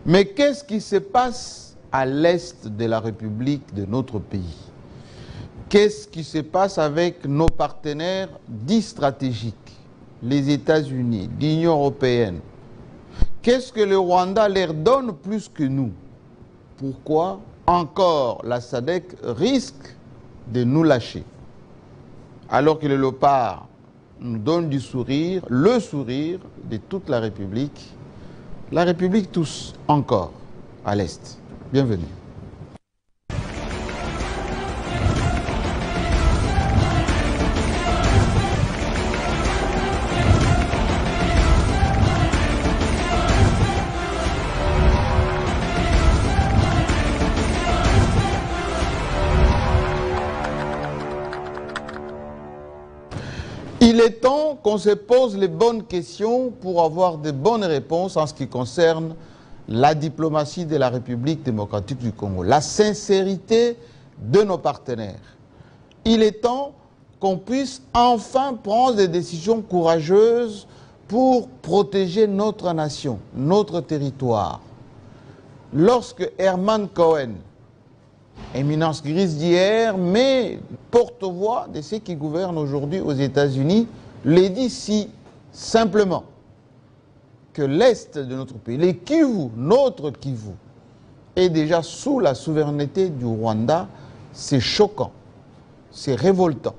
Mais qu'est-ce qui se passe à l'est de la République de notre pays? Qu'est-ce qui se passe avec nos partenaires dits stratégiques, les États-Unis, l'Union européenne? Qu'est-ce que le Rwanda leur donne plus que nous? Pourquoi encore la SADC risque de nous lâcher? Alors que le Léopard nous donne du sourire, le sourire de toute la République tous encore à l'Est. Bienvenue. Il est temps qu'on se pose les bonnes questions pour avoir de bonnes réponses en ce qui concerne la diplomatie de la République démocratique du Congo, la sincérité de nos partenaires. Il est temps qu'on puisse enfin prendre des décisions courageuses pour protéger notre nation, notre territoire. Lorsque Herman Cohen, éminence grise d'hier, mais porte-voix de ceux qui gouvernent aujourd'hui aux États-Unis, les dit si simplement que l'Est de notre pays, les Kivu, notre Kivu, est déjà sous la souveraineté du Rwanda. C'est choquant, c'est révoltant.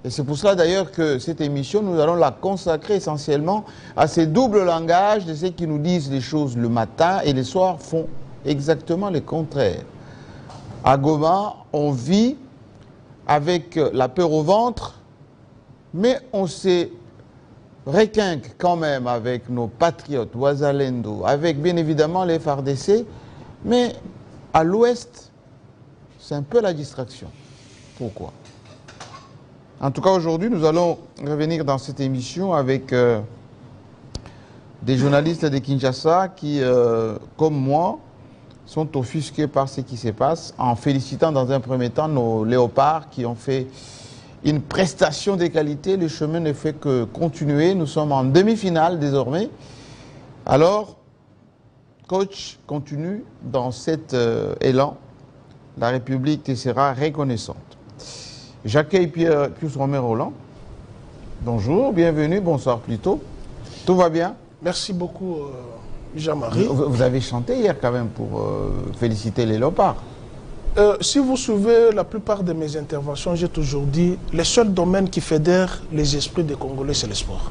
Et c'est pour cela d'ailleurs que cette émission, nous allons la consacrer essentiellement à ces doubles langages de ceux qui nous disent les choses le matin et le soir font exactement le contraire. À Goma, on vit avec la peur au ventre, mais on se requinque quand même avec nos patriotes, Ouazalendo, avec bien évidemment les FARDC, mais à l'ouest, c'est un peu la distraction. Pourquoi? En tout cas, aujourd'hui, nous allons revenir dans cette émission avec des journalistes de Kinshasa qui, comme moi, sont offusqués par ce qui se passe, en félicitant dans un premier temps nos léopards qui ont fait une prestation de qualité. Le chemin ne fait que continuer. Nous sommes en demi-finale désormais. Alors, coach, continue dans cet élan. La République te sera reconnaissante. J'accueille Pius Romain Roland. Bonjour, bienvenue, bonsoir plutôt. Tout va bien? Merci beaucoup, Jean-Marie. Vous avez chanté hier quand même pour féliciter les léopards. Si vous suivez la plupart de mes interventions, j'ai toujours dit le seul domaine qui fédère les esprits des Congolais, c'est le sport.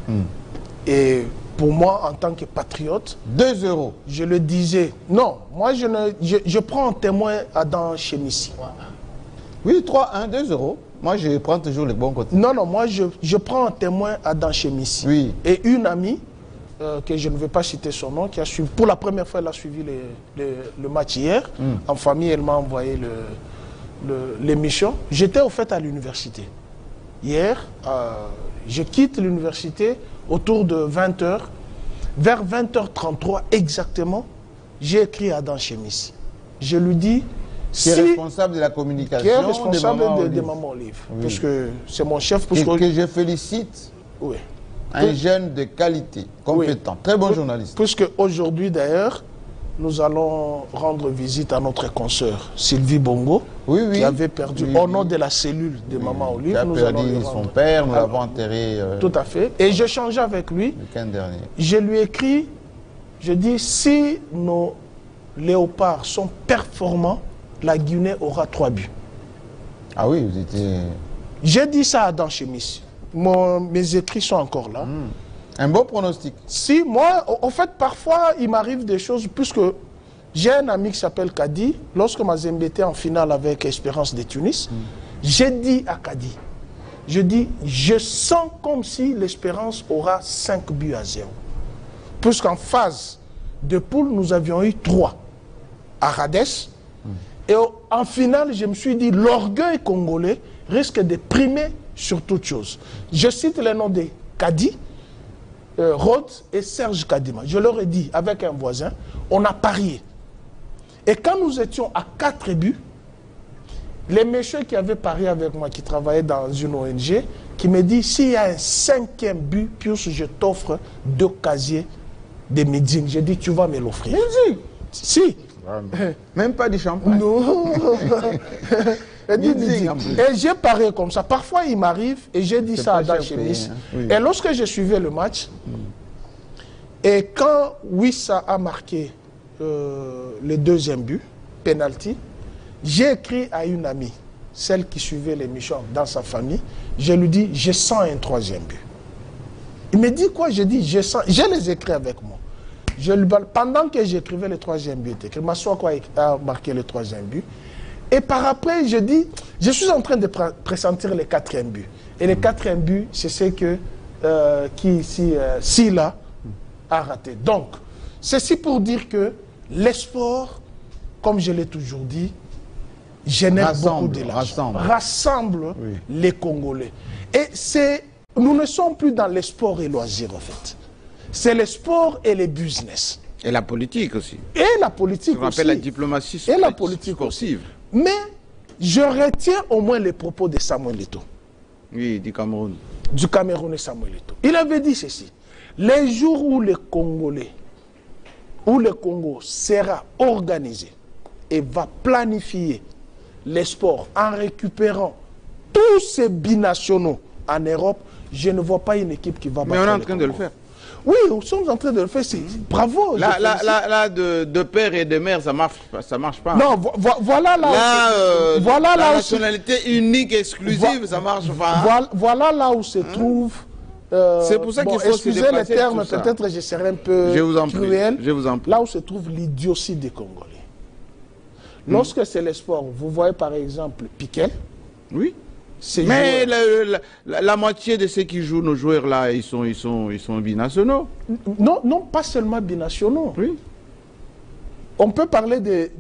Et pour moi, en tant que patriote, 2 €. Je le disais. Non, moi je prends en témoin Adam Chemissi. Oui, 3-1, 2 €. Moi, je prends toujours le bon côté. Non, moi je prends en témoin Adam Chemissi. Oui. Et une amie, que je ne vais pas citer son nom, qui a suivi, pour la première fois, elle a suivi le match hier. En famille, elle m'a envoyé l'émission. J'étais au fait à l'université. Hier, je quitte l'université autour de 20 h. Vers 20 h 33 exactement, j'ai écrit à Adam Chemissi. Je lui dis... Qui est responsable de la communication qui est responsable de Maman Olive. Oui. Parce que c'est mon chef. Que je félicite. Oui. Un jeune de qualité, compétent, oui. Très bon journaliste. Puisque aujourd'hui d'ailleurs, nous allons rendre visite à notre consoeur Sylvie Bongo, qui avait perdu au nom de la cellule de Maman Olive. Qui a perdu son père, nous l'avons enterré. Tout à fait. Et j'ai changé avec lui. Le week-end dernier. Je lui ai écrit, je dis, si nos léopards sont performants, la Guinée aura 3 buts. Ah oui, vous étiez... J'ai dit ça à Dan Chemissi. Mes écrits sont encore là. Un beau pronostic. Si, moi, en fait, parfois, il m'arrive des choses, puisque j'ai un ami qui s'appelle Kadi. Lorsque Mazembe était en finale avec Espérance de Tunis, j'ai dit à Kadi, je dis, je sens comme si l'Espérance aura 5 buts à 0. Puisqu'en phase de poule, nous avions eu 3 à Rades. Et en finale, je me suis dit, l'orgueil congolais risque de primer sur toute chose. Je cite les noms de Kadi, Rhodes et Serge Kadima. Je leur ai dit, avec un voisin, on a parié. Et quand nous étions à 4 buts, les messieurs qui avaient parié avec moi, qui travaillaient dans une ONG, qui me dit, s'il y a un 5e but, Pius, je t'offre 2 casiers des meetings. J'ai dit, tu vas me l'offrir. Musique. Si. Même pas du champagne. Non. Meeting, en plus. Et j'ai parlé comme ça. Parfois, il m'arrive, et j'ai dit ça à Dan Chemis. Hein. Oui. Et lorsque je suivais le match, et quand Wissa a marqué le deuxième but, penalty, j'ai écrit à une amie, celle qui suivait l'émission dans sa famille, je lui dis, je sens un troisième but. Il me dit quoi? Je dis, je sens, j'ai les écrits avec moi. Pendant que j'écrivais le troisième but, il m'assoit quoi a marqué le troisième but. Et par après, je dis, je suis en train de pressentir le quatrième but. Et le quatrième but, c'est ce que Sila a raté. Donc, ceci pour dire que les sports, comme je l'ai toujours dit, génèrent beaucoup de l'argent. Rassemble les Congolais. Et nous ne sommes plus dans les sports et loisirs, en fait. C'est les sports et les business. Et la politique aussi. Et la politique aussi. On appelle la diplomatie et la politique sportive. Aussi. Mais je retiens au moins les propos de Samuel Eto'o. Oui, du Cameroun. Du Camerounais Samuel Eto'o. Il avait dit ceci. Les jours où les Congolais, où le Congo sera organisé et va planifier les sports en récupérant tous ces binationaux en Europe, je ne vois pas une équipe qui va battre. Mais on est en train de le faire. Oui, nous sommes en train de le faire. Bravo. Là, de père et de mère, ça marche pas. Non, voilà là. Voilà la nationalité unique, exclusive, ça marche pas. Voilà là où se trouve. C'est pour ça qu'il faut excusez les termes, peut-être je serai un peu cruel. Je vous en prie. Là où se trouve l'idiotie des Congolais. Lorsque c'est le sport, vous voyez par exemple Piquet. Oui. Mais la moitié de ceux qui jouent, nos joueurs là, ils sont binationaux. Non, non, pas seulement binationaux. Oui. On peut parler de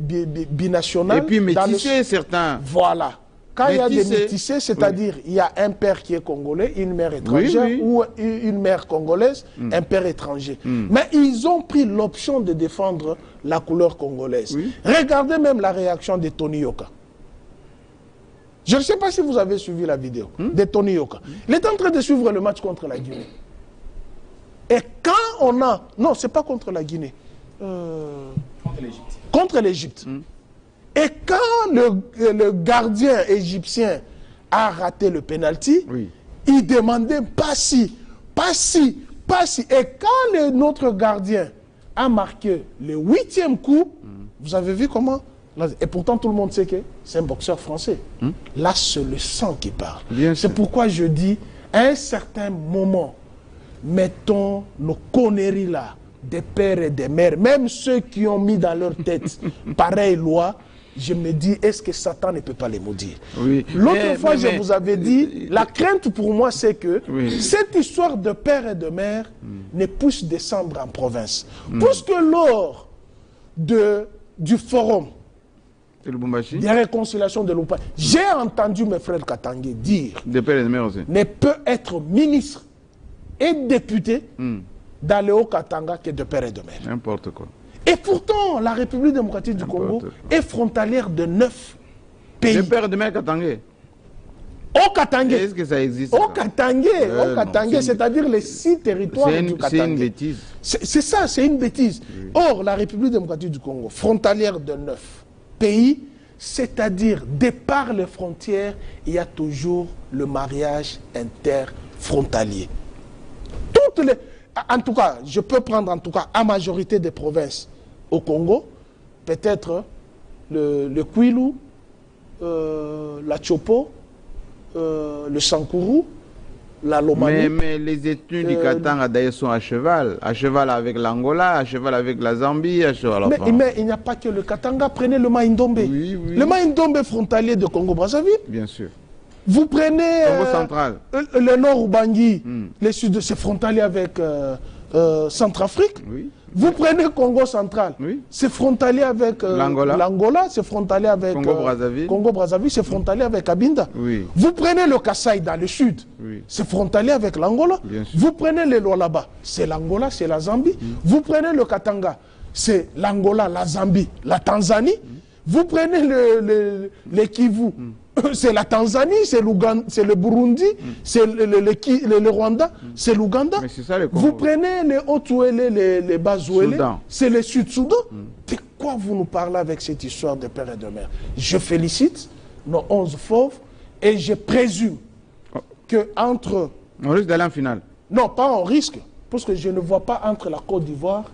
binational. Et puis métissés, certains. Voilà. Quand il y a des métissés, c'est-à-dire il y a un père qui est congolais, une mère étrangère, ou une mère congolaise, un père étranger. Mais ils ont pris l'option de défendre la couleur congolaise. Regardez même la réaction de Tony Yoka. Je ne sais pas si vous avez suivi la vidéo de Tony Yoka. Il est en train de suivre le match contre la Guinée. Et quand on a... Non, ce n'est pas contre la Guinée. Contre l'Égypte. Contre l'Égypte. Et quand le gardien égyptien a raté le penalty, il demandait pas si, pas si, pas si. Et quand notre gardien a marqué le 8e coup, vous avez vu comment? Et pourtant, tout le monde sait que c'est un boxeur français. Là, c'est le sang qui parle. C'est pourquoi je dis, à un certain moment, mettons nos conneries là, des pères et des mères, même ceux qui ont mis dans leur tête pareille loi, je me dis, est-ce que Satan ne peut pas les maudire? L'autre fois, je vous avais dit, la crainte pour moi, c'est que cette histoire de père et de mère ne puisse descendre en province. Puisque lors du forum, des réconciliations de l'Oumba, j'ai entendu mes frères Katangé dire des pères et de mères aussi. Ne peut être ministre et député dans le Haut-Katanga que de père et de mère. N'importe quoi. Et pourtant, la République démocratique du Congo est frontalière de 9 pays. Des pères et de mères Katangé. Au Katangé. Est-ce que ça existe? Au Katangé, c'est-à-dire les 6 territoires du Katangé. C'est une bêtise. C'est ça, c'est une bêtise. Or, la République démocratique du Congo, frontalière de 9 pays, c'est-à-dire, de par les frontières, il y a toujours le mariage interfrontalier. En tout cas, je peux prendre en tout cas à majorité des provinces au Congo, peut-être le Kwilu, la Chopo, le Sankuru, la Lomami. Mais les ethnies du Katanga d'ailleurs sont à cheval avec l'Angola, à cheval avec la Zambie, à cheval. Mais il n'y a pas que le Katanga, prenez le Maïndombe. Le Maïndombe frontalier de Congo-Brazzaville. Bien sûr. Vous prenez Congo central. Le nord Ubangi, le sud, c'est frontalier avec Centrafrique. Vous prenez Congo central, c'est frontalier avec l'Angola, c'est frontalier avec Congo-Brazzaville, c'est frontalier avec Abinda. Vous prenez le Kasaï dans le sud, c'est frontalier avec l'Angola. Vous prenez le Lualaba, c'est l'Angola, c'est la Zambie. Vous prenez le Katanga, c'est l'Angola, la Zambie, la Tanzanie. Vous prenez le Kivu c'est la Tanzanie, c'est le Burundi, c'est le Rwanda, c'est l'Ouganda. Vous prenez les Haut-Ouélé, les Bas-Ouélé, c'est le Sud-Soudan. De quoi vous nous parlez avec cette histoire de père et de mère? Je félicite nos 11 fauves et je présume que entre... On risque d'aller en finale. Non, pas en risque, parce que je ne vois pas entre la Côte d'Ivoire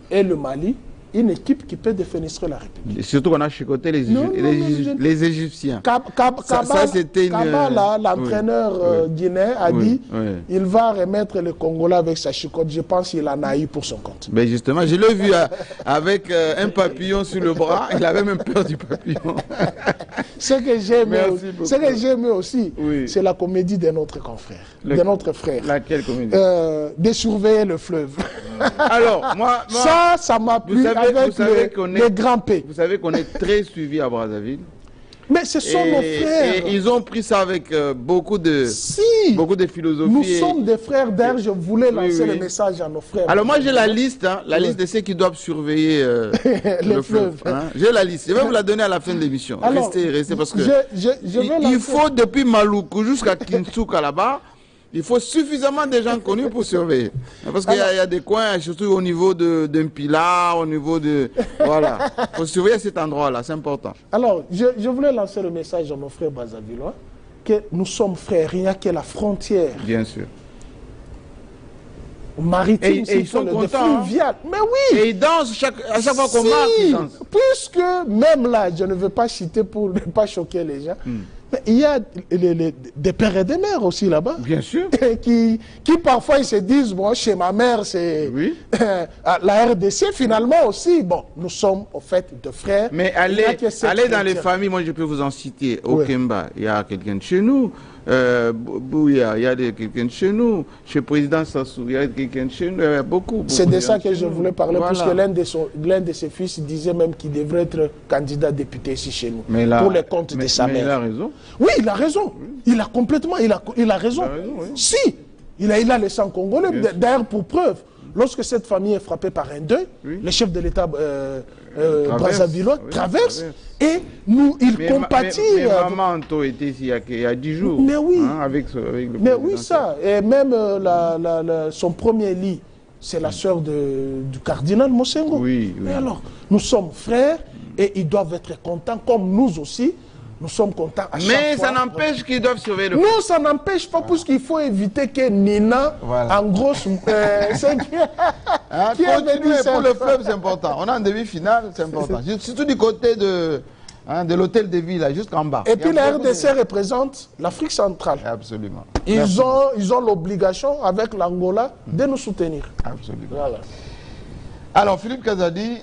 et le Mali une équipe qui peut défenestrer la République. Et surtout qu'on a chicoté les Égyptiens. Ça, c'était l'entraîneur guinéen a dit il va remettre le Congolais avec sa chicote. Je pense qu'il en a eu pour son compte. Mais justement, je l'ai vu avec un papillon sur le bras. Il avait même peur du papillon. Ce que j'ai aimé aussi, c'est la comédie de notre confrère, de notre frère. Laquelle comédie? De surveiller le fleuve. Alors, moi ça m'a plu avec les grands P. Vous savez qu'on est très suivi à Brazzaville. Mais ce sont nos frères. Et ils ont pris ça avec beaucoup de philosophie. Nous sommes des frères. D'ailleurs, je voulais lancer le message à nos frères. Alors moi, j'ai la liste, liste de ceux qui doivent surveiller le fleuve. J'ai la liste. Je vais vous la donner à la fin de l'émission. Restez, parce que il faut depuis Maluku jusqu'à Kinshasa là-bas. Il faut suffisamment de gens connus pour surveiller. Parce qu'il y a des coins, surtout au niveau d'un pilar, au niveau de... Voilà. Il faut surveiller cet endroit-là, c'est important. Alors, je voulais lancer le message à nos frères Brazzavillois, que nous sommes frères, il n'y a que la frontière. Bien sûr. Maritime, et ils sont contents. Mais oui. Et ils dansent à chaque fois qu'on marche, ils dansent. Puisque, même là, je ne veux pas citer pour ne pas choquer les gens, mais il y a des pères et des mères aussi là-bas. Bien sûr. Qui parfois ils se disent, bon, chez ma mère, c'est la RDC. Finalement aussi, bon, nous sommes au fait de frères. Mais allez dans les familles, moi je peux vous en citer. Au Kemba, il y a quelqu'un de chez nous. Bouya, il y a quelqu'un de chez nous. Chez le président Sassou, il y a quelqu'un de chez nous. Il y a beaucoup. C'est de ça que je voulais parler, parce que l'un de ses fils disait même qu'il devrait être candidat député ici chez nous. Pour les comptes de sa mère. Il a raison. Oui, il a raison. Il a complètement, il a raison. Si, il a le sang congolais. D'ailleurs, pour preuve, lorsque cette famille est frappée par un deuil, le chef de l'État Brazzavillois traverse et il compatit. Mais maman Anto était ici il y a 10 jours. Mais oui. Avec le mais oui, ça. Et même son premier lit, c'est la sœur du cardinal Mosengo. Oui. Mais alors, nous sommes frères et ils doivent être contents, comme nous aussi. Nous sommes contents à chaque fois. Mais ça n'empêche qu'ils doivent surveiller le fleuve. Non, ça n'empêche pas, puisqu'il faut éviter que Nina, en grosse... continuer pour le fleuve, c'est important. On est en demi-finale, c'est important. Surtout du côté de l'hôtel de ville, jusqu'en bas. Et puis la RDC représente l'Afrique centrale. Absolument. Ils ont l'obligation, avec l'Angola, de nous soutenir. Absolument. Voilà. Alors, Philippe Kazadi,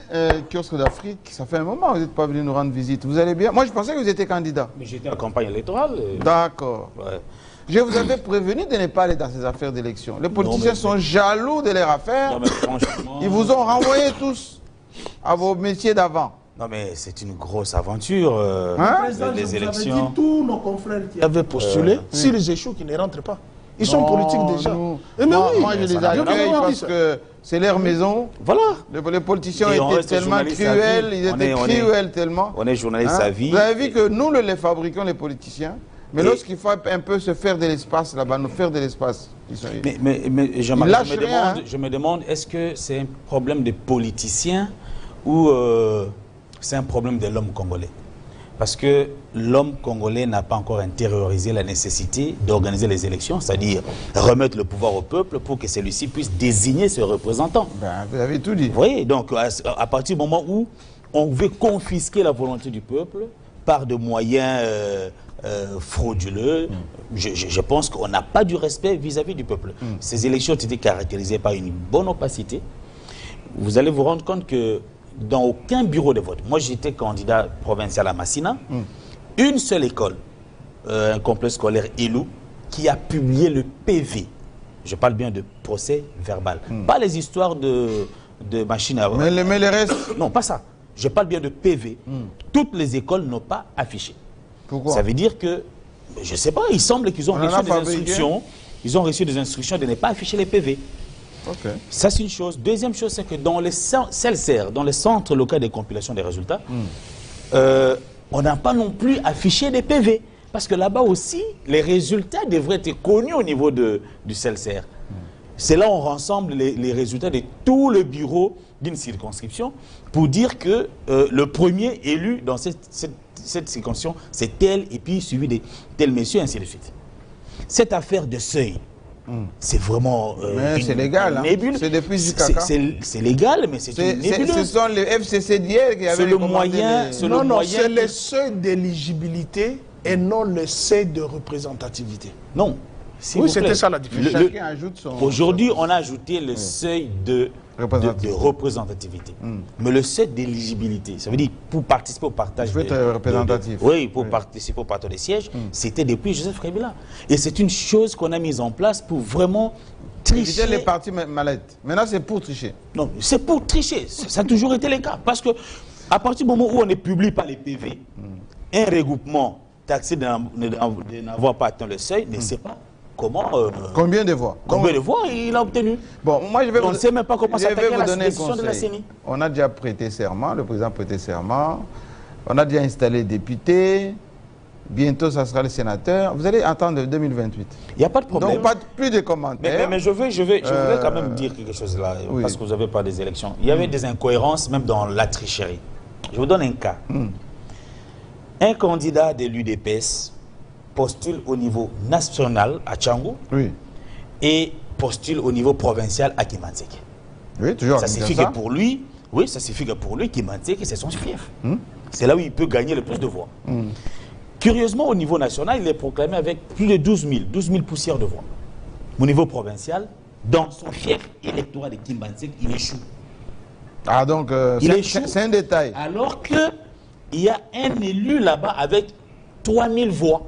kiosque d'Afrique, ça fait un moment que vous n'êtes pas venu nous rendre visite. Vous allez bien? Moi, je pensais que vous étiez candidat. Mais j'étais en campagne électorale. D'accord. Ouais. Je vous avais prévenu de ne pas aller dans ces affaires d'élection. Les politiciens sont jaloux de leurs affaires. Non, mais franchement... Ils vous ont renvoyé tous à vos métiers d'avant. Non, mais c'est une grosse aventure, les élections. Dit tous nos confrères qui avaient postulé, s'ils échouent, qu'ils ne rentrent pas. Ils sont politiques déjà. Moi, je les accueille parce que c'est leur maison. Voilà. Les politiciens étaient tellement cruels, ils étaient cruels tellement. On est journaliste à vie. Vous avez vu que nous, les fabriquons, les politiciens, mais lorsqu'il faut un peu se faire de l'espace là-bas, nous faire de l'espace. Mais je me demande, est-ce que c'est un problème des politiciens ou c'est un problème de l'homme congolais? Parce que l'homme congolais n'a pas encore intériorisé la nécessité d'organiser les élections, c'est-à-dire remettre le pouvoir au peuple pour que celui-ci puisse désigner ses représentants. Vous avez tout dit. Vous voyez, donc à partir du moment où on veut confisquer la volonté du peuple par des moyens frauduleux, je pense qu'on n'a pas du respect vis-à-vis du peuple. Ces élections ont été caractérisées par une bonne opacité. Vous allez vous rendre compte que dans aucun bureau de vote, moi j'étais candidat provincial à Massina, une seule école, un complexe scolaire Ilou, qui a publié le PV. Je parle bien de procès verbal. Pas les histoires de machines à... Mais les restes... Non, pas ça. Je parle bien de PV. Toutes les écoles n'ont pas affiché. Pourquoi? Ça veut dire que, je ne sais pas, il semble qu'ils ont reçu des instructions. Ils ont reçu des instructions de ne pas afficher les PV. Okay. Ça, c'est une chose. Deuxième chose, c'est que dans les CELSER, dans les centres locaux de compilation des résultats, on n'a pas non plus affiché des PV. Parce que là-bas aussi, les résultats devraient être connus au niveau du CELSER. C'est là où on rassemble les résultats de tout le bureau d'une circonscription pour dire que le premier élu dans cette circonscription, c'est tel, et puis suivi de tel monsieur, ainsi de suite. Cette affaire de seuil, c'est vraiment c'est légal, hein. C'est depuis JKK. C'est légal, mais c'est une nébuleuse. Ce sont les FCC d'hier qui avaient Non, c'est le seuil d'éligibilité et non le seuil de représentativité. Non. Oui, c'était ça la différence. Aujourd'hui, on a ajouté le seuil de représentativité. Mais le seuil d'éligibilité, ça veut dire pour participer au partage... Il faut être représentatif. Oui, pour participer au partage des sièges, c'était depuis Joseph Kabila. Et c'est une chose qu'on a mise en place pour vraiment tricher. C'était les partis mallettes. Maintenant, c'est pour tricher. Non, c'est pour tricher. Ça a toujours été le cas. Parce que à partir du moment où on ne publie pas les PV, un regroupement taxé de n'avoir pas atteint le seuil ne sait pas comment... combien de voix? Combien de voix il a obtenu? Bon, moi, on ne sait même pas comment s'attaquer à la décision de la CENI. On a déjà prêté serment, le président a prêté serment. On a déjà installé les députés. Bientôt, ça sera le sénateur. Vous allez attendre 2028. Il n'y a pas de problème. Donc, plus de commentaires. Mais je voulais quand même dire quelque chose là, parce que vous n'avez pas des élections. Il y avait des incohérences, même dans la tricherie. Je vous donne un cas. Un candidat de l'UDPS postule au niveau national à Tchangou et postule au niveau provincial à Kimanzeke. Oui, toujours. Ça signifie que pour lui, ça signifie que pour lui, Kimanzeke, c'est son fief. C'est là où il peut gagner le plus de voix. Curieusement, au niveau national, il est proclamé avec plus de 12 000 poussières de voix. Au niveau provincial, dans son fief électoral de Kimanzeke, il échoue. Ah, donc, c'est un détail. Alors qu'il y a un élu là-bas avec 3 000 voix.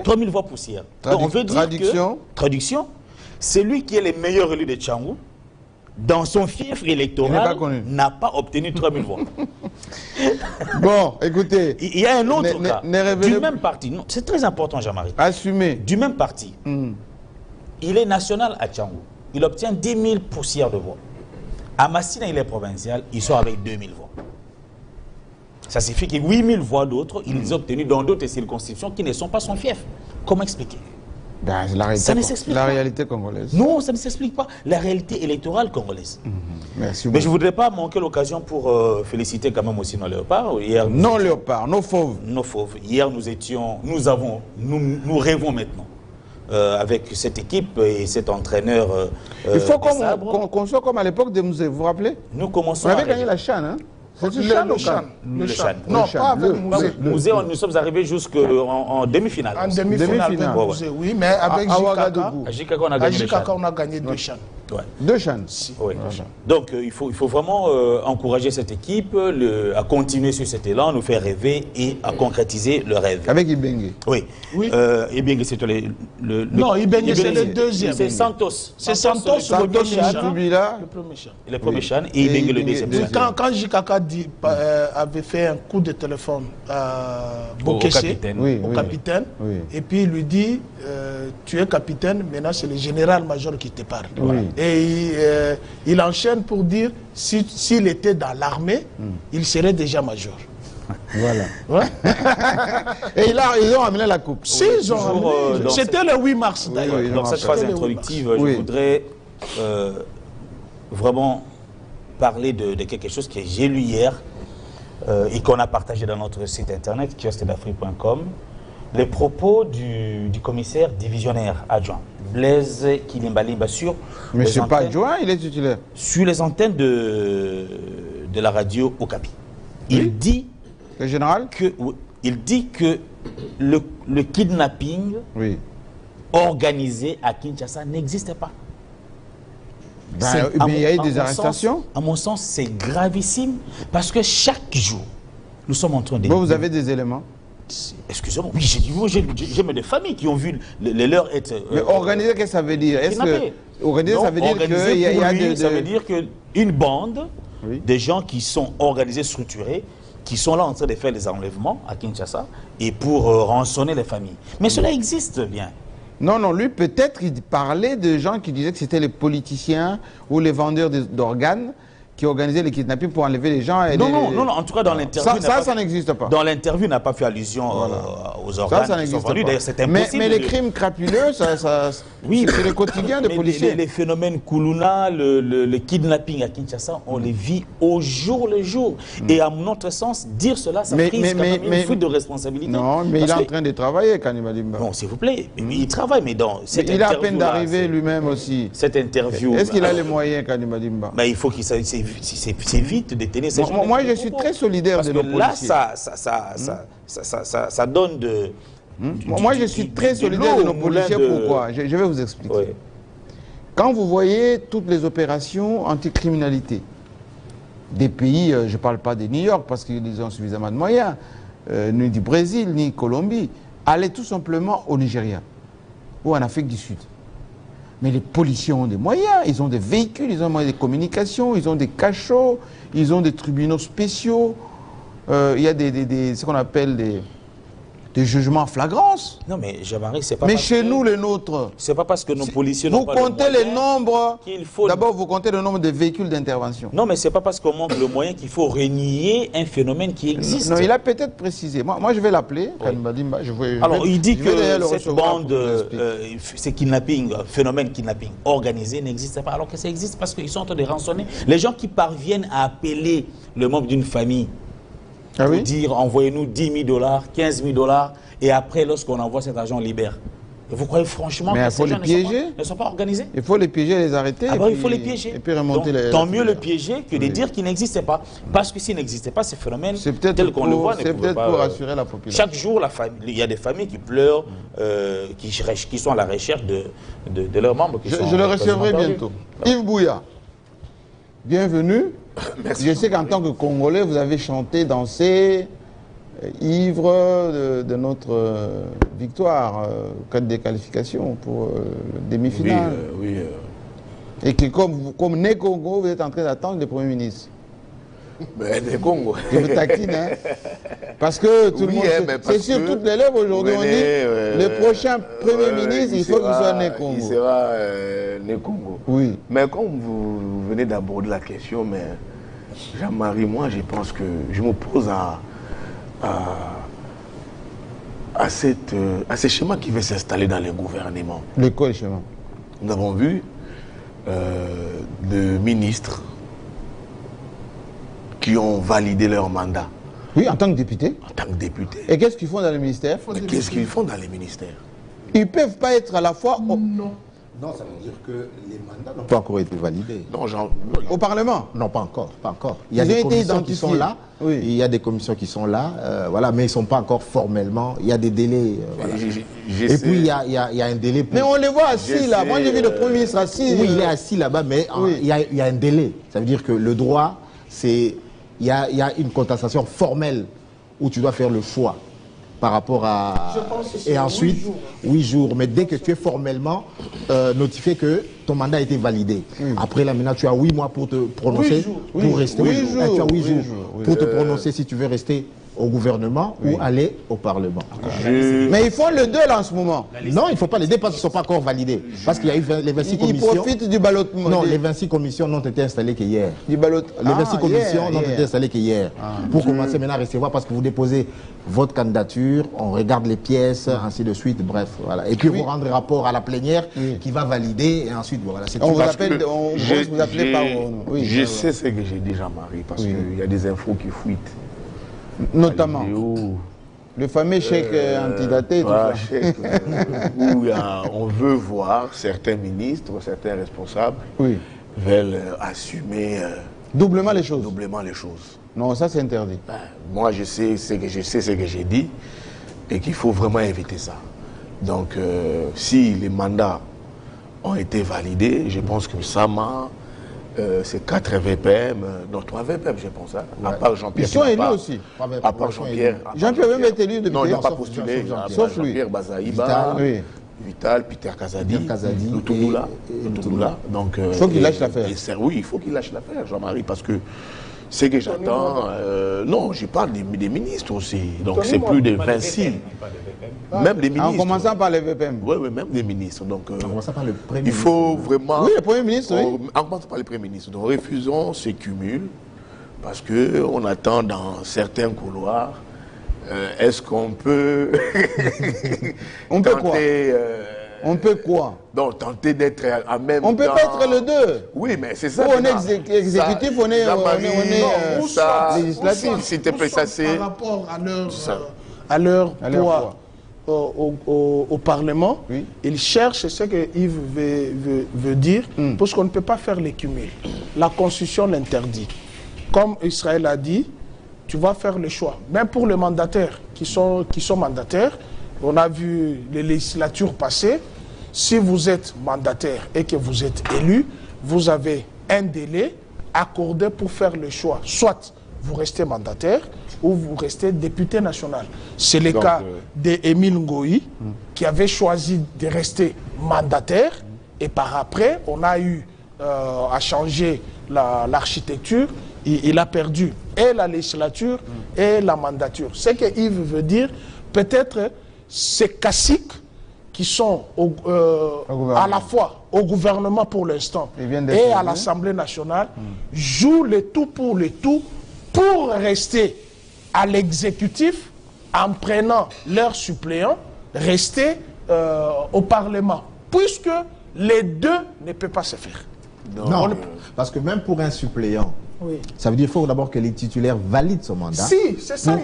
3 000 voix poussières. Donc on veut dire traduction, c'est lui qui est le meilleur élu de Tchangou, dans son fief électoral, n'a pas obtenu 3 000 voix. Bon, écoutez. Il y a un autre cas, du même parti. C'est très important, Jean-Marie. Assumé. Du même parti. Il est national à Tchangou. Il obtient 10 000 poussières de voix. À Massina, il est provincial, il sort avec 2 000 voix. Ça signifie que 8 000 voix d'autres, il les a obtenues dans d'autres circonscriptions qui ne sont pas son fief. Comment expliquer? Ça ne s'explique pas. La réalité congolaise. Non, ça ne s'explique pas. La réalité électorale congolaise. Merci beaucoup. Mais je ne voudrais pas manquer l'occasion pour féliciter quand même aussi nos léopards. Nos léopards, nos fauves. Nos fauves. Hier, nous rêvons maintenant. Avec cette équipe et cet entraîneur. Il faut qu'on soit comme à l'époque de Mouzé, vous vous rappelez? Nous commençons. On avait gagné la CHAN, hein? Le CHAN. Non, pas avec Mouzé. Nous sommes arrivés jusqu'en demi-finale. En demi-finale, oui, mais avec JKK, on a gagné 2 CHAN. 2 CHAN. Oui. Donc il faut vraiment encourager cette équipe à continuer sur cet élan, nous faire rêver et à concrétiser le rêve. Avec Ibengue. Oui. Ibengue, c'est non, Ibengue, c'est le deuxième. C'est Santos. C'est Santos, le premier CHAN. Le premier CHAN et Ibengue le deuxième. Quand JKK avait fait un coup de téléphone à Bokessé, au capitaine, et puis il lui dit tu es capitaine, maintenant c'est le général-major qui te parle. Et il enchaîne pour dire s'il était dans l'armée, il serait déjà major. Voilà. Et ils ont amené la coupe. Si, ils ont amené. C'était le 8 mars d'ailleurs. Dans cette phase introductive, je voudrais vraiment parler de quelque chose que j'ai lu hier et qu'on a partagé dans notre site internet, kiosquedafrique.com. Les propos du commissaire divisionnaire adjoint, Blaise Kilimbalimba, sur... Mais ce n'est pas adjoint, il est titulaire. Sur les antennes de la radio Okapi. Il dit... Le général il dit que le kidnapping organisé à Kinshasa n'existe pas. Il y a eu des arrestations. À mon sens, c'est gravissime parce que chaque jour, nous sommes en train de... Vous avez des éléments? Excusez-moi, oui, j'ai des familles qui ont vu les leurs être... Mais organiser, qu'est-ce que ça veut dire? Organiser, ça veut dire que... Ça veut dire qu'une bande de gens qui sont organisés, structurés, qui sont là en train de faire des enlèvements à Kinshasa et pour rançonner les familles. Mais cela existe bien. Non, lui, peut-être, il parlait de gens qui disaient que c'était les politiciens ou les vendeurs d'organes qui organisait les kidnappings pour enlever les gens. Et non, en tout cas dans l'interview. Ça n'existe pas. Dans l'interview, n'a pas fait allusion aux organes ça qui sont n'existe vendus. pas. D'ailleurs, c'est impossible. Mais les crimes crapuleux, oui, c'est le quotidien des policiers. Les phénomènes Koulouna, le kidnapping à Kinshasa, on les vit au jour le jour. Et à notre sens, dire cela, ça prise quand même une fuite de responsabilité. Non, mais il est en train de travailler, Kanima Dimba. Non, s'il vous plaît. Il travaille, mais dans cette interview. Il a à peine d'arriver lui-même aussi. Cette interview. Est-ce qu'il a les moyens, Kanima Dimba? Mais il faut qu'il s'évite de tenir ces gens. Moi, je suis très solidaire de nos policiers. Là, ça donne de... Moi, je suis très solidaire de nos policiers. Pourquoi? Je vais vous expliquer. Oui. Quand vous voyez toutes les opérations anticriminalité des pays, je ne parle pas de New York parce qu'ils ont suffisamment de moyens, ni du Brésil, ni Colombie, allez tout simplement au Nigeria ou en Afrique du Sud. Mais les policiers ont des moyens, ils ont des véhicules, ils ont des moyens de communication, ils ont des cachots, ils ont des tribunaux spéciaux, il y a ce qu'on appelle des jugements en flagrance. Non, mais Jean-Marie, c'est pas. Mais chez nous, les nôtres. C'est pas parce que nos policiers n'ont pas. Vous comptez les nombres. Faut... D'abord, vous comptez le nombre de véhicules d'intervention. Non, mais c'est pas parce qu'on manque le moyen qu'il faut renier un phénomène qui existe. Non, il a peut-être précisé. Moi, je vais l'appeler. Oui. Alors, il dit que cette bande, ces kidnappings, phénomène kidnapping organisé n'existe pas. Alors que ça existe parce qu'ils sont en train de rançonner. Les gens qui parviennent à appeler le membre d'une famille. Ah oui? Pour dire envoyez-nous 10 000 $, 15 000 $, et après, lorsqu'on envoie cet argent, on libère. Et vous croyez franchement que ces gens ne sont pas organisés? Il faut les piéger, les arrêter. Ah il faut les piéger. Et puis remonter les... Tant mieux le piéger que de dire qu'il n'existait pas. Parce que s'il n'existait pas, ces phénomènes, tels qu'on le voit, c'est peut-être pour rassurer la population. Chaque jour, il y a des familles qui pleurent, qui sont à la recherche de leurs membres. Je le recevrai bientôt. Yves Bouya, bienvenue. Merci. Je sais qu'en tant que Congolais, vous avez chanté, dansé, ivre de notre victoire, cas de déqualification pour le demi-finale. Oui. Et que comme né Congo, vous êtes en train d'attendre le Premier ministre. Mais né Congo. Je me taquine, hein. Parce que tout le monde, c'est sur toutes les lèvres aujourd'hui, on dit le prochain Premier ministre, il faut qu'il soit né Congo. Il sera né Congo. Oui. Mais comme vous venez d'aborder la question, mais Jean-Marie, moi, je pense que je m'oppose à ces schémas qui veulent s'installer dans les gouvernements. Le quoi, schéma? Nous avons vu des ministres qui ont validé leur mandat. Oui, en tant que député. En tant que député. Et qu'est-ce qu'ils font dans les ministères? Qu'est-ce qu'ils font dans les ministères? Ils ne peuvent pas être à la fois... Non, ça veut dire que les mandats n'ont pas encore été validés. Non, au Parlement? Non, pas encore, pas encore. Il y a des commissions qui sont là. Oui. Il y a des commissions qui sont là, voilà, mais ils ne sont pas encore formellement. Il y a des délais. Voilà. Et puis il y a un délai. Mais on les voit assis là. Moi j'ai vu le Premier ministre assis. Oui, il est assis là-bas, mais il y a un délai. Ça veut dire que le droit, c'est il y a une contestation formelle où tu dois faire le choix par rapport à... Et ensuite, 8 jours. Mais dès que tu es formellement notifié que ton mandat a été validé. Après là, maintenant, tu as 8 mois pour te prononcer, pour rester. 8 jours. Tu as 8 jours pour te prononcer si tu veux rester au gouvernement ou aller au Parlement. Mais ils font le 2 là en ce moment. Non, il ne faut pas les deux parce qu'ils ne sont pas encore validés. Parce qu'il y a eu les 26 commissions. Ils profitent du ballottement. Non, les 26 commissions n'ont été installées qu'hier. Les 26 commissions n'ont été installées qu'hier. Pour commencer maintenant à recevoir, parce que vous déposez votre candidature, on regarde les pièces, ainsi de suite, bref. Voilà. Et puis vous rendez rapport à la plénière qui va valider et ensuite voilà. On vous appelle, vous appelez par... Je sais ce que j'ai dit, Jean-Marie, parce qu'il y a des infos qui fuitent. Notamment le fameux chèque antidaté, voilà, chèque, où on veut voir certains ministres, certains responsables veulent assumer doublement les choses. Non, ça c'est interdit. Moi je sais ce que j'ai dit et qu'il faut vraiment éviter ça. Donc si les mandats ont été validés, je pense que Sama, c'est 4 VPM, non 3 VPM je pense, hein, à part Jean-Pierre. Ils sont élus aussi. À part Jean-Pierre. Jean-Pierre même est élu depuis. Non, il n'a pas postulé. Sauf lui. Jean-Pierre Bazaïba, Vital, Peter Kazadi, Lutunula. Donc, il faut qu'il lâche l'affaire. Oui, il faut qu'il lâche l'affaire, Jean-Marie, parce que Ce que j'attends, non, je parle des ministres aussi. Donc Tony c'est Mois. plus de 26. Même des ministres. En commençant par les VPM. Oui, oui, même des ministres. Donc, En commençant par le premier il faut vraiment... Oui, le Premier ministre, oui. En commençant par les premiers ministres. Donc refusons ces cumuls parce qu'on attend dans certains couloirs. Est-ce qu'on peut... On peut quoi tenter, On peut quoi? donc tenter d'être en même temps... On peut pas être le deux. Oui, mais c'est ça. Ou on est maintenant. exécutif, on est non, ça, législatif. s'il te plaît, ça c'est... Par rapport Ça. à leur À leur poids au Parlement, Oui. ils cherchent ce que Yves veut dire, parce qu'on ne peut pas faire les cumuls. La Constitution l'interdit. Comme Israël a dit, tu vas faire le choix. Même pour les mandataires qui sont mandataires, on a vu les législatures passées, si vous êtes mandataire et que vous êtes élu, vous avez un délai accordé pour faire le choix. Soit vous restez mandataire ou vous restez député national. C'est le cas d'Émile Ngoï qui avait choisi de rester mandataire et par après, on a eu à changer l'architecture. Il a perdu et la législature et la mandature. Ce que Yves veut dire, peut-être ces caciques qui sont à la fois au gouvernement pour l'instant et à l'Assemblée nationale jouent le tout pour rester à l'exécutif en prenant leurs suppléants, rester au Parlement, puisque les deux ne peuvent pas se faire. Non, parce que même pour un suppléant, Oui. ça veut dire qu'il faut d'abord que les titulaires valident son mandat. Si, c'est ça.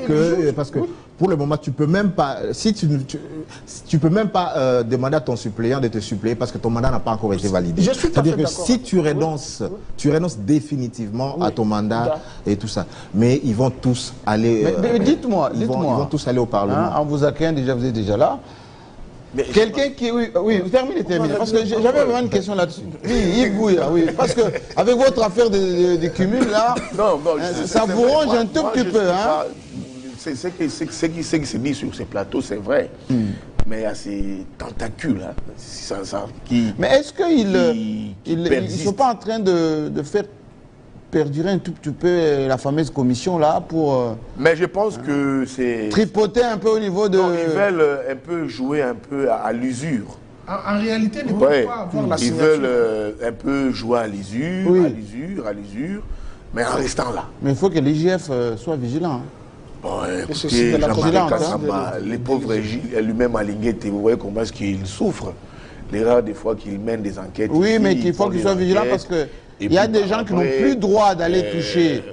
Parce que pour le moment, tu peux même pas, si tu peux même pas demander à ton suppléant de te suppléer parce que ton mandat n'a pas encore été validé. Je suis tout à fait C'est-à-dire que d'accord. si tu renonces, tu renonces définitivement à ton mandat et tout ça. Mais ils vont tous aller. Mais dites-moi, ils vont tous aller au Parlement. Hein, en vous accueillant, déjà vous êtes déjà là. Quelqu'un qui... Oui, terminez. Parce que j'avais vraiment une question là-dessus. Oui, Yves Gouya, oui. Parce que avec votre affaire de cumul, là, ça vous ronge un tout petit peu. Hein? Ce qui se dit sur ces plateaux, c'est vrai. Mais il y a ces tentacules qui... Mais est-ce qu'ils ne sont pas en train de faire perdurer un tout petit peu la fameuse commission là pour... mais je pense que c'est... tripoter un peu au niveau de... Non, ils veulent un peu jouer un peu à l'usure. En réalité, ils ne peuvent pas avoir la Ils signature. veulent un peu jouer à l'usure, Oui. à l'usure, mais en restant là. Mais il faut que l'IGF soit vigilant. Hein. Bon, ceci de écoutez, la Jean-Marie vigilance, Kassamba, les pauvres lui-même à Linguette, vous voyez comment est-ce qu'il souffre. Les rares des fois qu'il mène des enquêtes. Oui, ici, mais qu'il faut qu'il soit vigilant parce que il y a des gens qui n'ont plus droit d'aller toucher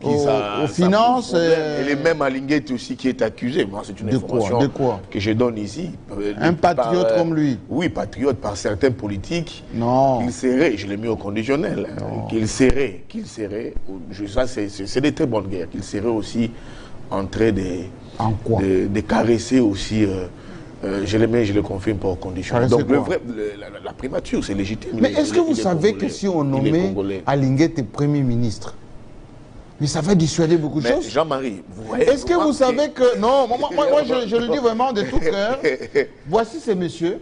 aux finances. Et les mêmes à Linguette aussi qui est accusé. Moi, c'est une information que je donne ici. Un patriote comme lui. Oui, patriote par certains politiques. Non. Qu'il serait, je l'ai mis au conditionnel, qu'il serait, ça c'est des très bonnes guerres, qu'il serait aussi en train de caresser aussi... je le confirme pas au conditionnel. Donc la primature, c'est légitime. Mais est-ce que vous savez que si on nommait Alinguette Premier ministre, mais ça va dissuader beaucoup de choses? Jean-Marie, est-ce que vous savez que... Non, moi je le dis vraiment de tout cœur. Voici ce monsieur,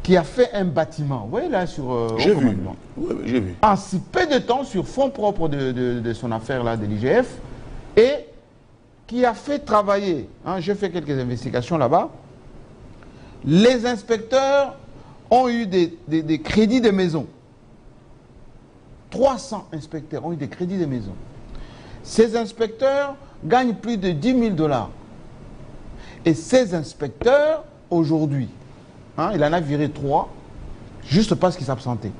qui a fait un bâtiment. Vous voyez là sur... j'ai vu. Oui, j'ai vu. En si peu de temps sur fonds propres de son affaire là, de l'IGF, et qui a fait travailler, hein, j'ai fait quelques investigations là-bas, les inspecteurs ont eu des crédits de maison. 300 inspecteurs ont eu des crédits de maison. Ces inspecteurs gagnent plus de 10 000 $. Et ces inspecteurs, aujourd'hui, hein, il en a viré 3, juste parce qu'ils s'absentaient.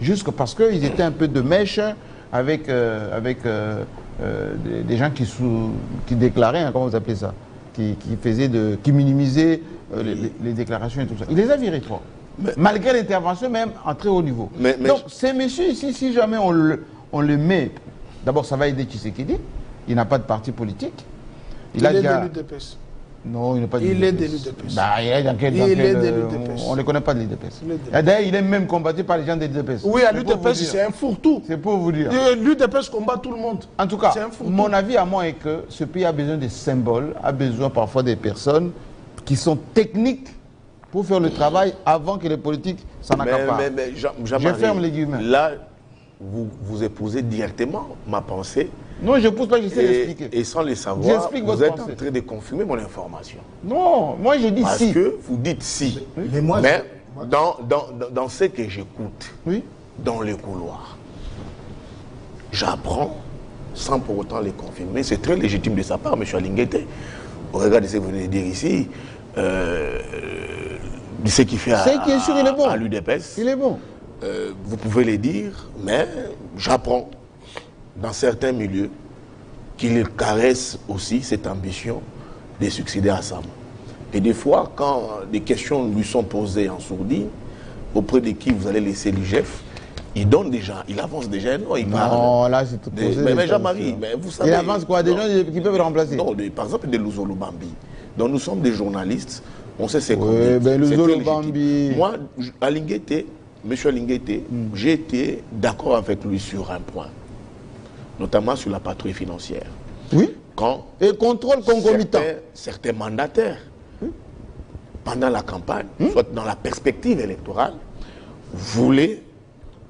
Juste parce qu'ils étaient un peu de mèche avec des gens qui déclaraient, hein, comment vous appelez ça, qui minimisaient les déclarations et tout ça. Il les a virés 3. Malgré l'intervention même en très haut niveau. Donc ces messieurs ici, si jamais on le met, d'abord ça va aider Tshisekedi, il n'a pas de parti politique. Il est de l'UDPS. Non, il n'est pas de Il est de l'UDPS. Bah, il est dans quel on ne connaît pas de l'UDPS. D'ailleurs, il est même combattu par les gens de l'UDPS. Oui, à l'UDPS, c'est un fourre-tout. C'est pour vous dire. L'UDPS combat tout le monde. En tout cas, mon avis à moi est que ce pays a besoin de symboles, a besoin parfois des personnes qui sont techniques pour faire le travail avant que les politiques s'en accaparent. Je ferme les guillemets. Là, vous épousez directement ma pensée. Non, je ne pousse pas, j'essaie d'expliquer. Et sans le savoir, J'explique vous votre êtes pensée. en train de confirmer mon information. Non, moi je dis Parce si. que vous dites si. Mais moi, dans ce que j'écoute, Oui. dans le couloir, j'apprends sans pour autant les confirmer. C'est très légitime de sa part, M. Alinguete. Au regard de ce que vous venez de dire ici, de ce qu'il fait C'est qui est sûr, il est bon. à l'UDPS. Il est bon. Vous pouvez les dire, mais j'apprends dans certains milieux qu'il caresse aussi cette ambition de succéder à Sam. Et des fois, quand des questions lui sont posées en sourdine, auprès de qui vous allez laisser l'IGF, il donne déjà, il avance déjà, non, il parle. Non, là c'est tout posé. Mais Jean-Marie, mais vous savez... Il avance quoi? Des non, gens qui peuvent le remplacer? Non, par exemple, des Luzolo Bambi. Donc nous sommes des journalistes, on sait c'est quoi. Oui, ben Luzolo Bambi. Moi, Alinguete, M. Alinguete, j'ai été d'accord avec lui sur un point, notamment sur la patrouille financière. Oui. Quand Et contrôle concomitant. certains mandataires, pendant la campagne, soit dans la perspective électorale, voulaient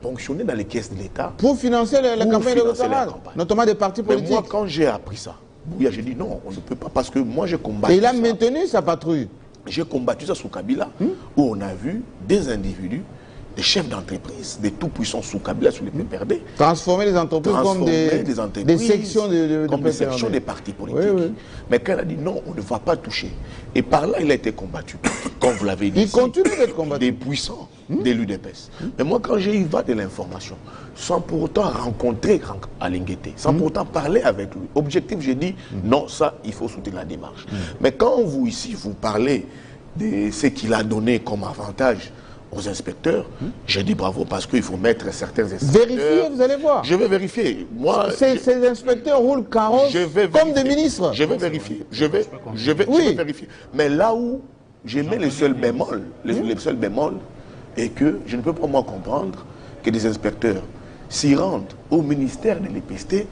ponctionner dans les caisses de l'État. Pour financer la Pour campagne financer la électorale, campagne. notamment des partis Mais politiques. moi, quand j'ai appris ça, j'ai dit non, on ne peut pas, parce que moi j'ai combattu Et il a ça. maintenu sa patrouille. J'ai combattu ça sous Kabila, où on a vu des individus, des chefs d'entreprise, des tout-puissants sous Kabila, sous les PPRD, Transformer les entreprises comme des entreprises, sections de comme des PPRD. sections des partis politiques. Oui, oui. Mais quand elle a dit non, on ne va pas toucher. Et par là, il a été combattu. Comme vous l'avez dit, Il ici, continue d'être combattu. des puissants, des l'UDPS. Mais moi, quand j'ai eu de l'information, sans pour autant rencontrer Alinguete, sans pour autant parler avec lui, objectif, j'ai dit non, ça, il faut soutenir la démarche. Mais quand vous, ici, vous parlez de ce qu'il a donné comme avantage aux inspecteurs, j'ai dit bravo parce qu'il faut mettre certains inspecteurs. Vérifiez, vous allez voir. Je vais vérifier. Moi, Ces inspecteurs roulent carrosse je vais comme vérifier. des ministres. Je vais vérifier. Je vais Oui. vérifier. Mais là où j'ai mis le seul bémol, le seul bémol, est que je ne peux pas moi comprendre que des inspecteurs s'y rendent au ministère de l'EPST,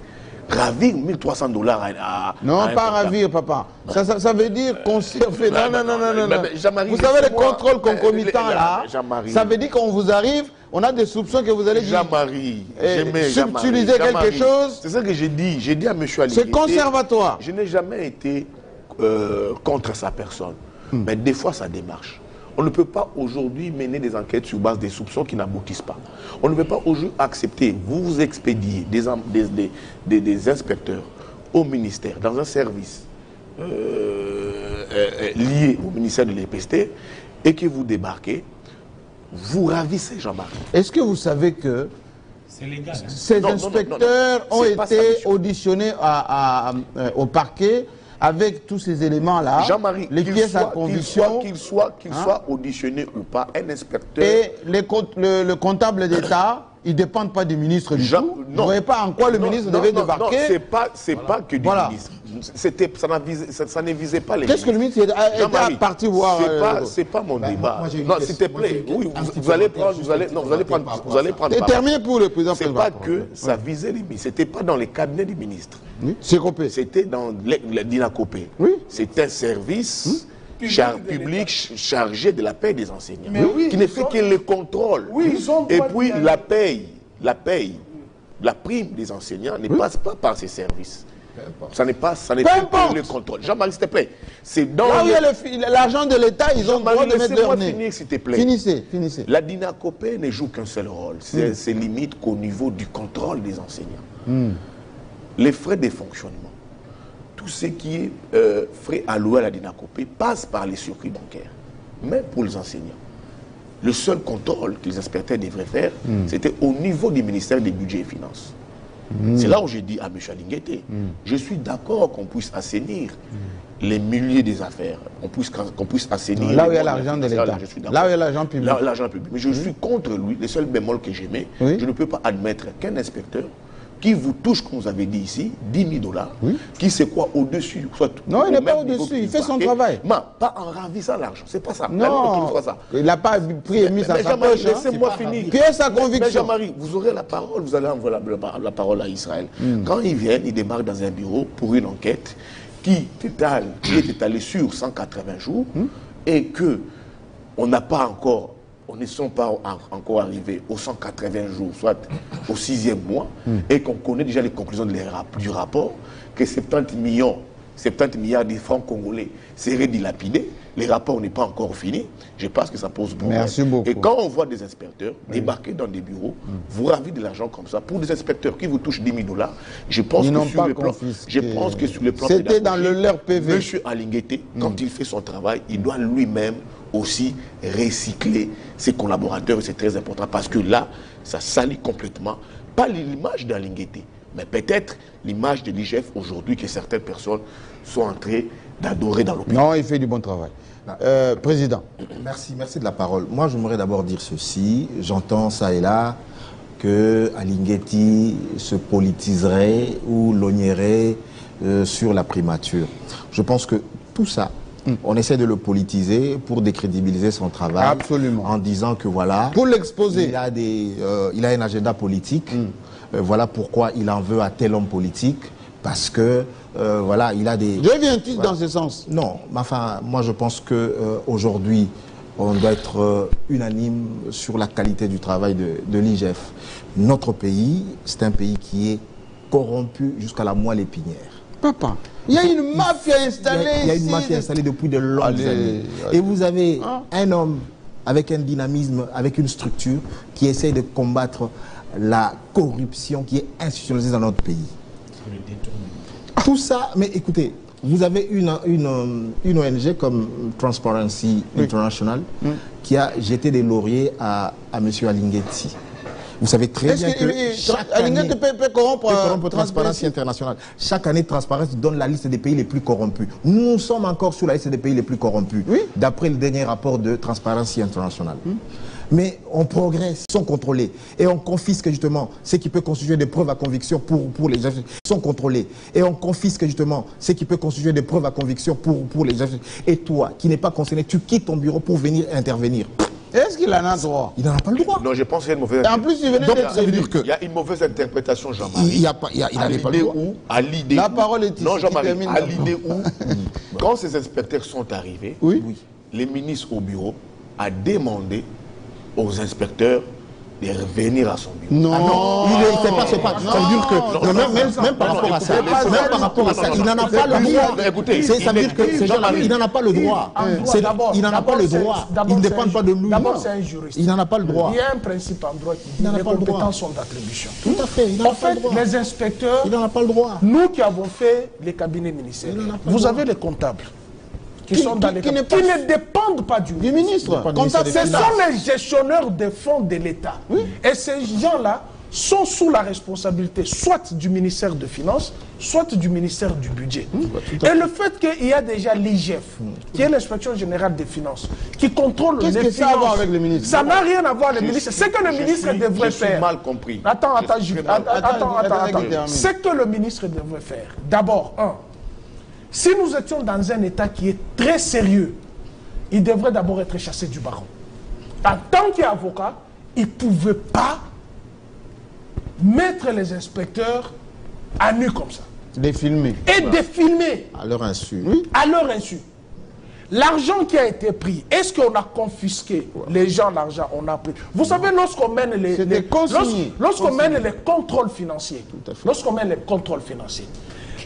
ravir $1 300 à Non, à un pas comptable. ravir, papa. Ça veut dire conserver. Non. mais Jean-Marie, Vous savez, les laissez-moi- contrôles concomitants, là, Jean-Marie. ça veut dire qu'on vous arrive, on a des soupçons que vous allez dire. Jean-Marie, subtiliser quelque chose. C'est ça que j'ai dit. J'ai dit à M. Alinguete. C'est conservatoire. Je n'ai jamais été contre sa personne. Mais des fois, ça démarche. On ne peut pas aujourd'hui mener des enquêtes sur base des soupçons qui n'aboutissent pas. On ne peut pas aujourd'hui accepter, vous expédiez des inspecteurs au ministère, dans un service lié au ministère de l'EPST, et que vous débarquez, vous ravissez Jean-Marie. Est-ce que vous savez que ces Non, non, inspecteurs non. ont C'est pas sa été mission. auditionnés au parquet avec tous ces éléments-là, Jean-Marie, les qu'il pièces à soit- conviction, qu'il soit auditionné ou pas, un inspecteur... et le comptable d'État, ils ne dépendent pas du ministre du tout. Vous ne voyez pas en quoi le ministre devait débarquer. Non, c'est pas que du Voilà. ministre. Ça ne visait pas les Qu'est-ce que le ministre a Jean-Marie, parti voir c'est pas mon débat. moi, j'ai une Non, question. s'il te plaît, oui, vous allez prendre, vous allez prendre. C'est terminé pour le président. C'est pas que ça visait les ministres. C'était pas dans les cabinets du ministre. C'est coupé. C'était dans le DINACOPé. Oui. C'est un service public chargé de la paie des enseignants, Mais oui, qui ne ils fait ont- que le contrôle. Oui, ils ont Et droit puis d'y aller. la prime des enseignants ne passe pas par ces services. Ça n'est pas Peu que importe. le contrôle. Jean-Marie, s'il te plaît. C'est dans Là où il y le- a l'argent de l'État, ils ont le droit Jean-Marie, de mettre leur laissez-moi nez. finir, s'il te plaît. Finissez. La DINACOPé ne joue qu'un seul rôle. C'est limite qu'au niveau du contrôle des enseignants. Les frais de fonctionnement, tout ce qui est frais alloués à la DINACOPé passe par les circuits bancaires. Mais pour les enseignants, le seul contrôle que les inspecteurs devraient faire, c'était au niveau du ministère des Budgets et Finances. C'est là où j'ai dit à M. Alinguete, je suis d'accord qu'on puisse assainir les milliers des affaires, qu'on puisse assainir... Là où il y les a moyens l'argent de financiers. l'État. Je suis d'accord. Là où il y a l'argent public. L'argent public. Mais je suis contre lui. Le seul bémol que j'aimais, Oui. je ne peux pas admettre qu'un inspecteur qui vous touche, comme vous avez dit ici, $10 000, qui c'est quoi au-dessus, soit Non, il n'est au pas même niveau au-dessus, que il fait son parquet. travail. Mais pas en ravissant l'argent, c'est pas ça. La loi Non, n'autorise pas ça. il n'a pas pris et mis ça Mais sa Jean-Marie, poche. hein. laissez-moi finir. Qui est sa Mais conviction? Jean-Marie, vous aurez la parole, vous allez envoyer la parole à Israël. Quand ils viennent, ils démarrent dans un bureau pour une enquête qui est étalée sur 180 jours et que on n'a pas encore on ne sont pas encore arrivés aux 180 jours, soit au 6e mois, et qu'on connaît déjà les conclusions du rapport, que 70 milliards de francs congolais seraient dilapidés, le rapport n'est pas encore fini, je pense que ça pose problème. Merci beaucoup. Et quand on voit des inspecteurs débarquer dans des bureaux, vous ravir de l'argent comme ça, pour des inspecteurs qui vous touchent 10 000 $, je pense que sur le plan c'était dans leur PV. M. Alinguete, quand il fait son travail, il doit lui-même aussi recycler ses collaborateurs, et c'est très important, parce que là, ça salit complètement, pas l'image d'Alinguete, mais peut-être l'image de l'IGF aujourd'hui que certaines personnes sont en train d'adorer dans l'opinion. Non, il fait du bon travail. Président. Merci de la parole. Moi, j'aimerais d'abord dire ceci. J'entends ça et là que Alinguete se politiserait ou lognerait sur la primature. Je pense que tout ça, on essaie de le politiser pour décrédibiliser son travail. Absolument. En disant que voilà... Pour l'exposer. Il a un agenda politique. Voilà pourquoi il en veut à tel homme politique. Parce que, voilà, il a des... Je viens-tu dans ce sens? Non, enfin, moi je pense qu'aujourd'hui, on doit être unanime sur la qualité du travail de l'IGF. Notre pays, c'est un pays qui est corrompu jusqu'à la moelle épinière. Papa, il y a une mafia installée ici. Il y a une mafia installée depuis de longues années. Et vous avez un homme avec un dynamisme, avec une structure qui essaie de combattre la corruption qui est institutionnalisée dans notre pays. Tout ça, mais écoutez, vous avez une ONG comme Transparency International qui a jeté des lauriers à M. Alinguete. Vous savez très bien que Alinguete peut corrompre Transparency International. Chaque année, Transparency donne la liste des pays les plus corrompus. Nous sommes encore sur la liste des pays les plus corrompus, d'après le dernier rapport de Transparency International. Mais on progresse, sont contrôlés. Et on confisque justement ce qui peut constituer des preuves à conviction pour les gens. Sont contrôlés. Et on confisque justement ce qui peut constituer des preuves à conviction pour les gens. Et toi, qui n'es pas concerné, tu quittes ton bureau pour venir intervenir. Est-ce qu'il en a droit? Il n'en a pas le droit. Non, je pense qu'il y a une mauvaise interprétation. En plus, il venait d'être élu. Il y a une mauvaise interprétation, Jean-Marie. Il n'avait pas le droit. À l'idée La parole est ici. Non, Jean-Marie, à l'idée où, quand ces inspecteurs sont arrivés, les ministres au bureau a demandé aux inspecteurs de revenir à son bureau. Non, il ne fait pas ce pas. Ça veut dire que même par rapport à ça, il n'en a pas le droit. Écoutez, ça veut dire que ces gens-là, il n'en a pas le droit. Il n'en a pas le droit. Il ne dépend pas de lui. D'abord, c'est un juriste. Il n'en a pas le droit. Il y a un principe en droit qui dit que les compétences sont d'attribution. Tout à fait. En fait, les inspecteurs, il n'en a pas le droit. Nous qui avons fait les cabinets ministériels, vous avez les comptables. Qui ne dépendent pas du ministre. Ce sont les gestionnaires des fonds de l'État. Et ces gens-là sont sous la responsabilité soit du ministère des Finances, soit du ministère du Budget. Et le fait qu'il y a déjà l'IGF, qui est l'inspection générale des finances, qui contrôle les finances. Qu'est-ce que ça a à voir avec le ministre? Ça n'a rien à voir avec le ministre. C'est que le ministre devrait faire. mal compris. Attends. C'est que le ministre devrait faire. D'abord, si nous étions dans un État qui est très sérieux, il devrait d'abord être chassé du barreau. En tant qu'avocat, il ne pouvait pas mettre les inspecteurs à nu comme ça. Les filmer. Et de filmer. À leur insu. À leur insu. L'argent qui a été pris, est-ce qu'on a confisqué les gens, l'argent, on a pris? Vous savez, lorsqu'on mène lorsqu'on mène les contrôles financiers, lorsqu'on mène les contrôles financiers,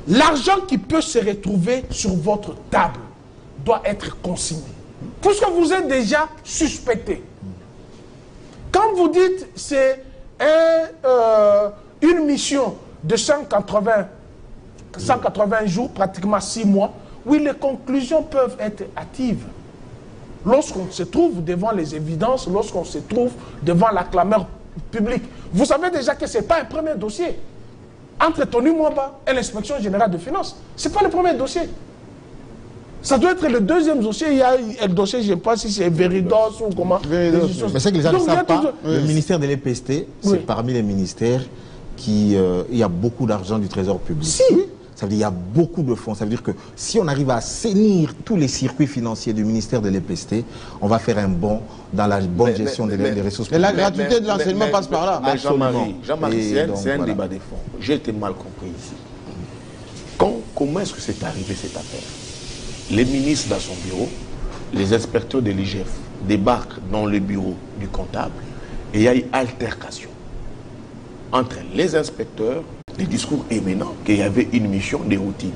l'argent qui peut se retrouver sur votre table doit être consigné. Puisque vous êtes déjà suspecté. Quand vous dites c'est une mission de 180 jours, pratiquement 6 mois, oui, les conclusions peuvent être hâtives. Lorsqu'on se trouve devant les évidences, lorsqu'on se trouve devant la clameur publique, vous savez déjà que ce n'est pas un premier dossier. Entre Tony Mwamba et l'inspection générale de finances. Ce n'est pas le premier dossier. Ça doit être le deuxième dossier. Il y a le dossier, je ne sais pas si c'est Veridos ou comment. Mais c'est que les gens ne savent pas. Le ministère de l'EPST, c'est parmi les ministères qui... il y a beaucoup d'argent du trésor public. Si. Ça veut dire qu'il y a beaucoup de fonds. Ça veut dire que si on arrive à assainir tous les circuits financiers du ministère de l'EPST, on va faire un bond dans la bonne gestion des ressources publiques. Et la gratuité de l'enseignement passe par là. Mais Jean-Marie, c'est un débat de fond. J'ai été mal compris ici. Comment est-ce que c'est arrivé cette affaire? Les ministres dans son bureau, les inspecteurs de l'IGF débarque dans le bureau du comptable et il y a une altercation entre les inspecteurs, les discours éminents qu'il y avait une mission de routine.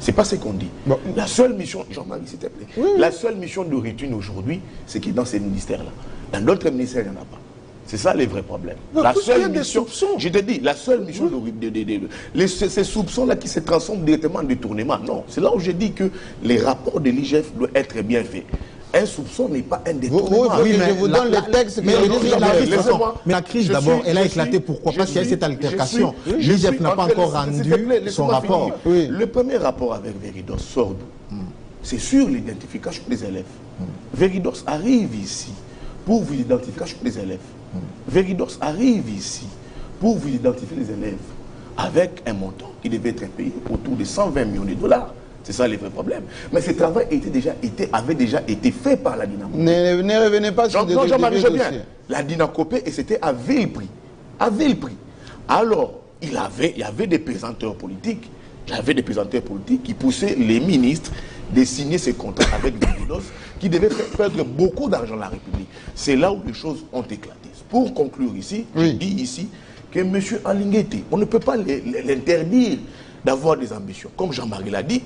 C'est pas ce qu'on dit. Bon. La seule mission, Jean-Marie, s'il te plaît, la seule mission de routine aujourd'hui, c'est qui est dans ces ministères-là. Dans d'autres ministères, il n'y en a pas. C'est ça les vrais problèmes. La seule mission, je te dis, la seule mission ces soupçons-là qui se transforment directement en détournement. Non, c'est là où je dis que les rapports de l'IGF doivent être bien faits. Un soupçon n'est pas un détournement. Oui, mais je vous donne le texte. Mais la crise d'abord, elle a éclaté. Pourquoi? Parce qu'il y a cette altercation. L'IGF n'a pas encore rendu son rapport. Le premier rapport avec Veridos sort d'où? C'est sur l'identification des élèves. Veridos arrive ici pour vous identifier les élèves. Veridos arrive ici pour vous identifier les élèves avec un montant qui devait être payé autour de 120 millions de dollars. C'est ça le vrai problème. Mais ce travail avait déjà été fait par la Dynacopé. Ne revenez pas sur des Jean-Marie, je viens. La Dynacopé, et c'était à vil prix. À vil prix. Alors, il y avait des présenteurs politiques. Il y avait des présenteurs politiques qui poussaient les ministres de signer ces contrats avec Veridos qui devaient perdre beaucoup d'argent à la République. C'est là où les choses ont éclaté. Pour conclure ici, je dis ici que M. Alinguete, on ne peut pas l'interdire d'avoir des ambitions. Comme Jean-Marie l'a dit,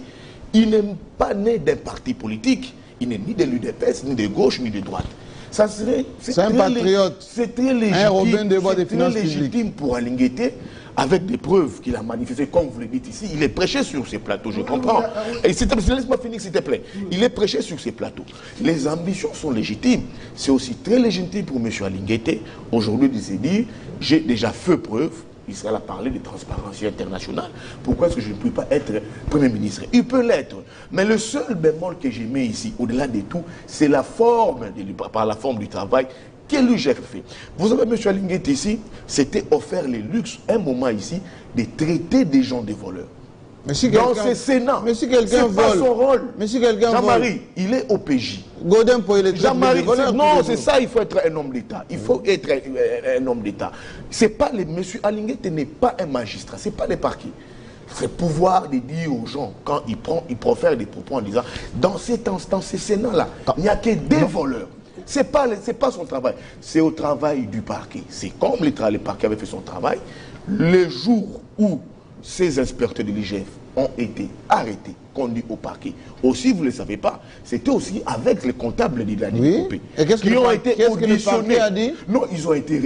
il n'est pas né d'un parti politique, il n'est ni de l'UDPS, ni de gauche, ni de droite. Ça serait, c'est un patriote, c'est très légitime, un Robin des Bois des finances légitime pour Alinguete, avec des preuves qu'il a manifestées, comme vous le dites ici. Il est prêché sur ces plateaux, je comprends. Et laisse-moi finir, s'il te plaît. Il est prêché sur ces plateaux. Les ambitions sont légitimes. C'est aussi très légitime pour M. Alinguete, aujourd'hui, de se dire, j'ai déjà fait preuve. Israël a parlé de transparence internationale. Pourquoi est-ce que je ne peux pas être Premier ministre? Il peut l'être. Mais le seul bémol que j'ai mis ici, au-delà de tout, c'est la forme, par la forme du travail que l'UGF fait. Vous savez, M. Alinguete ici, s'était offert le luxe, un moment ici, de traiter des gens des voleurs. Mais si dans ce Sénat, mais si quelqu'un vole, pas son rôle. Mais si quelqu'un Jean-Marie, il est au PJ. Godin pour les Jean-Marie, non, c'est ça, il faut être un homme d'État. Il faut être un homme d'État. C'est pas les M. Alinguete n'est pas un magistrat, c'est pas les parquets. C'est pouvoir de dire aux gens, quand il profère des propos en disant, dans ce Sénat-là, il n'y a que des voleurs. C'est pas son travail, c'est au travail du parquet. C'est comme le parquet avait fait son travail, le jour où ces inspecteurs de l'IGF ont été arrêtés, conduits au parquet. Aussi, vous ne le savez pas, c'était aussi avec les comptables de la Dynacopé. Et qu'est-ce qui ont été auditionnés. A dit? Non, ils ont été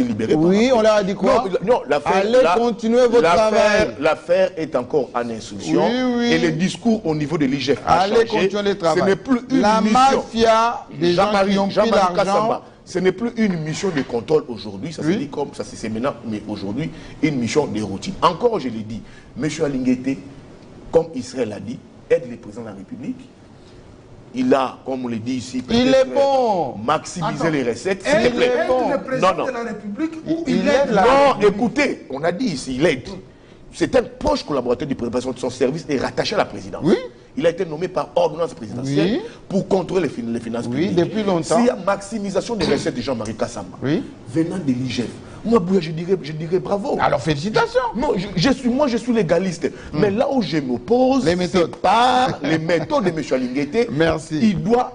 libérés. Oui, on leur a dit quoi? Non, allez continuer votre travail. L'affaire est encore en instruction. Oui. Et le discours au niveau de l'IGF a changé. Allez continuer le travail. Ce n'est plus une la mission. Mafia des gens qui ont pris l'argent. Ce n'est plus une mission de contrôle aujourd'hui, ça se dit comme ça, c'est maintenant, mais aujourd'hui, une mission de routine. Encore, je l'ai dit, M. Alinguete, comme Israël l'a dit, aide le président de la République. Il a, comme on le dit ici, il est bon. Maximiser les recettes. Il est bon. Le président de la République ou il aide la Non, écoutez, on a dit ici, il aide. C'est un proche collaborateur du président de son service et rattaché à la présidence. Oui. Il a été nommé par ordonnance présidentielle pour contrôler les finances publiques. Oui, depuis longtemps. S'il y a maximisation des recettes de Jean-Marie Kassamba, venant de l'IGF, moi, je dirais bravo. Alors, félicitations. Non, je suis légaliste. Mais là où je m'oppose, c'est par les méthodes de M. Alinguete. Merci. Il doit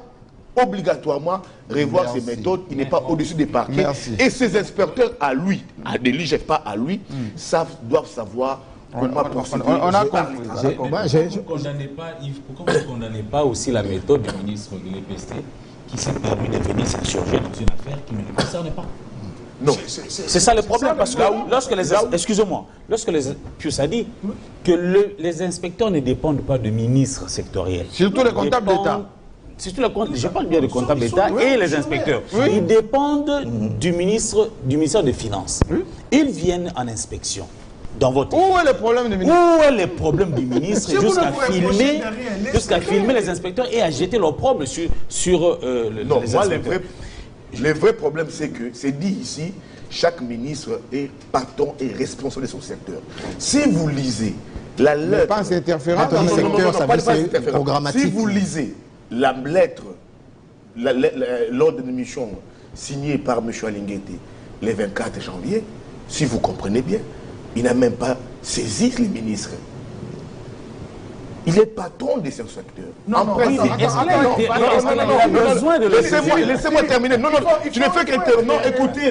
obligatoirement revoir ses méthodes. Il n'est pas au-dessus des parquets. Et ses inspecteurs à lui, de l'IGF, pas à lui, doivent savoir. On a compris. Pourquoi vous ne condamnez pas aussi la méthode du ministre Guillet Pesté qui s'est permis de venir s'insurger dans une affaire qui ne le concerne pas? Non. C'est ça le problème, parce que lorsque les... Excusez-moi, lorsque les... Pius a dit que les inspecteurs ne dépendent pas de ministres sectoriels. Surtout les comptables d'État. Je parle bien des comptables d'État et les inspecteurs. Ils dépendent du ministère des Finances. Ils viennent en inspection. Dans votre... Où est le problème du ministre? Où est le problème du ministre jusqu'à filmer les inspecteurs et à jeter l'opprobre sur non, les moi, inspecteurs? Le vrai problème, c'est que, c'est dit ici, chaque ministre est patron et responsable de son secteur. Si vous lisez la lettre... Pas interférent dans le secteur, ça veut dire programmatique. Si vous lisez la lettre, l'ordre de mission signée par M. Alinguete le 24 janvier, si vous comprenez bien, il n'a même pas saisi les ministres. Il est patron des secteurs. Non, non, Oui, mais est-ce qu'il a besoin de le Laissez-moi terminer. Non, non, tu ne fais que...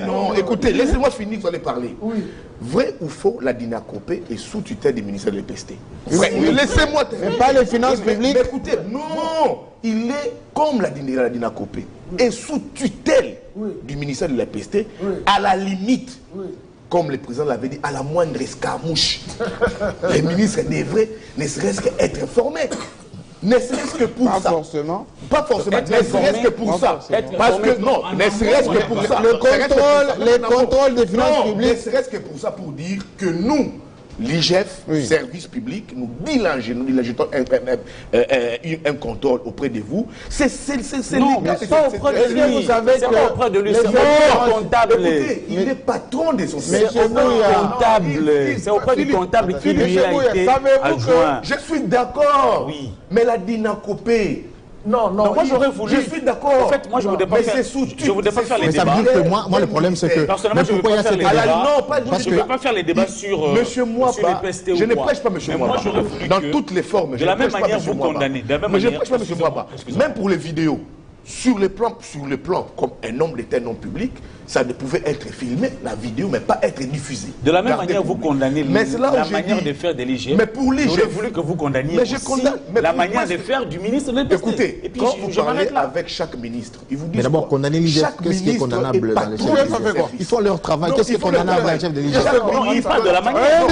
Non, écoutez, laissez-moi finir, vous allez parler. Oui. Vrai ou faux, la Dinakopé est sous tutelle du ministère de l'EPST. Laissez-moi terminer. Mais pas les finances publiques. Mais écoutez, non, il est comme la Dinakopé, est sous tutelle du ministère de l'EPST, à la limite. Comme le président l'avait dit, à la moindre escarmouche, les ministres devraient ne serait-ce qu'être informés. Ne serait-ce que pour ça. Pas forcément. Pas forcément, ne serait-ce que pour ça. Parce que non, ne serait-ce que pour ça. Les contrôles des finances publiques. Ne serait-ce que pour ça, pour dire que nous, l'IGF, service public, nous diligentons un contrôle auprès de vous. C'est non, mais pas auprès de lui. Vous savez que auprès de lui, c'est auprès du comptable. Écoutez, il est patron de son service. C'est auprès du comptable qui lui a été adjoint. Je suis d'accord. Oui. Mais la Dinakopé... Non, non, moi j'aurais voulu. Je suis d'accord. En fait, moi je ne voudrais pas faire, les débats. Mais ça veut dire que moi le problème c'est que. Personnellement, je ne veux pas faire les débats. Parce que je ne veux pas faire les débats sur Monsieur Moapa. Je ne prêche pas Monsieur Moapa. Dans toutes les formes. De la même manière, vous condamnez. Mais je ne prêche pas Monsieur Moapa. Même pour les vidéos. Sur le plan, comme un homme d'État non public, ça ne pouvait être filmé, la vidéo, mais pas être diffusée. De la même manière, vous condamnez la manière de faire de l'IGF. Mais pour l'IGF, j'aurais voulu que vous condamniez aussi la manière de faire du ministre de l'EPST. Écoutez, et puis, quand vous parlez avec chaque ministre, ils vous disent. Mais d'abord, condamner l'IGF, qu'est-ce qui est condamnable dans les chefs de l'IGF? Ils font leur travail, qu'est-ce qui est condamnable dans les chefs de l'IGF? Non, il parle de la manière.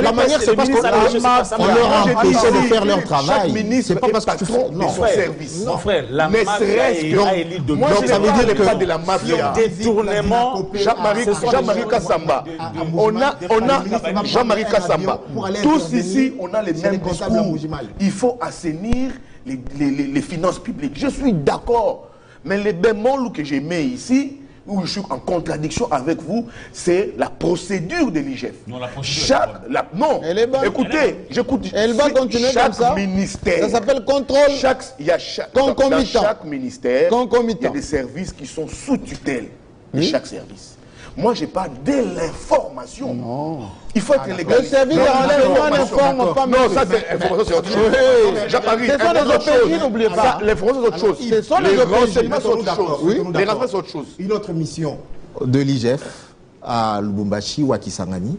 La manière, c'est parce qu'on leur empêche de faire leur travail. C'est pas parce que tu fais. Non, frère, la mafia a élu de moi, ça veut dire que pas de la mafia. Détournement. Jean-Marie Kassamba. On a Jean-Marie Kassamba. Tous ici, on a les mêmes discours. Il faut assainir les finances publiques. Je suis d'accord. Mais les bémols que j'ai mis ici, où je suis en contradiction avec vous, c'est la procédure de l'IGF. Non, la procédure. Non, écoutez, j'écoute. Elle va continuer comme ça. Ministère. Ça s'appelle contrôle. Dans chaque ministère, concomitant. Il y a des services qui sont sous tutelle de chaque service. Moi, je parle de l'information. Non. Il faut être légal. Le service de renseignement n'informe pas. Non, ça c'est l'information, c'est autre chose. Jean-Marie, ce sont les OPJ, n'oubliez pas. L'information, c'est autre chose. Ce sont les renseignements, c'est autre chose. Les renseignements, c'est autre chose. Une autre mission de l'IGF à Lubumbashi ou à Kisangani,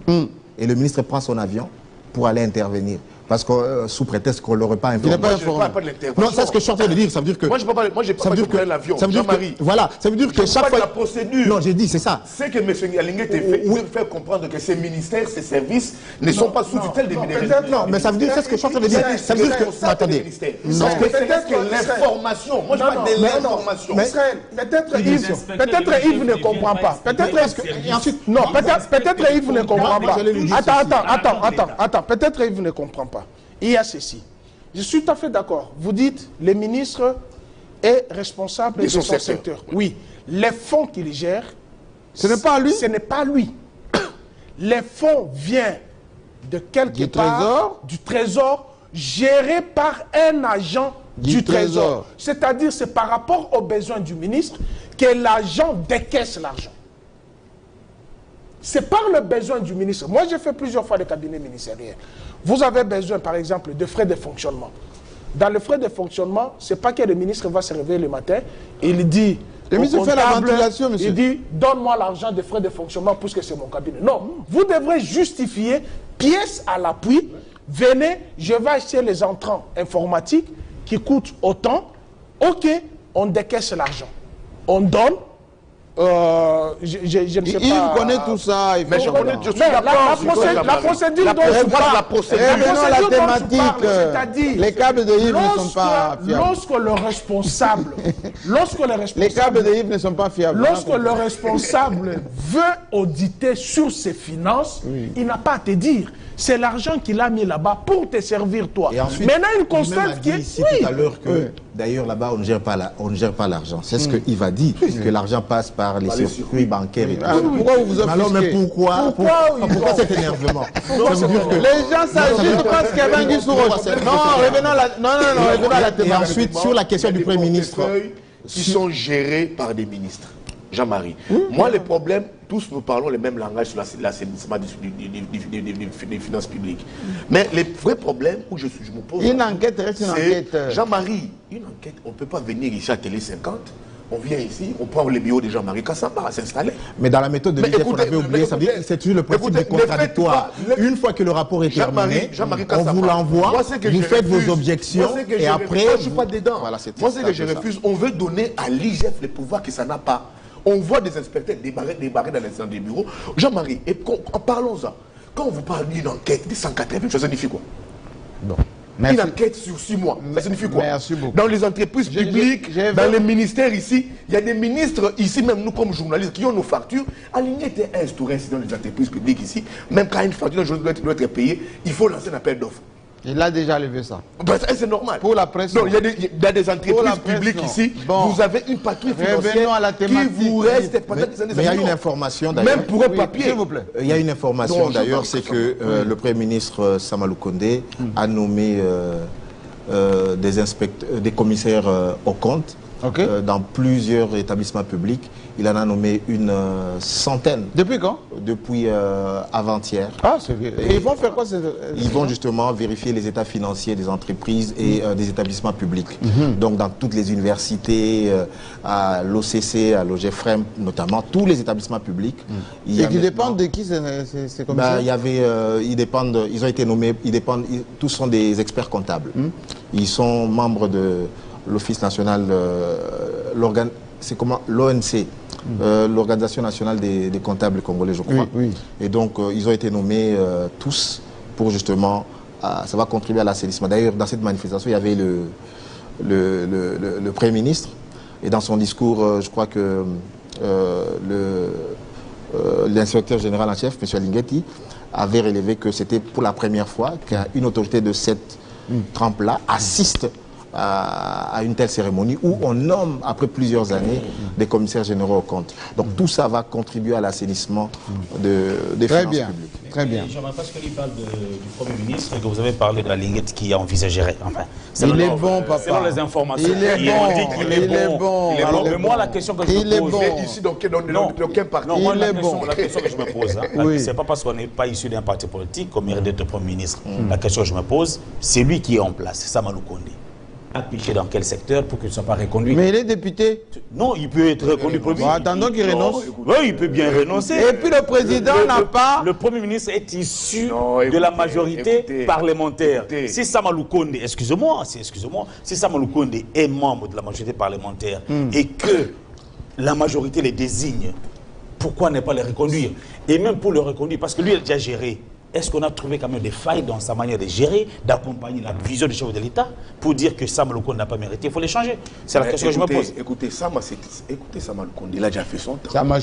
et le ministre prend son avion pour aller intervenir. Parce que sous prétexte qu'on ne l'aurait pas informé. Non, c'est ce que je suis en train de dire. Ça veut dire que. Moi, je n'ai pas parlé de l'avion. Jean-Marie. Voilà, ça veut dire que chaque fois. La procédure. Non, j'ai dit, c'est ça. C'est que M. Yalingue fait comprendre que ces ministères, ces services ne sont pas sous tutelle des ministères. Non, mais ça veut dire, c'est ce que je suis en train de dire. Ça veut dire que. Attendez. Parce que peut-être que l'information. Moi, je parle de l'information. Peut-être Yves ne comprend pas. Peut-être Yves ne comprend pas. Attends. Peut-être Yves ne comprend pas. Il y a ceci. Je suis tout à fait d'accord. Vous dites, le ministre est responsable de son secteur. Oui. Les fonds qu'il gère, ce n'est pas lui. Ce n'est pas lui. Les fonds viennent de quelque part, du trésor, géré par un agent du trésor. C'est-à-dire, c'est par rapport aux besoins du ministre que l'agent décaisse l'argent. C'est par le besoin du ministre. Moi, j'ai fait plusieurs fois le cabinet ministériel. Vous avez besoin, par exemple, de frais de fonctionnement. Dans le frais de fonctionnement, ce n'est pas que le ministre va se réveiller le matin et il dit... Le ministre fait la ventilation, monsieur. Il dit, donne-moi l'argent des frais de fonctionnement puisque c'est mon cabinet. Non, vous devrez justifier, pièce à l'appui, venez, je vais acheter les entrants informatiques qui coûtent autant. Ok, on décaisse l'argent. On donne. Je ne sais pas. Il connaît tout ça. Mais je connais. La procédure dont je parle. La thématique. C'est-à-dire, les câbles de Yves ne sont pas fiables. Lorsque le responsable. Les câbles de Yves ne sont pas fiables. Lorsque le responsable veut auditer sur ses finances, il n'a pas à te dire. C'est l'argent qu'il a mis là-bas pour te servir toi. Et ensuite, maintenant, une constante qui est... ici tout à l'heure que, d'ailleurs, là-bas, on ne gère pas l'argent. C'est ce que Yves a dit, que l'argent passe par les circuits bancaires et tout. Pourquoi vous vous offusquez? Alors, mais pourquoi cet énervement? Les gens s'agitent parce qu'il y avait un guise sous roche. Non, revenons à la thématique. Et ensuite, sur la question du Premier ministre... qui sont gérés par des ministres. Jean-Marie. Moi, les problèmes, tous nous parlons le même langage sur l'assainissement des finances publiques. Mais les vrais problèmes où je me pose... Une enquête reste une enquête. Jean-Marie, une enquête, on ne peut pas venir ici à Télé 50. On vient ici, on prend les bureaux de Jean-Marie Kassamba à s'installer. Mais dans la méthode de l'IGF, on avait oublié, ça veut dire que c'est toujours le principe du contradictoire. Une fois que le rapport est terminé, on vous l'envoie, vous faites vos objections, et après... Moi, je ne suis pas dedans. Voilà, moi, c'est que je refuse. On veut donner à l'IGF le pouvoir que ça n'a pas. On voit des inspecteurs débarrer dans les des bureaux. Jean-Marie, en parlons-en. Quand on vous parle d'une enquête de 180, ça signifie quoi? Bon. Une enquête sur 6 mois, ça signifie quoi? Merci beaucoup. Dans les entreprises publiques, dans les ministères ici, il y a des ministres ici, même nous comme journalistes, qui ont nos factures. Aligner était instauré ici dans les entreprises publiques ici. Même quand une facture doit être payée, il faut lancer un appel d'offres. Il a déjà levé ça. Ben, c'est normal. Pour la presse, non, il y a des entreprises publiques ici. Bon. Vous avez une patrouille financière à la thématique, qui vous reste pendant des années. Mais il y a une information d'ailleurs. Même pour un papier. S'il vous plaît. Il y a une information d'ailleurs, c'est que le Premier ministre Sama Lukonde a nommé des commissaires aux comptes dans plusieurs établissements publics. Il en a nommé une centaine. Depuis quand? Depuis avant-hier. Ah, c'est vrai. Et ils vont faire quoi? Ils vont justement vérifier les états financiers des entreprises et des établissements publics. Donc dans toutes les universités, à l'OCC, à l'OGFREM, notamment, tous les établissements publics. Et qui dépendent de qui ces commissaires? Ils ont été nommés, tous sont des experts comptables. Ils sont membres de l'Office national, c'est comment l'ONC, l'Organisation nationale des comptables congolais, je crois. Oui. Et donc, ils ont été nommés tous pour justement, ça va contribuer à l'assainissement. D'ailleurs, dans cette manifestation, il y avait le Premier ministre. Et dans son discours, je crois que l'inspecteur général en chef, M. Alinguetti, avait relevé que c'était pour la première fois qu'une autorité de cette trempe-là assiste à une telle cérémonie où on nomme, après plusieurs années, des commissaires généraux aux comptes. Donc tout ça va contribuer à l'assainissement des finances publiques. Très bien. J'aimerais parce qu'il parle du Premier ministre et que vous avez parlé de la lignette qui envisagerait. Enfin, il est bon, papa. Selon les informations, il est bon. Mais moi, la question que je me pose... Ici, dans quel parti? Non, moi, la question que je me pose, c'est pas parce qu'on n'est pas issu d'un parti politique qu'on mérite d'être Premier ministre. La question que je me pose, c'est lui qui est en place, Sama Lukonde. Appliqué dans quel secteur pour qu'il ne soit pas reconduit? Mais il est député. Non, il peut être reconduit Premier ministre. Attendons qu'il renonce. Oui, il peut bien renoncer. Et puis le président n'a pas... Le Premier ministre est issu de la majorité parlementaire. Si Sama Lukonde, excusez-moi, si Sama Lukonde est membre de la majorité parlementaire et que la majorité les désigne, pourquoi ne pas les reconduire? Et même pour le reconduire, parce que lui, il a déjà géré. Est-ce qu'on a trouvé quand même des failles dans sa manière de gérer, d'accompagner la vision du chef de l'État pour dire que Sama Lukonde n'a pas mérité? Il faut les changer. C'est la question que je me pose. Écoutez, Sama Lukonde, il a déjà fait son temps. Sama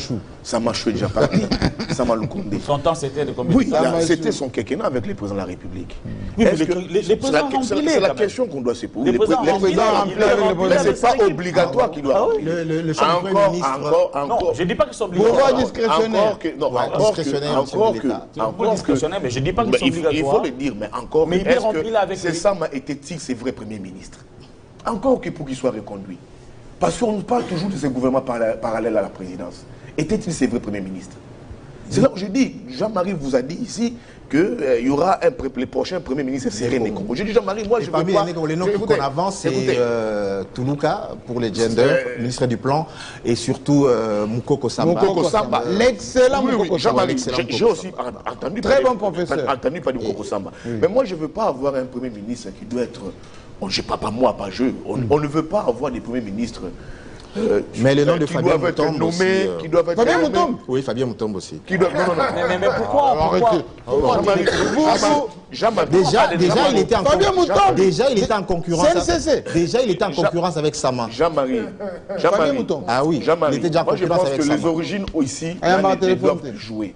Chou est déjà parti. Sama Lukonde. Son temps, c'était de combien? Oui, c'était son quinquennat avec les présidents de la République. Oui, mais les présidents c'est la question qu'on doit se poser. Les présidents mais c'est pas obligatoire qu'il doit remplir. Le chef du Premier ministre... Non, je ne dis pas qu'ils sont obligatoires. Pourquoi discrétionnaire? Encore discrétionnaire, mais je ne dis pas qu'ils sont obligatoires. Il faut le dire, mais encore, mais c'est ça, était-il ses vrais premiers ministres? Encore que pour qu'il soit reconduit. Parce qu'on nous parle toujours de ce gouvernement parallèle à la présidence. Était-il ses vrais premiers ministres? C'est là où je dis, Jean-Marie vous a dit ici qu'il y aura le prochain Premier ministre serré Congo. Je dis Jean-Marie, moi je veux pas... Les noms qu'on avance, c'est Toulouka pour les genders, ministre du Plan, et surtout Moukoko Samba. L'excellent Moukoko Samba. J'ai aussi entendu très bon professeur. Entendu parler de Moukoko Samba. Mais moi je ne veux pas avoir un Premier ministre qui doit être... pas moi, pas je. On ne veut pas avoir des Premiers ministres... mais le nom de Fabien Moutombe aussi. Fabien Moutombe? Oui, Fabien Moutombe aussi. Mais pourquoi Déjà, il était en concurrence. Déjà, il était en concurrence avec Sama. Jean-Marie. Ah oui, il était déjà en concurrence avec Sama. Je pense que les origines ici doivent jouer.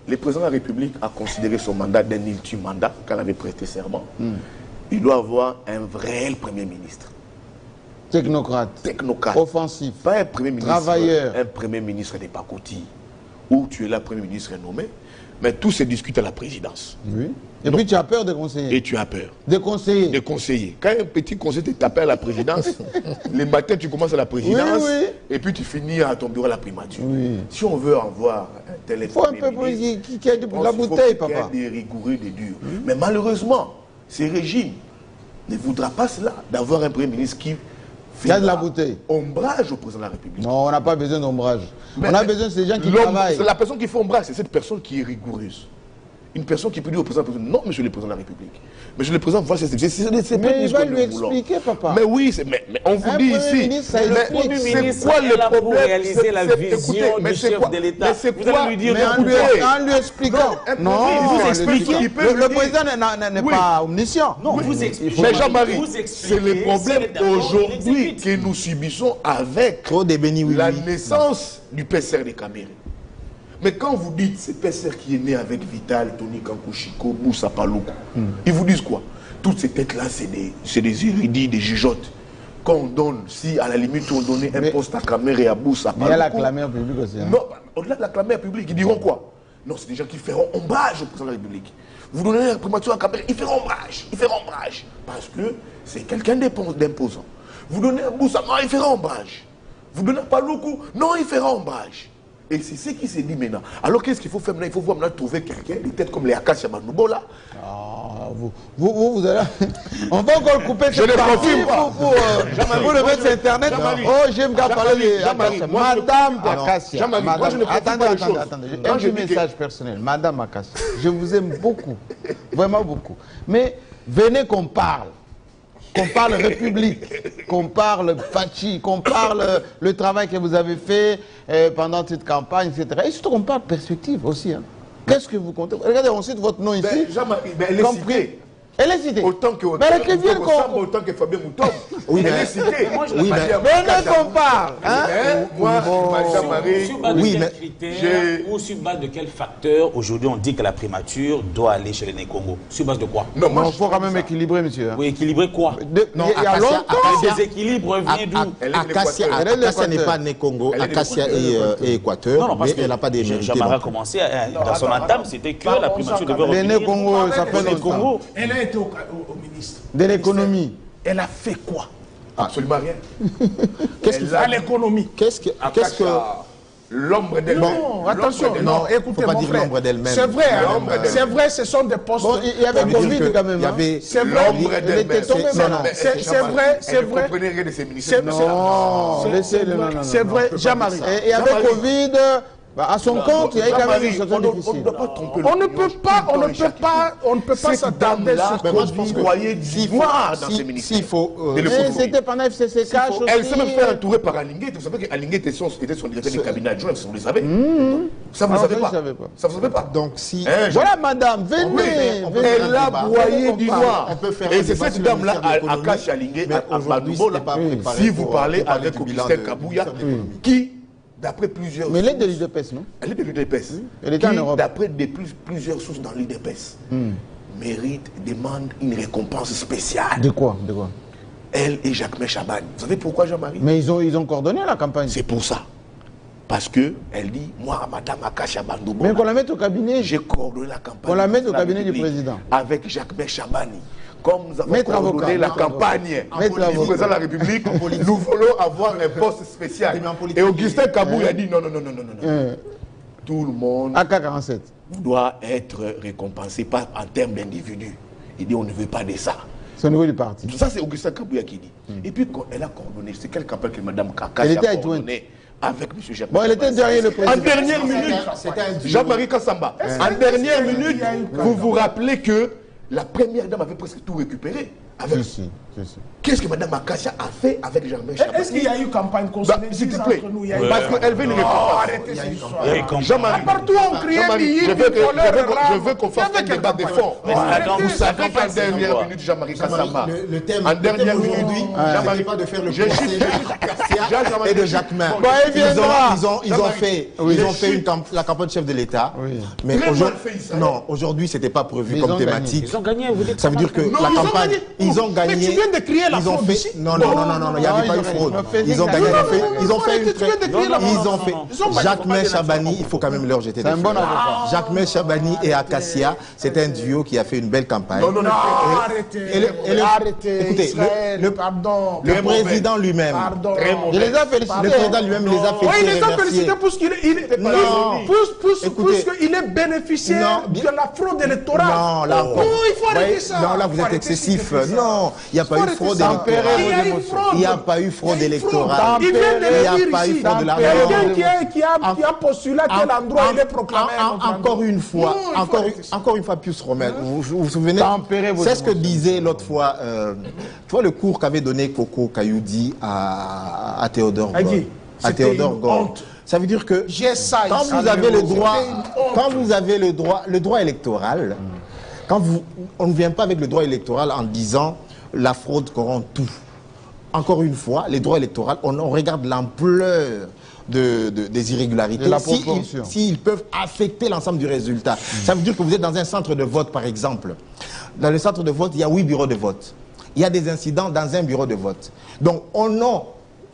Le président de la République a considéré son mandat d'un ultime mandat, quand il avait prêté serment. Il doit avoir un vrai Premier ministre. Technocrate. Offensif. Pas un Premier ministre. Travailleur. Un Premier ministre des pacotis, où tu es là, Premier ministre nommé, Mais tout se discute à la présidence. Oui. Et puis tu as peur des conseillers. Et tu as peur. Des conseillers. Des conseillers. Quand un petit conseiller t'appelle à la présidence, les matins tu commences à la présidence, Oui, oui. et puis tu finis à ton bureau à la primature. Oui. Si on veut avoir un tel Il faut un peu qui a de la bouteille, papa. Des rigoureux, des durs. Mais malheureusement, ce régime ne voudra pas cela, d'avoir un premier ministre qui a de la bouteille. Ombrage au président de la République. Non, on n'a pas besoin d'ombrage. On a besoin de ces gens qui travaillent. C'est la personne qui fait ombrage, c'est cette personne qui est rigoureuse. Une personne qui peut dire au président, non, monsieur le président de la République. Monsieur le président, voilà, c'est mais il va lui expliquer, papa. Mais oui, mais on vous dit ici. C'est quoi le problème pour réaliser la vision du chef de l'État? Vous allez lui dire en lui expliquant. Non, vous expliquez. Le président n'est pas omniscient. Non, vous expliquez. Mais Jean-Marie, c'est le problème aujourd'hui que nous subissons avec la naissance du PCR de Cameroun. Mais quand vous dites c'est PCR qui est né avec Vital, Tony Kankushiko, Boussa Paloukou, ils vous disent quoi? Toutes ces têtes-là, c'est des érudits, des jugeotes. Quand on donne, si à la limite on donnait un poste à Cameroun et à Boussa Paloukou. Il y a la clameur publique aussi. Hein. Non, au-delà de la clameur publique, ils diront quoi? Non, c'est des gens qui feront ombrage au président de la République. Vous donnez la primature à Cameroun, ils feront ombrage. Ils feront ombrage. Parce que c'est quelqu'un d'imposant. Vous donnez à Boussa, non, ils feront ombrage. Vous donnez à Paloukou, non, ils feront ombrage. Et c'est ce qui s'est dit maintenant. Alors qu'est-ce qu'il faut faire maintenant? Il faut voir maintenant trouver quelqu'un, des têtes comme les Akasia Manoubo là. Ah, vous allez... On va encore couper je ne confirme pas. Pour le mettre sur Internet. Oh, j'aime bien parler de Madame Akasia. Attendez. Un message personnel. Madame Akasia, je vous aime beaucoup. Vraiment beaucoup. Mais venez qu'on parle. Qu'on parle République, qu'on parle Fachi, qu'on parle le travail que vous avez fait pendant cette campagne, etc. Et surtout qu'on parle perspective aussi. Hein. Qu'est-ce que vous comptez? Regardez, on cite votre nom ici. Jean-Marie, elle est citée. Elle est citée. Autant que autant que Fabien Mouton. Oui, elle est citée. Oui, mais venez qu'on parle. Hein? Moi, Jean-Marie, sur base de quel critère ou sur base de quel facteur aujourd'hui on dit que la primature doit aller chez les Né-Congo? Sur base de quoi? Non, il faut quand même équilibrer, monsieur. Oui, équilibrer quoi? Il y a longtemps. Le déséquilibre vient d'où? Akasia n'est pas Né-Congo, Akasia est Équateur, non, parce mais elle n'a pas des Jean-Marie a commencé, dans son entame, c'était que la primature devait revenir. Les Né-Congo, ça fait longtemps. Elle a été au ministre. De l'économie. Elle a fait quoi? Absolument rien. Qu'est-ce qu'il fait à l'économie? Qu'est-ce que l'ombre d'elle-même. Non, attention, non, écoutez, pas mon dire frère. l'ombre d'elle-même. C'est vrai, c'est vrai, ce sont des postes. Bon, il y avait Covid quand même. C'est vrai, l'ombre d'elle-même. C'est vrai, c'est vrai. Vous comprenez rien de ces ministères. Non, c'est vrai, Jean-Marie. Et il y avait Covid. À son compte, il y a quand même une situation difficile. On ne doit pas tromper. On ne peut pas s'attarder sur ce que vous croyez d'Ivoire dans ces ministères. S'il faut... C'était pendant FCCK. Elle s'est même fait entourer par Alinguet. Vous savez qu'Alinguet était son directeur du cabinet adjoint, vous le savez. Ça, vous ne savez pas. Ça, vous ne savez pas. Donc, si... Voilà, madame, venez. Elle a broyé d'Ivoire. Et c'est cette dame-là, Akash Alinguet, à Manoubo, si vous parlez avec Augustin Kabouya, qui... D'après plusieurs sources. Mais elle est de l'UDPS, non? Elle est de l'UDPS. Elle est en Europe. D'après plusieurs sources dans l'UDPS, demande une récompense spéciale. De quoi? Elle et Jacques Chaban. Vous savez pourquoi, Jean-Marie? Mais ils ont coordonné la campagne. C'est pour ça. Parce qu'elle dit, moi, madame Akacha Bandoubo. Mais qu'on la mette au cabinet. J'ai coordonné la campagne. Qu'on la mette au cabinet du président. Avec Jacques Chabani. Comme nous avons coordonné la campagne du président de la République, nous voulons avoir un poste spécial. Et Augustin Kabou a dit non. Tout le monde AK-47 doit être récompensé pas en termes d'individus. Il dit on ne veut pas de ça. C'est au niveau du parti. Ça, c'est Augustin Kabouya qui dit. Et puis, elle a coordonné. C'est quelle campagne que Mme Kaka a coordonné avec M. Jacques. Bon, elle était derrière le président. En dernière minute, Jean-Marie Kassamba, en dernière minute, vous vous rappelez que la première dame avait presque tout récupéré. Qu'est-ce que Mme Akasia a fait avec Germain Chaban? Est-ce qu'il y a eu campagne consolée? S'il te plaît, parce qu'elle veut une récompense. Jean-Marie, partout on criait je veux qu'on fasse un débat de fond. Vous savez qu'en dernière minute, Jean-Marie Kassamba, en dernière minute, Jean-Marie, pas de faire le procès et de Jacquemin. Ils ont fait la campagne de chef de l'État. Mais aujourd'hui, c'était pas prévu comme thématique. Ils ont gagné, vous dites. Ça veut dire que la campagne, Ils ont gagné. Mais tu viens de crier la fraude ici. Non, il n'y avait pas eu fraude. Ils ont gagné. Ils ont fait une Ils ont fait. Jacquemain Chabani, il faut quand même leur jeter des fleurs. Jacquemain Chabani et Acacia, c'est un duo qui a fait une belle campagne. Non, arrêtez. Écoutez, le président lui-même. Il les a félicités. Le président lui-même les a Oui, il les a félicités. félicités puisqu'il est bénéficiaire de la fraude électorale. Non, là, il faut arrêter ça. Non, là, vous êtes excessif. Non, il n'y a pas eu fraude électorale. Il n'y a pas eu fraude électorale. Il vient de le dire pas eu ici. fraude de l'argent. Quelqu'un qui a postulé à quel endroit il est proclamé. Encore une fois, Pius Romain, vous vous souvenez? C'est ce que disait l'autre fois, tu vois le cours qu'avait donné Coco Kayoudi à Théodore Gore. À Théodore Gore. Ça veut dire que quand vous avez le droit électoral, on ne vient pas avec le droit électoral en disant la fraude corrompt tout. Encore une fois, les droits électoraux, on regarde l'ampleur des irrégularités. S'ils peuvent affecter l'ensemble du résultat. Ça veut dire que vous êtes dans un centre de vote, par exemple. Dans le centre de vote, il y a 8 bureaux de vote. Il y a des incidents dans un bureau de vote. Donc, au nom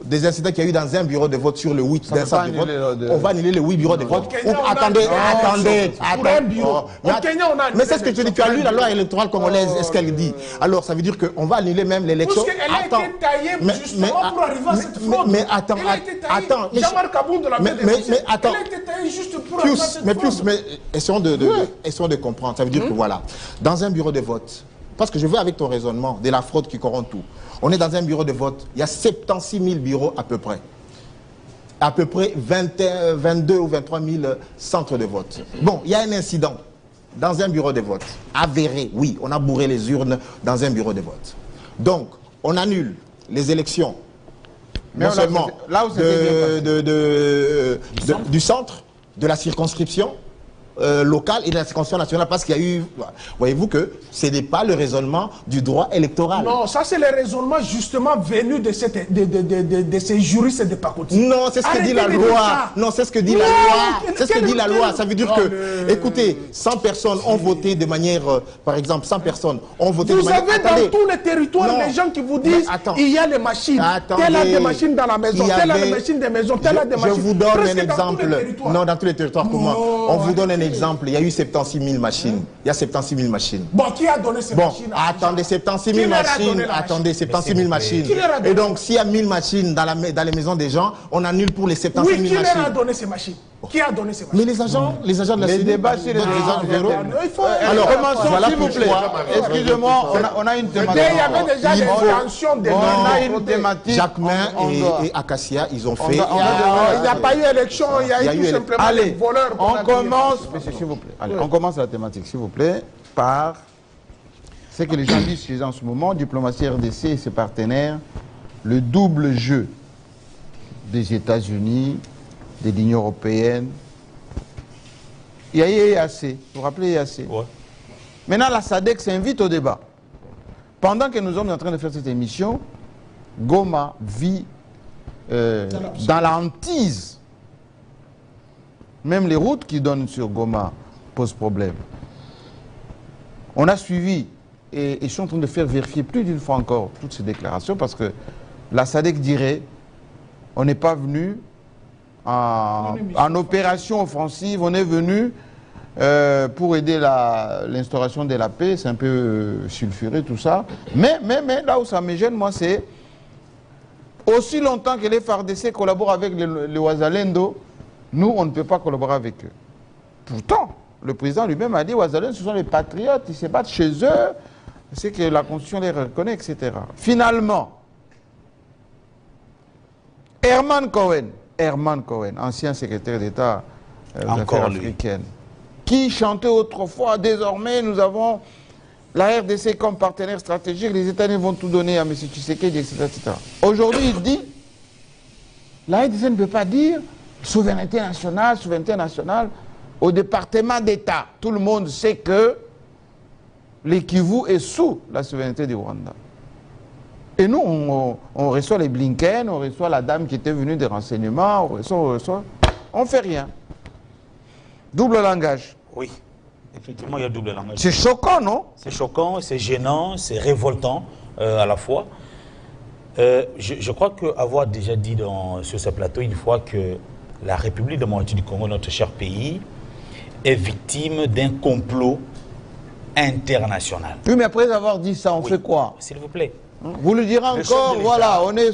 des incidents qu'il y a eu dans un bureau de vote sur le 8 d'un centre de vote, on va annuler les 8 bureaux de vote. Attendez. Mais c'est ce que tu dis. Tu as lu la loi électorale congolaise, est-ce qu'elle dit? Alors, ça veut dire qu'on va annuler même l'élection. Parce qu'elle a été taillée justement pour arriver à cette fraude. Mais attends. Jean-Marc Abound l'a mais attends. Elle a été taillée juste pour arriver à cette fraude. Mais essayons de comprendre. Ça veut dire que voilà, dans un bureau de vote, parce que je vais avec ton raisonnement de la fraude qui corrompt tout. On est dans un bureau de vote, il y a 76 000 bureaux à peu près. À peu près 22 ou 23 000 centres de vote. Bon, il y a un incident dans un bureau de vote. Avéré, oui, on a bourré les urnes dans un bureau de vote. Donc, on annule les élections, non seulement du centre, de la circonscription, locale et de la circonscription nationale, parce qu'il y a eu... Voyez-vous que ce n'est pas le raisonnement du droit électoral. Non, ça c'est le raisonnement justement venu de ces juristes de pacotille. Non, c'est ce que dit la loi. Non, c'est ce que dit la loi. C'est ce que dit la loi. Ça veut dire que, écoutez, 100 personnes ont voté de manière... par exemple, 100 personnes ont voté de manière... Vous avez dans tous les territoires des gens qui vous disent il y a les machines. Tel a des machines dans la maison, tel a des machines des maisons, tel a des machines... Je vous donne un exemple. Non, dans tous les territoires, comment? On vous donne un exemple, il y a eu 76 000 machines. Il y a 76 000 machines. Bon, qui a donné ces machines? Attendez, 76 000 machines. Attendez, 76 000 machines. Et donc, s'il y a 1000 machines dans les maisons des gens, on annule pour les 76 000 machines. Oui, qui leur a donné ces machines? Qui a donné ces machines? Mais les agents de la CENI. Les débats sur les agents fédéraux. Alors, commençons, s'il vous plaît. Excusez-moi, on a une thématique. Il y avait déjà des tensions de on a une thématique. Jacquemain et Acacia, ils ont fait... Il n'y a pas eu élection, il y a eu tout simplement des voleurs. On commence, s'il vous plaît. Allez, on commence la thématique, s'il vous plaît, par ce que les gens disent en ce moment, diplomatie RDC et ses partenaires, le double jeu des États-Unis, de l'Union européenne. Il y a EAC, vous vous rappelez EAC? Ouais. Maintenant, la SADC s'invite au débat. Pendant que nous sommes en train de faire cette émission, Goma vit dans la hantise. Même les routes qui donnent sur Goma posent problème. On a suivi et je suis en train de faire vérifier plus d'une fois encore toutes ces déclarations parce que la SADC dirait on n'est pas venu en opération offensive, on est venu pour aider l'instauration de la paix, c'est un peu sulfuré tout ça. Mais là où ça me gêne, moi, c'est aussi longtemps que les FARDC collaborent avec les Ouazalendo, nous, on ne peut pas collaborer avec eux. Pourtant, le président lui-même a dit Ouazalendo, ce sont les patriotes, ils se battent chez eux, c'est que la Constitution les reconnaît, etc. Finalement, Herman Cohen, ancien secrétaire d'État aux affaires africaines, qui chantait autrefois, désormais nous avons la RDC comme partenaire stratégique, les États-Unis vont tout donner à M. Tshisekedi, etc. Aujourd'hui, il dit, la RDC ne peut pas dire souveraineté nationale au département d'État. Tout le monde sait que le Kivu est sous la souveraineté du Rwanda. Et nous, on reçoit les Blinken, on reçoit la dame qui était venue des renseignements, on reçoit, on ne fait rien. Double langage. Oui. Effectivement, il y a double langage. C'est choquant, non? C'est choquant, c'est gênant, c'est révoltant à la fois. Je crois qu'avoir déjà dit sur ce plateau une fois que la République démocratique du Congo, notre cher pays, est victime d'un complot international. Oui, mais après avoir dit ça, on fait quoi? S'il vous plaît. Vous le direz encore, voilà, on est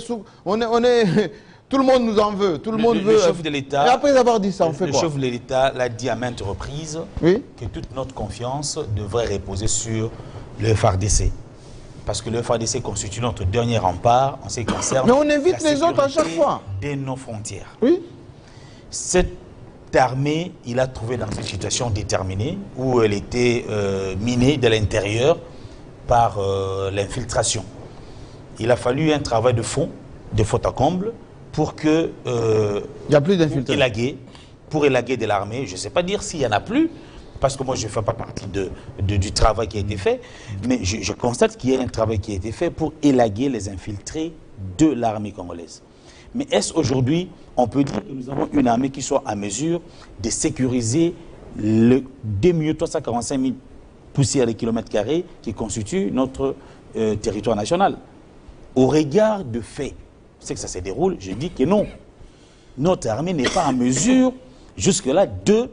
tout le monde nous en veut, tout le monde veut. Le chef de l'État. Et après avoir dit ça, on fait quoi? Le chef de l'État l'a dit à maintes reprises, oui, que toute notre confiance devrait reposer sur le FARDC. Parce que le FARDC constitue notre dernier rempart en ce qui concerne. Mais on évite les autres à chaque fois. De nos frontières. Oui. Cette armée, il a trouvé dans une situation déterminée où elle était minée de l'intérieur par l'infiltration. Il a fallu un travail de fond, de faute à comble, pour que il n'y a plus d'infiltration. Pour élaguer de l'armée, je ne sais pas dire s'il n'y en a plus, parce que moi je ne fais pas partie du travail qui a été fait, mais je constate qu'il y a un travail qui a été fait pour élaguer les infiltrés de l'armée congolaise. Mais est-ce aujourd'hui, on peut dire que nous avons une armée qui soit à mesure de sécuriser le 2 345 000 poussières de kilomètres carrés qui constituent notre territoire national? Au regard de faits, c'est que ça se déroule, je dis que non. Notre armée n'est pas en mesure, jusque-là, de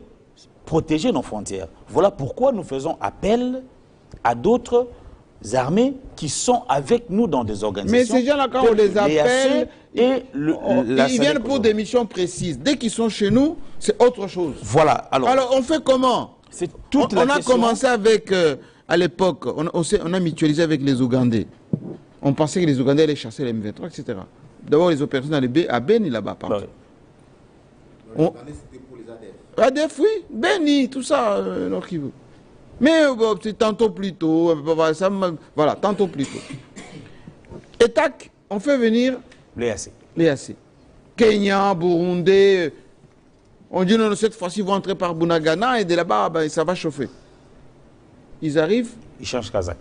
protéger nos frontières. Voilà pourquoi nous faisons appel à d'autres armées qui sont avec nous dans des organisations. Mais ces gens-là, quand on les appelle, ils viennent pour des missions précises. Dès qu'ils sont chez nous, c'est autre chose. Voilà. Alors on fait comment? On a commencé avec, à l'époque, on a mutualisé avec les Ougandais. On pensait que les Ougandais allaient chasser les M23, etc. D'abord, les opérations à Beni, là-bas, partout. C'était pour les ADF. ADF, oui. Beni, tout ça, Nord Kivu. Mais c'est tantôt plus tôt. Voilà, tantôt plus tôt. Et tac, on fait venir les AC. Kenya, Burundi. On dit non, cette fois-ci, ils vont entrer par Bunagana et de là-bas, ben, ça va chauffer. Ils arrivent. Ils changent Kazakh.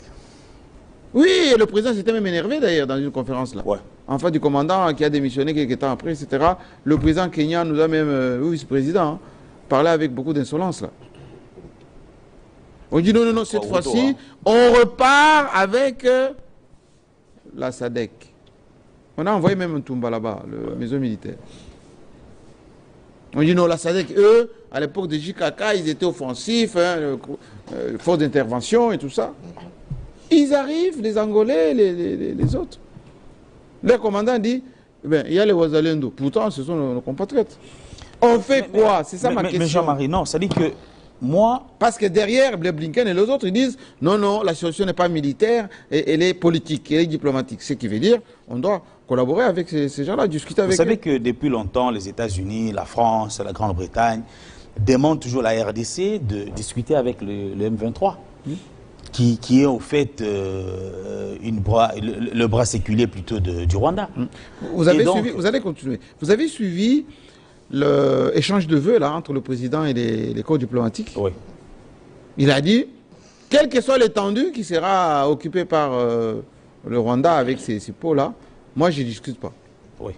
Oui, et le président s'était même énervé d'ailleurs dans une conférence là. Ouais. En fait, du commandant qui a démissionné quelques temps après, etc. Le président kenyan nous a même, vice-président, parlé avec beaucoup d'insolence là. On dit non, cette fois-ci, on repart avec la SADC. On a envoyé même un Toumba là-bas, la maison militaire. On dit non, la SADC, eux, à l'époque de JKK, ils étaient offensifs, force d'intervention et tout ça. Ils arrivent, les Angolais, les autres. Le commandant dit, il y a les Ouazalendo. Pourtant, ce sont nos compatriotes. On fait quoi? C'est ça ma question. Mais Jean-Marie, non, ça dit que moi... Parce que derrière, les Blinken et les autres, ils disent, non, la solution n'est pas militaire, elle est politique, elle est diplomatique. Ce qui veut dire, on doit collaborer avec ces gens-là, discuter avec eux. Vous savez que depuis longtemps, les États-Unis, la France, la Grande-Bretagne demandent toujours à la RDC de discuter avec le M23. Qui est au fait le bras séculier plutôt du Rwanda. Vous allez continuer. Vous avez suivi l'échange de vœux là, entre le président et les corps diplomatiques. Oui. Il a dit, quelle que soit l'étendue qui sera occupée par le Rwanda avec ces pots-là, moi je ne discute pas. Oui.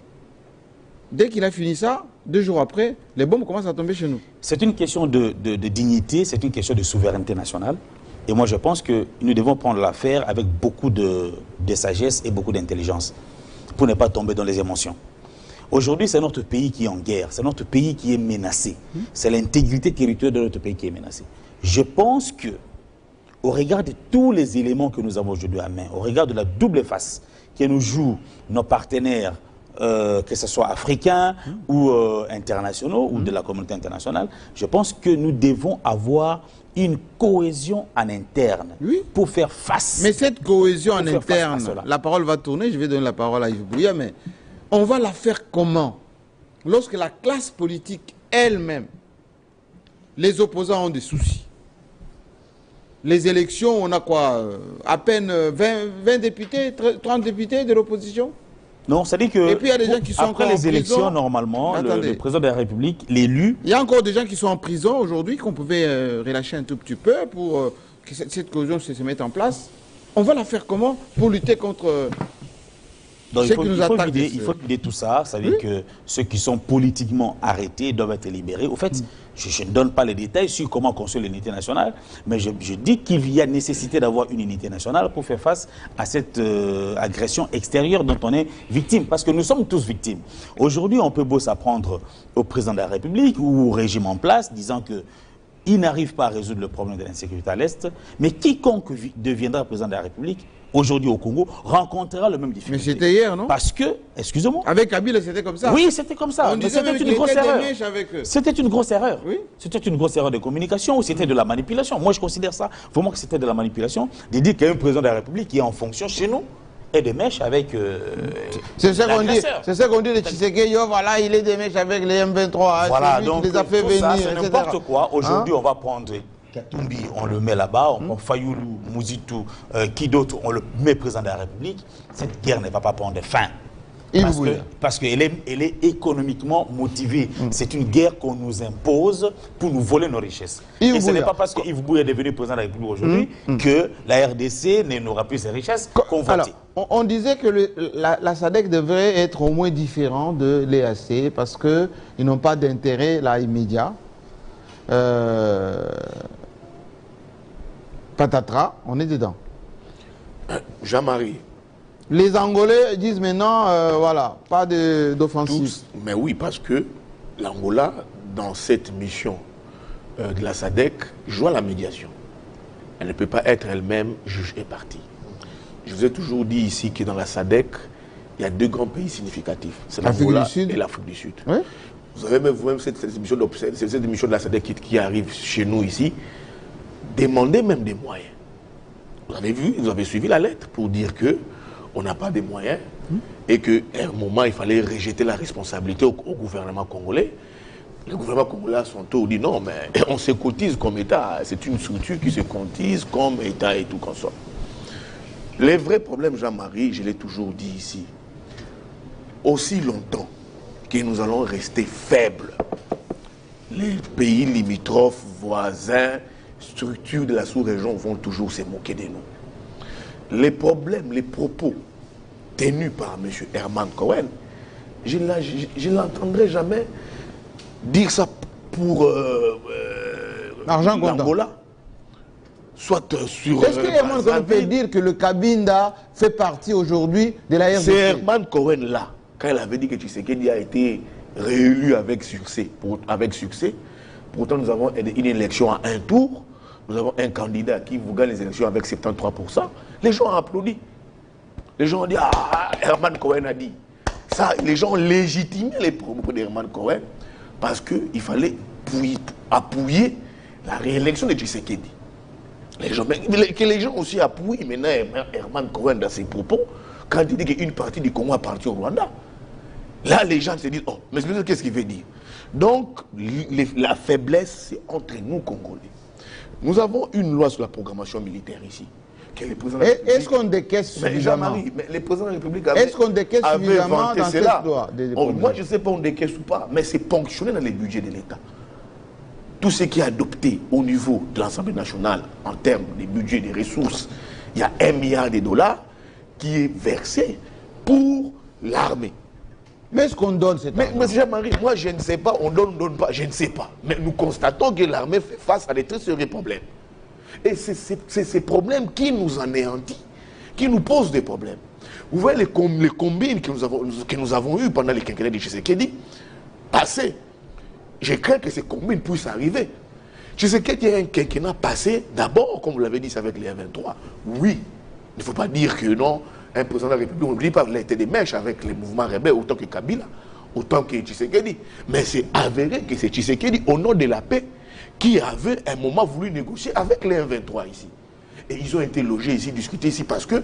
Dès qu'il a fini ça, 2 jours après, les bombes commencent à tomber chez nous. C'est une question de dignité, c'est une question de souveraineté nationale. Et moi, je pense que nous devons prendre l'affaire avec beaucoup de sagesse et beaucoup d'intelligence pour ne pas tomber dans les émotions. Aujourd'hui, c'est notre pays qui est en guerre, c'est notre pays qui est menacé. C'est l'intégrité territoriale de notre pays qui est menacée. Je pense que, au regard de tous les éléments que nous avons aujourd'hui à main, au regard de la double face que nous jouent nos partenaires, que ce soit africains ou internationaux ou de la communauté internationale, je pense que nous devons avoir une cohésion en interne pour faire face. Mais cette cohésion en interne, la parole va tourner, je vais donner la parole à Yves Bouya, mais on va la faire comment? Lorsque la classe politique elle-même, les opposants ont des soucis. Les élections, on a quoi? À peine 20 députés, 30 députés de l'opposition? Non, ça dit que et puis il y a des gens qui sont après les élections, normalement, le président de la République, l'élu... Il y a encore des gens qui sont en prison aujourd'hui, qu'on pouvait relâcher un tout petit peu pour que cette cohésion se mette en place. On va la faire comment pour lutter contre Donc Ceux qui nous attaquent, il faut vider tout ça. Ça veut dire que ceux qui sont politiquement arrêtés doivent être libérés. Au fait, je ne donne pas les détails sur comment construire l'unité nationale, mais je dis qu'il y a nécessité d'avoir une unité nationale pour faire face à cette agression extérieure dont on est victime. Parce que nous sommes tous victimes. Aujourd'hui, on peut beau s'apprendre au président de la République ou au régime en place, disant que il n'arrive pas à résoudre le problème de l'insécurité à l'Est, mais quiconque deviendra président de la République, aujourd'hui au Congo, rencontrera le même difficulté. Mais c'était hier, non? Parce que, excusez-moi. Avec Kabila, c'était comme ça. Oui, c'était comme ça. Mais c'était une grosse erreur. C'était une grosse erreur. Oui. C'était une grosse erreur de communication ou c'était de la manipulation. Moi, je considère ça vraiment que c'était de la manipulation de dire qu'il y a un président de la République qui est en fonction chez nous et des mèches avec c'est ça qu'on dit. C'est ça qu'on dit de Tshisekedi. Voilà, il est des mèches avec les M23. Voilà, donc il les a fait venir, c'est n'importe quoi. Aujourd'hui, on va prendre Katumbi, on le met là-bas, on prend Fayoulou, Mouzitou, qui d'autre, on le met président de la République. Cette guerre ne va pas prendre fin. Parce qu'elle est économiquement motivée. C'est une guerre qu'on nous impose pour nous voler nos richesses. Et ce n'est pas parce que Yves Bouya est devenu président de la République aujourd'hui que la RDC n'aura plus ses richesses convoitées. On disait que la SADC devrait être au moins différent de l'EAC parce qu'ils n'ont pas d'intérêt là immédiat. Patatras, on est dedans. Jean-Marie. Les Angolais disent maintenant, voilà, pas d'offensive. Mais oui, parce que l'Angola, dans cette mission de la SADC, joue à la médiation. Elle ne peut pas être elle-même juge et partie. Je vous ai toujours dit ici que dans la SADC, il y a deux grands pays significatifs. C'est l'Angola et l'Afrique du Sud. Oui. Vous avez même vous-même cette mission de la SADC qui arrive chez nous ici. Demandez même des moyens. Vous avez vu, vous avez suivi la lettre pour dire que on n'a pas de moyens et qu'à un moment, il fallait rejeter la responsabilité au gouvernement congolais. Le gouvernement congolais à son tour dit non, mais on se cotise comme État. C'est une structure qui se cotise comme État et tout comme ça. Les vrais problèmes, Jean-Marie, je l'ai toujours dit ici, aussi longtemps que nous allons rester faibles, les pays limitrophes, voisins, structures de la sous-région vont toujours se moquer de nous. Les problèmes, les propos tenus par M. Herman Cohen, je ne l'entendrai jamais dire ça pour l'Angola. Soit sur... Est-ce que Herman Cohen peut dire que le Cabinda fait partie aujourd'hui de la RDC? C'est Herman Cohen là, quand il avait dit que Tshisekedi a été réélu avec succès. Pourtant, nous avons une élection à un tour. Nous avons un candidat qui vous gagne les élections avec 73%. Les gens ont applaudi. Les gens ont dit, ah, Herman Cohen a dit. Ça, les gens ont légitimé les propos d'Herman Cohen parce qu'il fallait appuyer la réélection de Tshisekedi. Que les gens aussi appuient maintenant Herman Cohen dans ses propos quand il dit qu'une partie du Congo appartient au Rwanda. Là, les gens se disent, oh, mais qu'est-ce qu'il veut dire? Donc, la faiblesse, c'est entre nous, Congolais. Nous avons une loi sur la programmation militaire ici. Est-ce qu'on décaisse suffisamment? Mais les présidents de la République est-ce qu'on décaisse suffisamment dans cette loi? Moi, je ne sais pas on décaisse ou pas, mais c'est ponctionné dans les budgets de l'État. Tout ce qui est adopté au niveau de l'Assemblée nationale en termes de budget, des ressources, il y a $1 milliard qui est versé pour l'armée. Mais est-ce qu'on donne cette argent? Mais Jean-Marie, moi je ne sais pas, on donne pas, je ne sais pas. Mais nous constatons que l'armée fait face à des très sérieux problèmes. Et c'est ces problèmes qui nous anéantissent, qui nous posent des problèmes. Vous voyez les combines que nous avons eues pendant les quinquennats de Tshisekedi passés. Je crains que ces combines puissent arriver. Tshisekedi a un quinquennat passé, d'abord, comme vous l'avez dit, c'est avec les M23. Oui, il ne faut pas dire que non. Un président de la République, on ne dit pas qu'il a été des mèches avec les mouvements rebelles autant que Kabila, autant que Tshisekedi. Mais c'est avéré que c'est Tshisekedi, au nom de la paix, qui avait un moment voulu négocier avec les M23 ici. Et ils ont été logés ici, discutés ici, parce que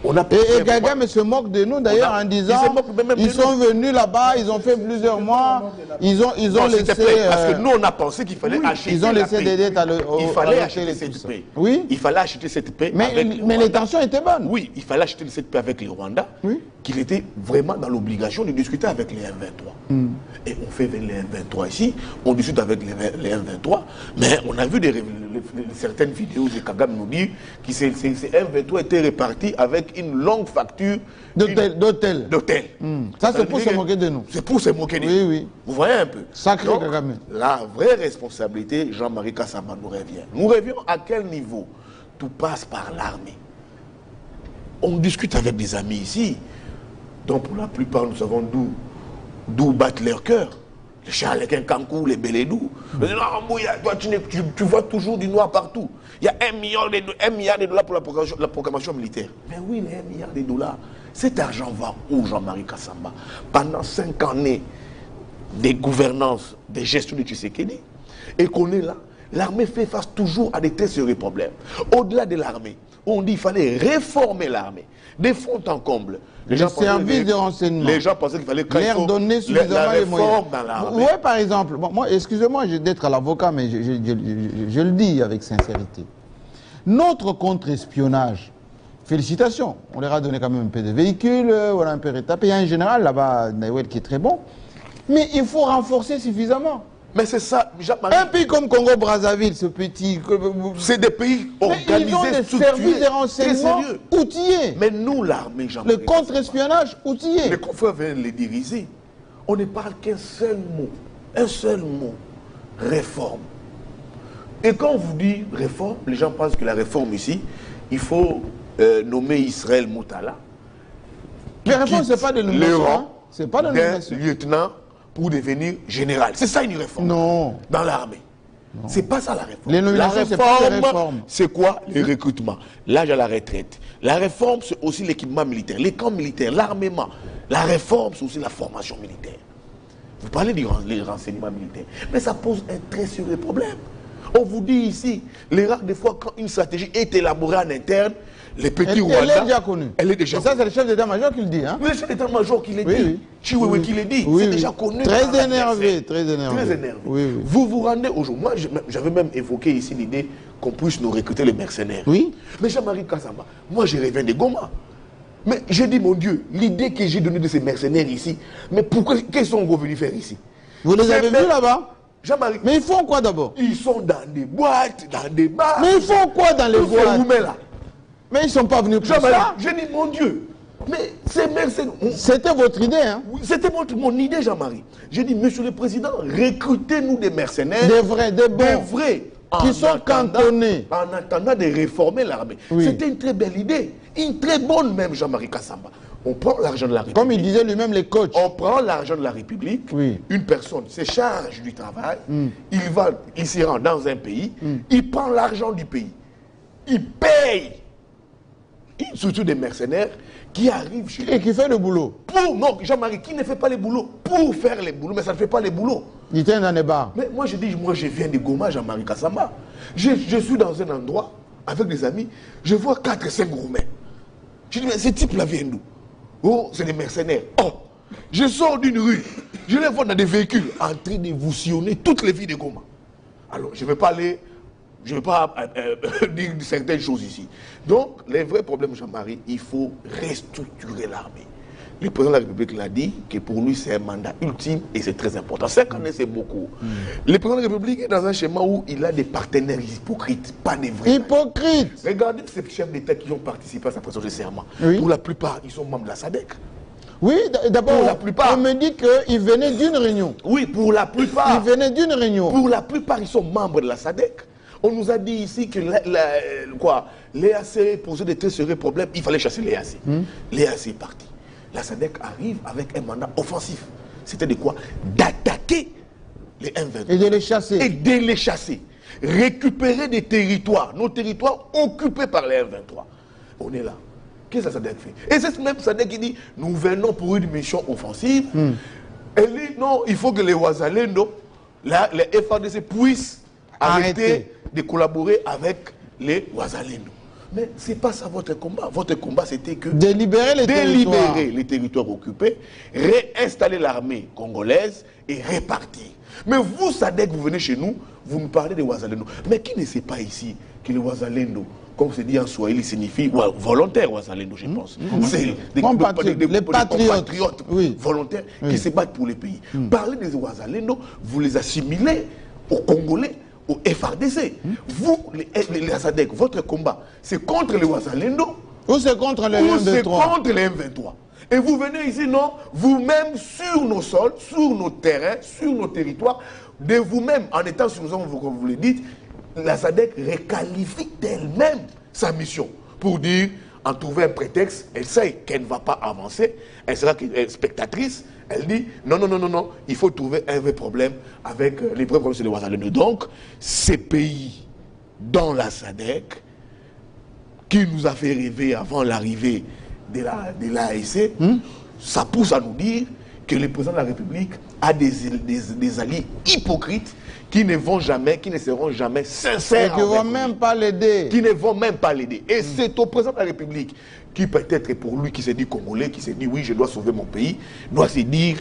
on a... Et Kagame se moque de nous d'ailleurs en disant ils sont venus là-bas, ils ont fait plusieurs mois, ils ont laissé... Parce que nous on a pensé qu'il fallait acheter ils ont laissé des dettes il fallait acheter cette paix. Oui. Il fallait acheter cette paix mais les tensions étaient bonnes. Oui, il fallait acheter cette paix avec le Rwanda. Oui. qu'il était vraiment dans l'obligation de discuter avec les M23. Et on fait les M23 ici, on discute avec les M23, mais on a vu certaines vidéos de Kagame nous dire que ces M23 étaient répartis avec une longue facture d'hôtel. Ça, c'est pour se moquer de nous. C'est pour se moquer de nous. Oui, oui. Vous voyez un peu. Sacré Donc, Kagame. la vraie responsabilité, Jean-Marie Kassamba nous revient. Nous revions à quel niveau? Tout passe par l'armée. On discute avec des amis ici. Donc pour la plupart, nous savons d'où battent leurs cœurs. Les Charles Kankou, les Beledou. Toi, tu vois toujours du noir partout. Il y a 1 milliard de dollars pour la programmation militaire. Mais oui, les 1 milliard de dollars, cet argent va où, Jean-Marie Kassamba? Pendant 5 années des gouvernances, des gestions de Tshisekedi, et qu'on est là, l'armée fait face toujours à des très sérieux problèmes. Au-delà de l'armée, on dit qu'il fallait réformer l'armée, de fond en comble. Les services de renseignement. Les gens pensaient qu'il fallait créer leur donner suffisamment les moyens. Dans l'armée. Oui, par exemple, bon, moi, excusez-moi d'être l'avocat, mais je le dis avec sincérité. Notre contre-espionnage, félicitations, on leur a donné quand même un peu de véhicules, on a un peu retapé. Il y a un général là-bas, Naïwel, qui est très bon, mais il faut renforcer suffisamment. Mais c'est ça, un pays comme Congo-Brazzaville, ce petit... C'est des pays organisés, ils ont des services de renseignement outillés. Mais nous, l'armée, le contre-espionnage outillé. Les confrères viennent les diriger. On ne parle qu'un seul mot, réforme. Et quand on vous dit réforme, les gens pensent que la réforme ici, il faut nommer Israël Moutala. Mais la réforme, ce n'est pas de nomination. C'est pas de nomination. Lieutenant pour devenir général. C'est ça une réforme. Non. Dans l'armée. C'est pas ça la réforme. Les nominations, c'est pas la réforme. C'est quoi? Le recrutement, l'âge à la retraite. La réforme, c'est aussi l'équipement militaire, les camps militaires, l'armement. La réforme, c'est aussi la formation militaire. Vous parlez des renseignements militaires. Mais ça pose un très sérieux problème. On vous dit ici, les rares des fois, quand une stratégie est élaborée en interne, les petits Rwandais... Elle est déjà connue. Elle est déjà connue. Ça, c'est le chef d'état-major qui le dit. Hein? Le chef d'état-major qui le dit. Oui. Chiwewe qui le dit. Oui, c'est déjà connu. Très énervé, très énervé. Très énervé. Oui, oui. Vous vous rendez aujourd'hui. Moi, j'avais même évoqué ici l'idée qu'on puisse nous recruter les mercenaires. Oui. Mais Jean-Marie Kassamba, moi, je reviens de Goma. Mais j'ai dit, mon Dieu, l'idée que j'ai donnée de ces mercenaires ici, mais pourquoi, qu'est-ce qu'ils sont revenus faire ici? Vous les avez vus là-bas? Jean-Marie. Mais ils font quoi d'abord? Ils sont dans des boîtes, dans des bars. Mais ils font quoi dans les boîtes? Là. Mais ils ne sont pas venus pour ça. J'ai dit, mon Dieu, mais ces mercenaires... C'était votre idée, hein? C'était mon idée, Jean-Marie. J'ai dit, monsieur le président, recrutez-nous des mercenaires. Des vrais, des bons. Des vrais. Qui sont cantonnés. En attendant de réformer l'armée. Oui. C'était une très belle idée. Une très bonne même, Jean-Marie Kassamba. On prend l'argent de la République. Comme il disait lui-même, les coachs. On prend l'argent de la République. Oui. Une personne se charge du travail. Il se rend dans un pays. Il prend l'argent du pays. Il paye. Surtout des mercenaires qui arrivent chez lui. Et qui fait le boulot. Non, Jean-Marie, qui ne fait pas les boulots. Pour faire les boulots, mais ça ne fait pas les boulots. Il tient dans les bars. Mais moi, je dis, moi, je viens de Goma, Jean-Marie Kassamba. Je suis dans un endroit, avec des amis, je vois 4 et 5 Roumains. Je dis, mais ces types-là viennent d'où? Oh, c'est des mercenaires. Oh, je sors d'une rue, je les vois dans des véhicules en train de vous sillonner toutes les villes de Goma. Alors, je ne vais pas aller, je ne vais pas dire certaines choses ici. Donc, les vrais problèmes, Jean-Marie, il faut restructurer l'armée. Le président de la République l'a dit que pour lui, c'est un mandat ultime et c'est très important. 5 années, c'est beaucoup. Le président de la République est dans un schéma où il a des partenaires hypocrites, pas des vrais. Hypocrites. Regardez ces chefs d'État qui ont participé à sa prestation de serment. Oui. Pour la plupart, ils sont membres de la SADC. Oui, d'abord, Pour la plupart. on me dit qu'ils venaient d'une réunion. Oui, pour la plupart. Ils venaient d'une réunion. Pour la plupart, ils sont membres de la SADC. On nous a dit ici que l'EAC posait de très sérieux problèmes. Il fallait chasser l'EAC. L'EAC est parti. La SADC arrive avec un mandat offensif. C'était de quoi? D'attaquer les M23. Et de les chasser. Et de les chasser. Récupérer des territoires. Nos territoires occupés par les M23. On est là. Qu'est-ce que la SADC fait? Et c'est même SADC qui dit, nous venons pour une mission offensive. Elle dit, non, il faut que les Ouazalendo, les FARDC puissent arrêter de collaborer avec les Ouazalendo. Mais ce n'est pas ça votre combat. Votre combat, c'était que... Délibérer les territoires occupés, réinstaller l'armée congolaise et répartir. Mais vous, SADC, vous venez chez nous, vous nous parlez des Ouazalendo. Mais qui ne sait pas ici que les Ouazalendo comme se dit en Swahili, signifie volontaire, Ouazalendo, je pense. C'est des patriotes volontaires qui se battent pour les pays. Parlez des Ouazalendo, vous les assimilez aux Congolais, au FRDC. Vous, les SADC, votre combat, c'est contre les Ouazalendo ou c'est contre les M23? C'est contre les M23. Et vous venez ici, non, vous-même, sur nos sols, sur nos terrains, sur nos territoires, de vous-même, en étant sur nos zones, comme vous le dites, la SADC requalifie d'elle-même sa mission pour dire, en trouver un prétexte, elle sait qu'elle ne va pas avancer, elle sera spectatrice, elle dit non, non, non, non, non, il faut trouver un vrai problème avec les vrais problèmes sur les Ouazalendo. Donc, ces pays dans la SADC, qui nous a fait rêver avant l'arrivée de l'AEC, ça pousse à nous dire que le président de la République a des alliés hypocrites qui ne vont jamais, qui ne seront jamais sincères. Et qui ne vont même pas l'aider. Qui ne vont même pas l'aider. Et c'est au président de la République qui peut-être pour lui, qui s'est dit congolais, qui s'est dit oui, je dois sauver mon pays, doit se dire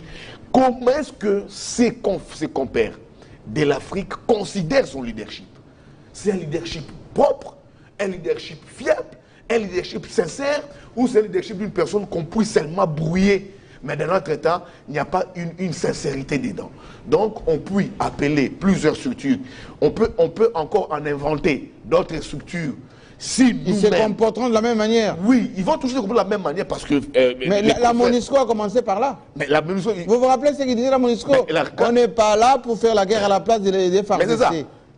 comment est-ce que ses compères de l'Afrique considèrent son leadership. C'est un leadership propre, un leadership fiable, un leadership sincère, ou c'est le leadership d'une personne qu'on puisse seulement brouiller. Mais dans notre temps, il n'y a pas une sincérité dedans. Donc, on peut appeler plusieurs structures. On peut encore en inventer d'autres structures. Si ils se comporteront de la même manière. Oui, ils vont toujours se comporter de la même manière parce que... mais la MONUSCO a commencé par là. Mais la MONUSCO... Vous vous rappelez ce qu'il disait la MONUSCO? On n'est pas là pour faire la guerre à la place des FARDC. Mais c'est ça.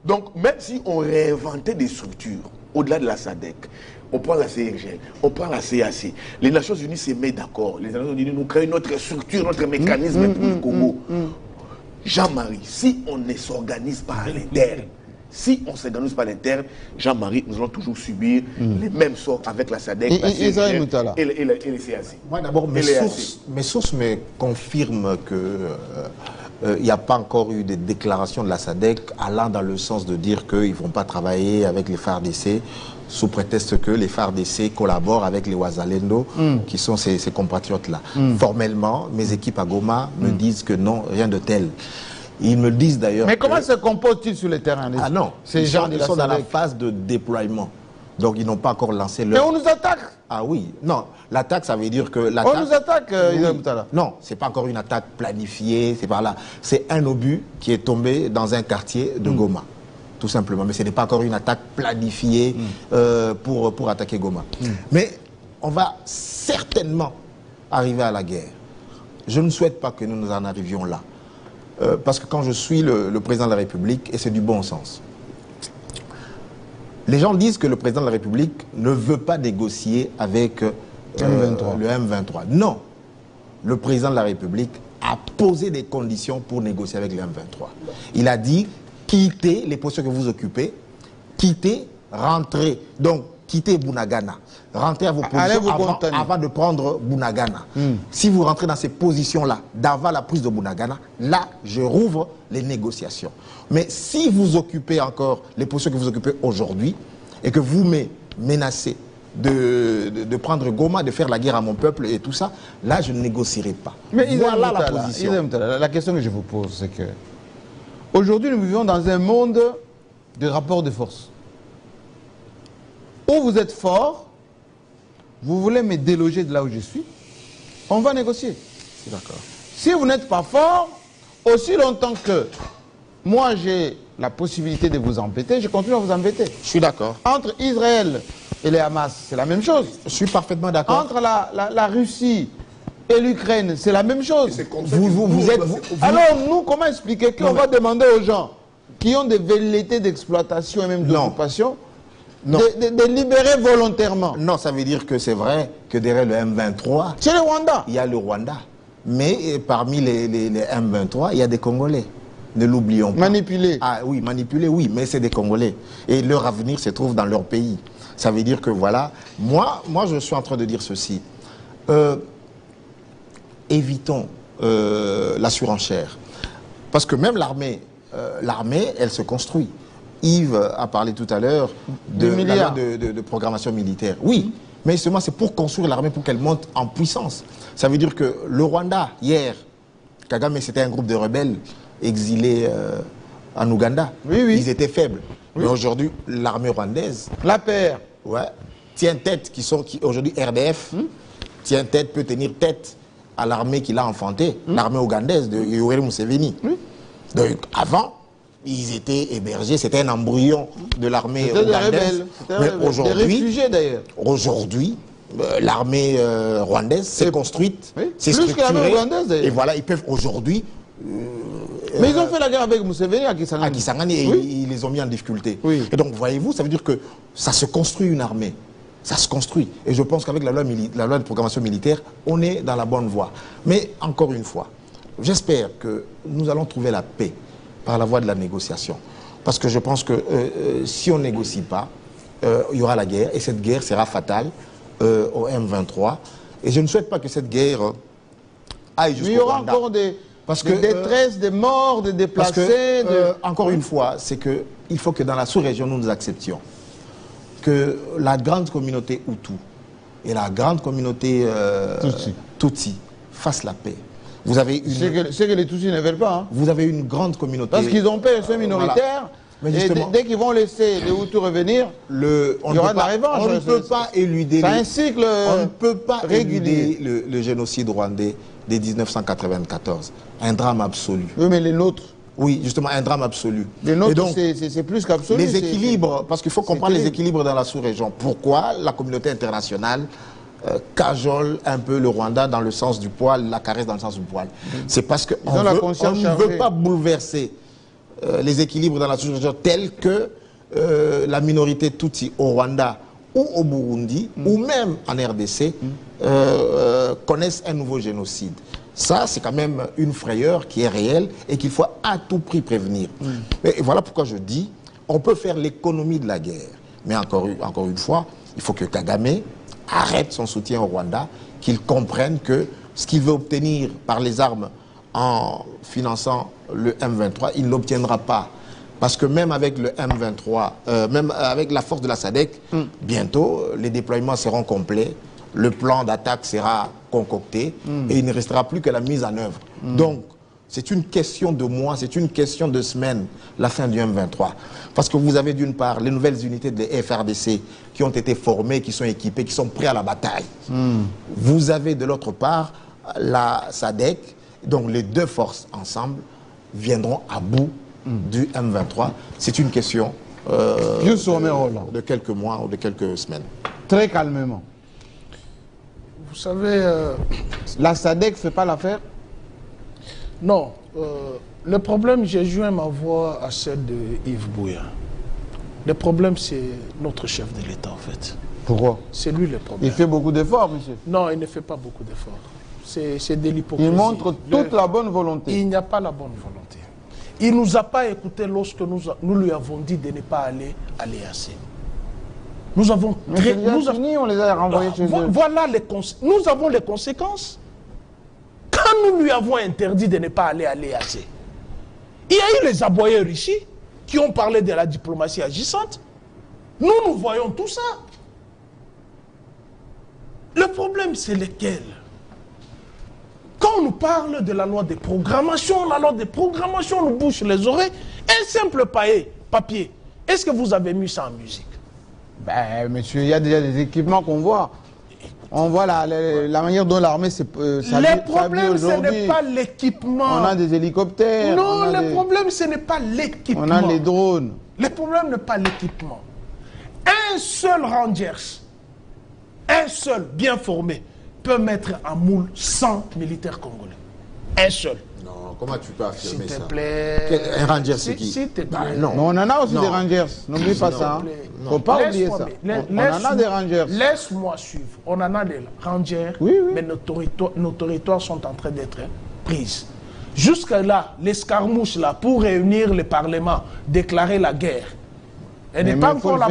Donc, même si on réinventait des structures, au-delà de la SADC, on prend la CIRGL, on prend la CAC, les Nations Unies se mettent d'accord, les Nations Unies nous créent notre structure, notre mécanisme pour le Congo. Jean-Marie, si on ne s'organise pas à l'interne, si on ne s'organise pas à l'interne, Jean-Marie, nous allons toujours subir les mêmes sorts avec la SADC, la CIRGL et les CAC. Moi d'abord, mes sources me confirment que il n'y a pas encore eu de déclaration de la SADC allant dans le sens de dire qu'ils ne vont pas travailler avec les FARDC sous prétexte que les FARDC collaborent avec les Ouazalendo, qui sont ces compatriotes-là. Formellement, mes équipes à Goma me disent que non, rien de tel. Ils me disent d'ailleurs... Mais comment se comportent-ils sur le terrain? Ah non, ils sont dans la phase de déploiement. Donc ils n'ont pas encore lancé leur... Mais on nous attaque. Ah oui, non, l'attaque ça veut dire que... On nous attaque, Non, c'est pas encore une attaque planifiée, c'est pas là. C'est un obus qui est tombé dans un quartier de Goma, tout simplement. Mais ce n'est pas encore une attaque planifiée pour attaquer Goma. Mais on va certainement arriver à la guerre. Je ne souhaite pas que nous en arrivions là. Parce que quand je suis le président de la République, et c'est du bon sens, les gens disent que le président de la République ne veut pas négocier avec le M23. Non, le président de la République a posé des conditions pour négocier avec le M23. Il a dit, quittez les positions que vous occupez, quittez, rentrez. Donc, quittez Bunagana, rentrez à vos positions avant de prendre Bunagana. Si vous rentrez dans ces positions-là, d'avant la prise de Bunagana, là, je rouvre les négociations. Mais si vous occupez encore les positions que vous occupez aujourd'hui et que vous me menacez de prendre Goma, de faire la guerre à mon peuple et tout ça, là, je ne négocierai pas. Mais voilà la position. La question que je vous pose, c'est que aujourd'hui, nous vivons dans un monde de rapports de force. Où vous êtes fort, vous voulez me déloger de là où je suis, on va négocier. D'accord. Si vous n'êtes pas fort, aussi longtemps que moi j'ai la possibilité de vous embêter, je continue à vous embêter. Je suis d'accord. Entre Israël et les Hamas, c'est la même chose. Je suis parfaitement d'accord. Entre la Russie et l'Ukraine, c'est la même chose. Alors nous, comment expliquer qu'on va demander aux gens qui ont des velléités d'exploitation et même d'occupation de libérer volontairement? Non, ça veut dire que c'est vrai que derrière le M23... C'est le Rwanda. Il y a le Rwanda. Mais parmi les M23, il y a des Congolais. Ne l'oublions pas. Manipulés. Ah oui, manipulés, oui, mais c'est des Congolais. Et leur avenir se trouve dans leur pays. Ça veut dire que voilà, moi je suis en train de dire ceci. Évitons la surenchère. Parce que même l'armée, elle se construit. Yves a parlé tout à l'heure de programmation militaire. Oui, mais justement c'est pour construire l'armée, pour qu'elle monte en puissance. Ça veut dire que le Rwanda, hier, Kagame c'était un groupe de rebelles exilés en Ouganda. Oui, oui. Ils étaient faibles. Oui. Mais aujourd'hui, l'armée rwandaise... La paire. ouais, tient tête, qui aujourd'hui RDF, tient tête, peut tenir tête à l'armée qu'il a enfantée, l'armée ougandaise de Yoweri Museveni. Donc avant, ils étaient hébergés, c'était un embryon de l'armée ougandaise. Mais aujourd'hui, des réfugiés d'ailleurs. Aujourd'hui, l'armée rwandaise s'est construite, s'est structurée. Et voilà, ils peuvent aujourd'hui... mais ils ont fait la guerre avec Museveni à Kisangani. À Kisangani, et ils les ont mis en difficulté. Et donc, voyez-vous, ça veut dire que ça se construit une armée. Ça se construit. Et je pense qu'avec la loi de programmation militaire, on est dans la bonne voie. Mais encore une fois, j'espère que nous allons trouver la paix par la voie de la négociation. Parce que je pense que si on ne négocie pas, il y aura la guerre. Et cette guerre sera fatale au M23. Et je ne souhaite pas que cette guerre aille jusqu'au Rwanda. Il y aura encore des détresses, des morts, des déplacés. Encore une fois, c'est qu'il faut que dans la sous-région, nous nous acceptions que la grande communauté Hutu et la grande communauté Tutsi fassent la paix. Vous avez une... C'est que les Tutsis ne veulent pas. Hein. Vous avez une grande communauté... Parce qu'ils ont peur, ils sont minoritaires. Voilà. Mais dès qu'ils vont laisser les Hutus revenir, il y aura de la revanche. On ne peut pas éluder... C'est un cycle on ne peut pas éluder le génocide rwandais de 1994. Un drame absolu. Oui, mais les nôtres... Oui, justement, un drame absolu. Les nôtres, c'est plus qu'absolu. Les équilibres, parce qu'il faut comprendre les équilibres dans la sous-région. Pourquoi la communauté internationale cajole un peu le Rwanda dans le sens du poil, la caresse dans le sens du poil? C'est parce qu'on ne veut pas bouleverser les équilibres dans la sous-région tels que la minorité Tutsi au Rwanda ou au Burundi, ou même en RDC, connaissent un nouveau génocide. Ça, c'est quand même une frayeur qui est réelle et qu'il faut à tout prix prévenir. Et voilà pourquoi je dis, on peut faire l'économie de la guerre. Mais encore une fois, il faut que Kagame arrête son soutien au Rwanda, qu'il comprenne que ce qu'il veut obtenir par les armes en finançant le M23, il ne l'obtiendra pas. Parce que même avec le M23, même avec la force de la SADC, bientôt, les déploiements seront complets. Le plan d'attaque sera concocté et il ne restera plus que la mise en œuvre. Donc, c'est une question de mois, c'est une question de semaines, la fin du M23. Parce que vous avez d'une part les nouvelles unités de FRDC qui ont été formées, qui sont équipées, qui sont prêtes à la bataille. Vous avez de l'autre part la SADC, donc les deux forces ensemble viendront à bout du M23. C'est une question de quelques mois ou de quelques semaines. Très calmement. Vous savez... la SADC ne fait pas l'affaire? Non. Le problème, j'ai joint ma voix à celle de Yves Bouya. Le problème, c'est notre chef de l'État, en fait. Pourquoi? C'est lui le problème. Il fait beaucoup d'efforts, monsieur. Non, il ne fait pas beaucoup d'efforts. C'est de l'hypocrisie. Il montre toute la bonne volonté. Il n'y a pas la bonne volonté. Il ne nous a pas écoutés lorsque nous lui avons dit de ne pas aller à l'EAC. Nous avons... on les a renvoyés chez eux. Voilà les conséquences. Nous avons les conséquences. Quand nous lui avons interdit de ne pas aller à l'EAC, il y a eu les aboyeurs ici qui ont parlé de la diplomatie agissante. Nous voyons tout ça. Le problème, c'est lequel? Quand on nous parle de la loi de programmation, nous bouche les oreilles. Un simple papier. Est-ce que vous avez mis ça en musique? Ben, monsieur, il y a déjà des équipements qu'on voit. On voit la manière dont l'armée s'habille. Le problème, ce n'est pas l'équipement. On a des hélicoptères. Non, le problème, ce n'est pas l'équipement. On a les drones. Le problème n'est pas l'équipement. Un seul Rangers, un seul bien formé, peut mettre en moule 100 militaires congolais. Un seul. Non, comment tu peux affirmer ça? S'il te plaît. Un Ranger, c'est qui? S'il te plaît. Non. Mais on en a aussi des Rangers. N'oublie pas ça. Il ne faut pas oublier ça. On en a des Rangers. Laisse-moi suivre. On en a des Rangers, mais nos territoires sont en train d'être pris. Jusqu'à là, l'escarmouche là, pour réunir le Parlement, déclarer la guerre, elle n'est pas encore là.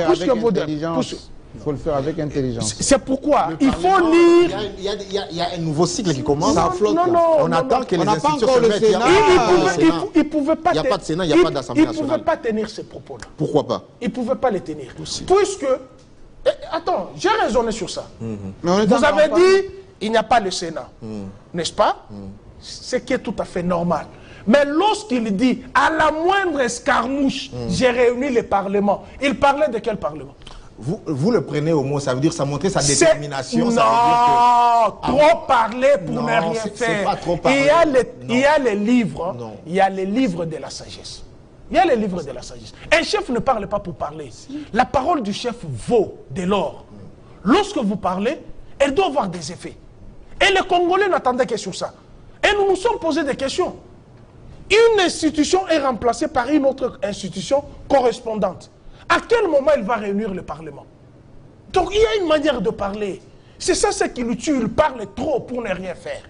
Il faut le faire avec intelligence. C'est pourquoi il faut lire. Il y a un nouveau cycle qui commence. Ça flotte. On attend que les institutions se mettent. Il ne pouvait pas. Il n'y a pas de Sénat, il n'y a pas d'Assemblée nationale. Il ne pouvait pas tenir ces propos-là. Pourquoi pas? Il ne pouvait pas les tenir. Puisque. Attends, j'ai raisonné sur ça. Vous avez dit il n'y a pas le Sénat. N'est-ce pas? Ce qui est tout à fait normal. Mais lorsqu'il dit à la moindre escarmouche, j'ai réuni le Parlement, il parlait de quel Parlement? vous le prenez au mot, ça veut dire ça montrait sa détermination. Non, ça veut dire que... trop parler pour Non, ne rien c'est faire. pas trop parler. Il y a les livres, Non. il y a les livres de la sagesse. Il y a les livres de la sagesse. Un chef ne parle pas pour parler. La parole du chef vaut de l'or. Lorsque vous parlez, elle doit avoir des effets. Et les Congolais n'attendaient que sur ça. Et nous nous sommes posé des questions. Une institution est remplacée par une autre institution correspondante. À quel moment il va réunir le Parlement? Donc il y a une manière de parler. C'est ça ce qui le tue. Il parle trop pour ne rien faire.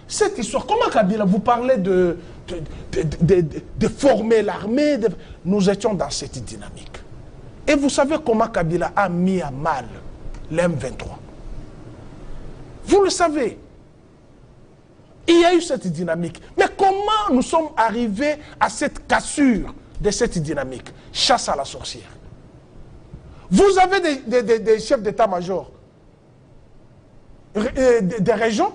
Cette histoire, comment Kabila, vous parlez de former l'armée, nous étions dans cette dynamique. Et vous savez comment Kabila a mis à mal l'M23. Vous le savez. Il y a eu cette dynamique. Mais comment nous sommes arrivés à cette cassure de cette dynamique? Chasse à la sorcière. Vous avez des chefs d'état-major des régions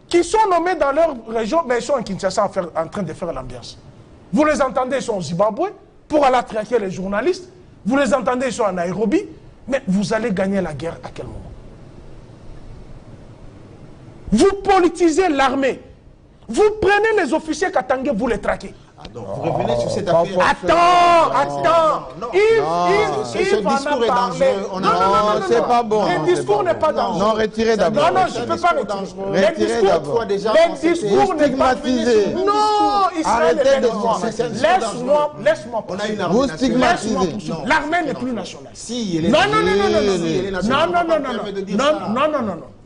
qui sont nommés dans leur région, mais ils sont en Kinshasa en train de faire l'ambiance. Vous les entendez, ils sont au Zimbabwe pour aller traquer les journalistes. Vous les entendez, ils sont en Nairobi. Mais vous allez gagner la guerre à quel moment? Vous politisez l'armée. Vous prenez les officiers Katangé, vous les traquez. Donc, vous revenez sur cette affaire. Attends. Ce discours est dangereux. Non, c'est pas bon. Le discours n'est pas dangereux. Non, retirez d'abord. Non, je ne peux pas retirer. Retirez d'abord. Le discours n'est pas stigmatisé. Non, Israël Arrêtez est de laisse-moi. Laisse-moi. On a une Vous armée stigmatisez. L'armée n'est plus nationale. Si, elle est Non.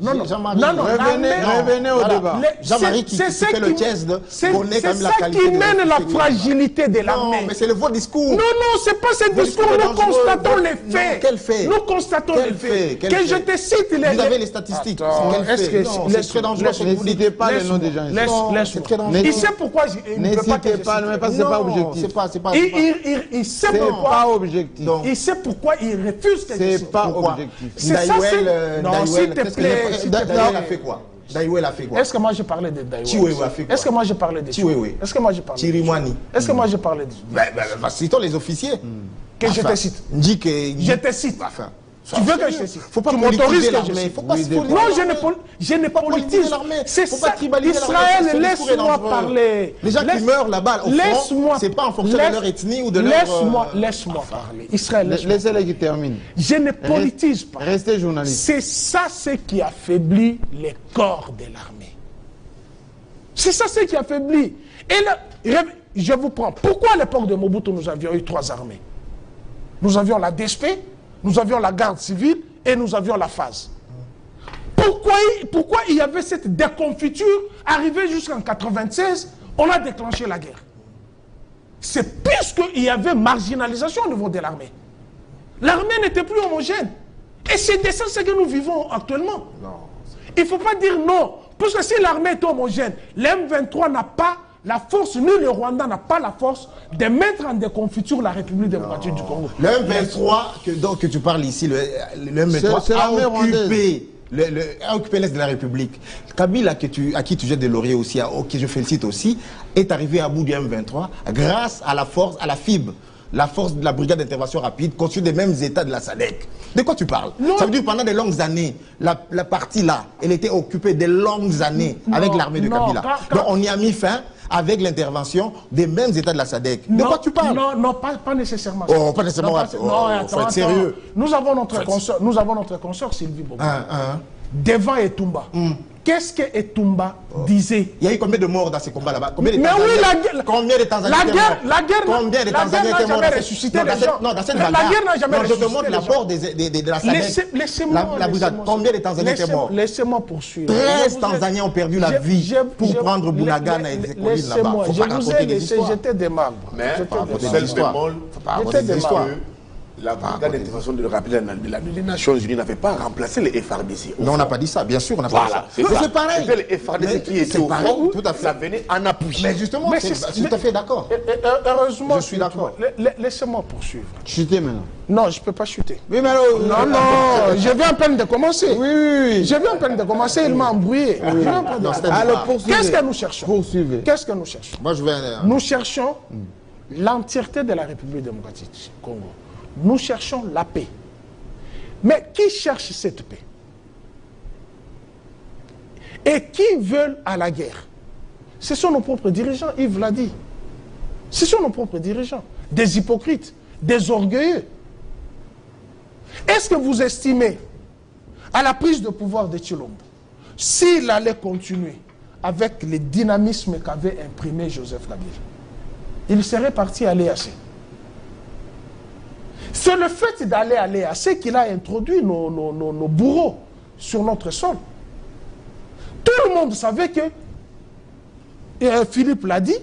Revenez au débat. Jean-Marie qui fait le test connaît quand même la qualité. C'est ça qui mène la fragilité de l'armée. Non, mais c'est le faux discours. Non, c'est pas ce discours. Nous constatons les faits. Quel fait? Nous constatons les faits. Que je te cite les... Vous avez les statistiques. C'est très dangereux. Ne citez pas les noms des gens. C'est très dangereux. Il sait pourquoi il ne peut pas que je cite. Mais parce que c'est pas objectif. Il sait C'est pourquoi. pas objectif. Il sait pourquoi il refuse que je C'est cite. pas Pourquoi? objectif. C'est ça, c'est... Non, s'il te plaît. Daïwel a fait quoi? Daïwel a fait quoi? Est-ce que moi j'ai parlé de Daïwel? Chiwewe a fait quoi? Est-ce que moi j'ai parlé de Chiwewe? Est-ce que moi j'ai parlé de Chirimwani. Est-ce que moi j'ai parlé de Citons les officiers. Que je te cite. Dit que... Je te cite. Tu veux que je te cite? Faut pas tu m'autorises politiser que je l'armée. cite. Faut pas se Non, je ne politise l'armée. C'est Faut pas ça. tribaliser l'armée. Israël, laisse-moi parler. Les gens qui meurent là-bas, au front, c'est pas en fonction de leur ethnie ou de leur... Laisse-moi parler. Israël, Laissez-les qui terminent. je ne politise pas. Restez journaliste. C'est ça ce qui affaiblit les corps de l'armée. C'est ça ce qui affaiblit. Et là, je vous prends. Pourquoi à l'époque de Mobutu, nous avions eu 3 armées? Nous avions la DSP, nous avions la garde civile et nous avions la phase. Pourquoi il y avait cette déconfiture arrivée jusqu'en 1996, on a déclenché la guerre. C'est puisqu'il y avait marginalisation au niveau de l'armée. L'armée n'était plus homogène. Et c'est de ça ce que nous vivons actuellement. Il ne faut pas dire non. Parce que si l'armée est homogène, l'M23 n'a pas la force, ni le Rwanda n'a pas la force de mettre en déconfiture la République démocratique du Congo. Le M23 que tu parles ici, le M23 a occupé l'Est de la République. Kabila, à qui tu jettes des lauriers aussi, qui je félicite aussi, est arrivé à bout du M23 grâce à la force, à la FIB. La force de la brigade d'intervention rapide, constituée des mêmes états de la SADC. De quoi tu parles? Ça veut dire pendant de longues années, la partie là, elle était occupée de longues années avec l'armée de Kabila. Donc on y a mis fin avec l'intervention des mêmes états de la SADC. De quoi tu parles? Non, pas nécessairement. Oh, pas nécessairement. Faut être sérieux. Nous avons notre consort Sylvie Bobo. Devant Etumba. Qu'est-ce que Etumba disait? Il y a eu combien de morts dans ces combats là-bas? Combien de Tanzaniens Combien de Tanzaniens étaient morts? La guerre n'a jamais ressuscité les gens. Non, dans cette la guerre n'a jamais ressuscité. Je te montre la mort de la SADC. La brigade. Combien de Tanzaniens étaient morts? Laissez-moi poursuivre. 13 Tanzaniens ont perdu la vie pour prendre Bunagana et les colonies là-bas. Faut pas raconter des histoires. J'étais des membres. Mais, seul bémol, la brigade d'intervention de les Nations Unies n'avait pas remplacé les FRDC. Non, on n'a pas dit ça, bien sûr, on n'a pas dit ça. C'est pareil. C'était les FRDC qui étaient au front, ça venait en appui. Mais justement, je suis tout à fait d'accord. Heureusement, je suis d'accord. Laissez-moi poursuivre. Chutez maintenant. Non, je ne peux pas chuter. Oui, mais alors... Non, je viens à peine de commencer. Oui. Je viens à peine de commencer, il m'a embrouillé. Alors, poursuivez. Qu'est-ce que nous cherchons? Poursuivez. Qu'est-ce que nous cherchons? Moi, je vais... Nous cherchons l'entièreté de la République démocratique du Congo. Nous cherchons la paix. Mais qui cherche cette paix? Et qui veulent à la guerre? Ce sont nos propres dirigeants, Yves l'a dit. Ce sont nos propres dirigeants. Des hypocrites, des orgueilleux. Est-ce que vous estimez, à la prise de pouvoir de Tshilombo, s'il allait continuer avec le dynamisme qu'avait imprimé Joseph Kabila, il serait parti à l'EAC? C'est le fait d'aller à l'EAC qu'il a introduit nos bourreaux sur notre sol. Tout le monde savait que, Philippe l'a dit,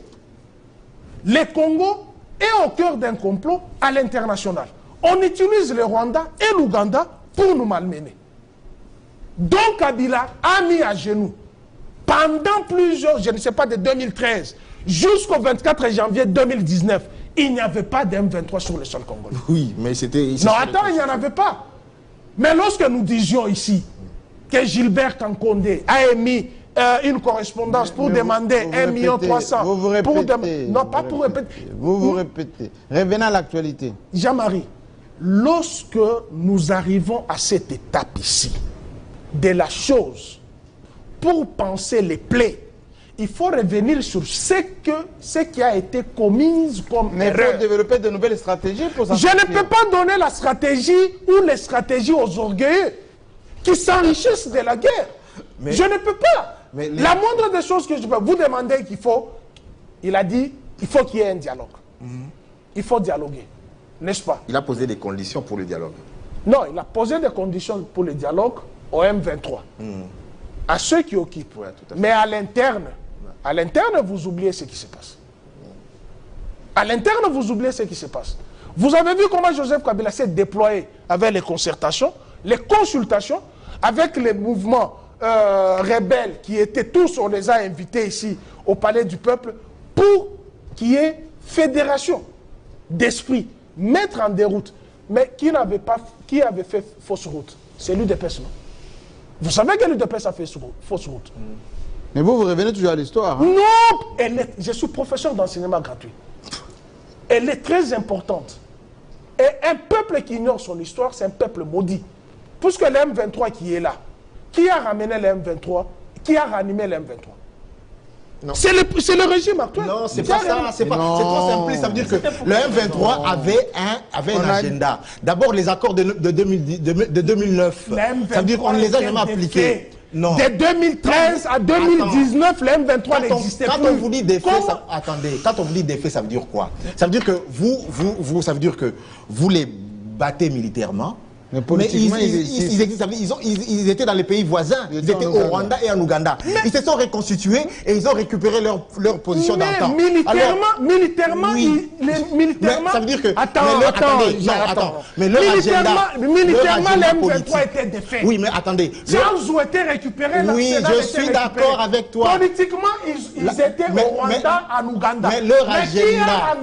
le Congo est au cœur d'un complot à l'international. On utilise le Rwanda et l'Ouganda pour nous malmener. Donc Kabila a mis à genoux, pendant plusieurs, je ne sais pas, de 2013 jusqu'au 24 janvier 2019, il n'y avait pas d'M23 sur le sol congolais. Oui, mais c'était... Non, attends, il n'y en avait pas. Mais lorsque nous disions ici que Gilbert Kankondé a émis une correspondance pour demander 1 300 000... Vous vous répétez. Non, pas pour répéter. Vous vous répétez. Revenez à l'actualité. Jean-Marie, lorsque nous arrivons à cette étape ici, de la chose, pour penser les plaies, il faut revenir sur ce qui a été commis comme Mais il erreur. faut développer de nouvelles stratégies pour ça. Je ne peux pas donner la stratégie ou les stratégies aux orgueilleux qui s'enrichissent de la guerre. Mais, je ne peux pas. Mais la moindre des choses que je peux vous demander qu'il faut, il a dit, il faut qu'il y ait un dialogue. Il faut dialoguer, n'est-ce pas? il a posé des conditions pour le dialogue. Non, il a posé des conditions pour le dialogue au M23. À ceux qui occupent. Ouais, tout à fait. Mais à l'interne, vous oubliez ce qui se passe. À l'interne, vous oubliez ce qui se passe. Vous avez vu comment Joseph Kabila s'est déployé avec les concertations, les consultations, avec les mouvements rebelles qui étaient tous, on les a invités ici au Palais du Peuple, pour qu'il y ait fédération d'esprit, mettre en déroute. Mais qui avait fait fausse route? C'est l'UDPS, non? Vous savez que l'UDPS a fait fausse route. Mais vous revenez toujours à l'histoire. Hein? Non, je suis professeur d'enseignement gratuit. Elle est très importante. Et un peuple qui ignore son histoire, c'est un peuple maudit. Puisque le M23 qui est là, qui a ramené le M23, qui a ranimé le M23? C'est le régime actuel. Non, c'est pas ça, c'est trop simple. Ça veut dire que le M23 avait un agenda. D'abord, les accords de 2009. Ça veut dire qu'on ne les a jamais appliqués. Non. De 2013 à 2019, le M23 n'existait plus. Quand on vous dit des faits, attendez, quand on vous dit des faits, ça veut dire quoi? Ça veut dire que ça veut dire que vous les battez militairement. Mais politiquement, ils étaient dans les pays voisins. Ils étaient au Rwanda et en Ouganda. Ils se sont reconstitués et ils ont récupéré leur position d'antan. Militairement, oui. Ça veut dire que... Mais militairement, le M23 était défait. Oui, mais attendez. Sans été récupéré, oui, je suis d'accord avec toi. Politiquement, ils étaient au Rwanda, en Ouganda. Mais leur agenda...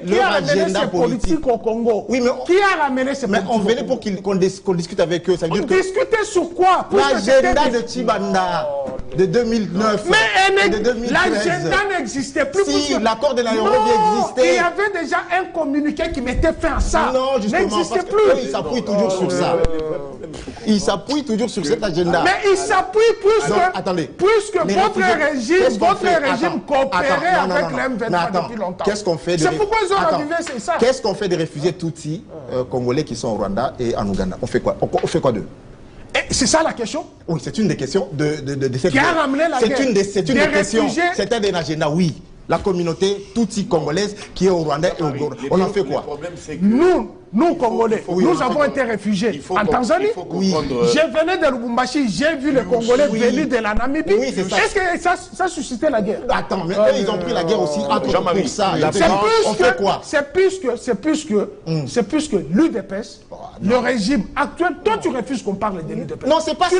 Qui a ramené ces politiques au Congo? Qui a ramené ces politiques? Mais on venait pour qu'on discute avec eux. Ça veut dire que... Discuter sur quoi? L'agenda de Tshibanda de 2009 mais de 2013. L'agenda n'existait plus. Si, l'accord de Nairobi existait. Il y avait déjà un communiqué qui mettait fin à ça. Non, justement, n'existait parce plus. Ils s'appuient toujours sur ça. Ils s'appuient toujours sur cet agenda. Mais ils s'appuient puisque votre régime coopérait avec l'M23 depuis longtemps. Qu'est-ce qu'on fait C'est pourquoi ils ont arrivé, c'est ça. Qu'est-ce qu'on fait des réfugiés Tutsis congolais qui sont au Rwanda et en Ouganda? On fait quoi? On fait quoi d'eux? C'est ça la question? Oui, c'est une des questions de cette qui a ramené la guerre. C'est une des questions. C'était un agenda, oui. La communauté Tutsi congolaise qui est au Rwanda et au Gabon. On en fait quoi? Nous, Congolais, nous avons été réfugiés en Tanzanie. Oui. Je venais de Lubumbashi, j'ai vu les Congolais venir de la Namibie. Oui, c'est ça. Est-ce que ça suscitait la guerre? Attends, mais eux, ils ont pris la guerre aussi entre pour ça. On fait quoi? C'est plus que l'UDPS, le régime actuel. Toi, tu refuses qu'on parle de l'UDPS. Non, c'est pas ça.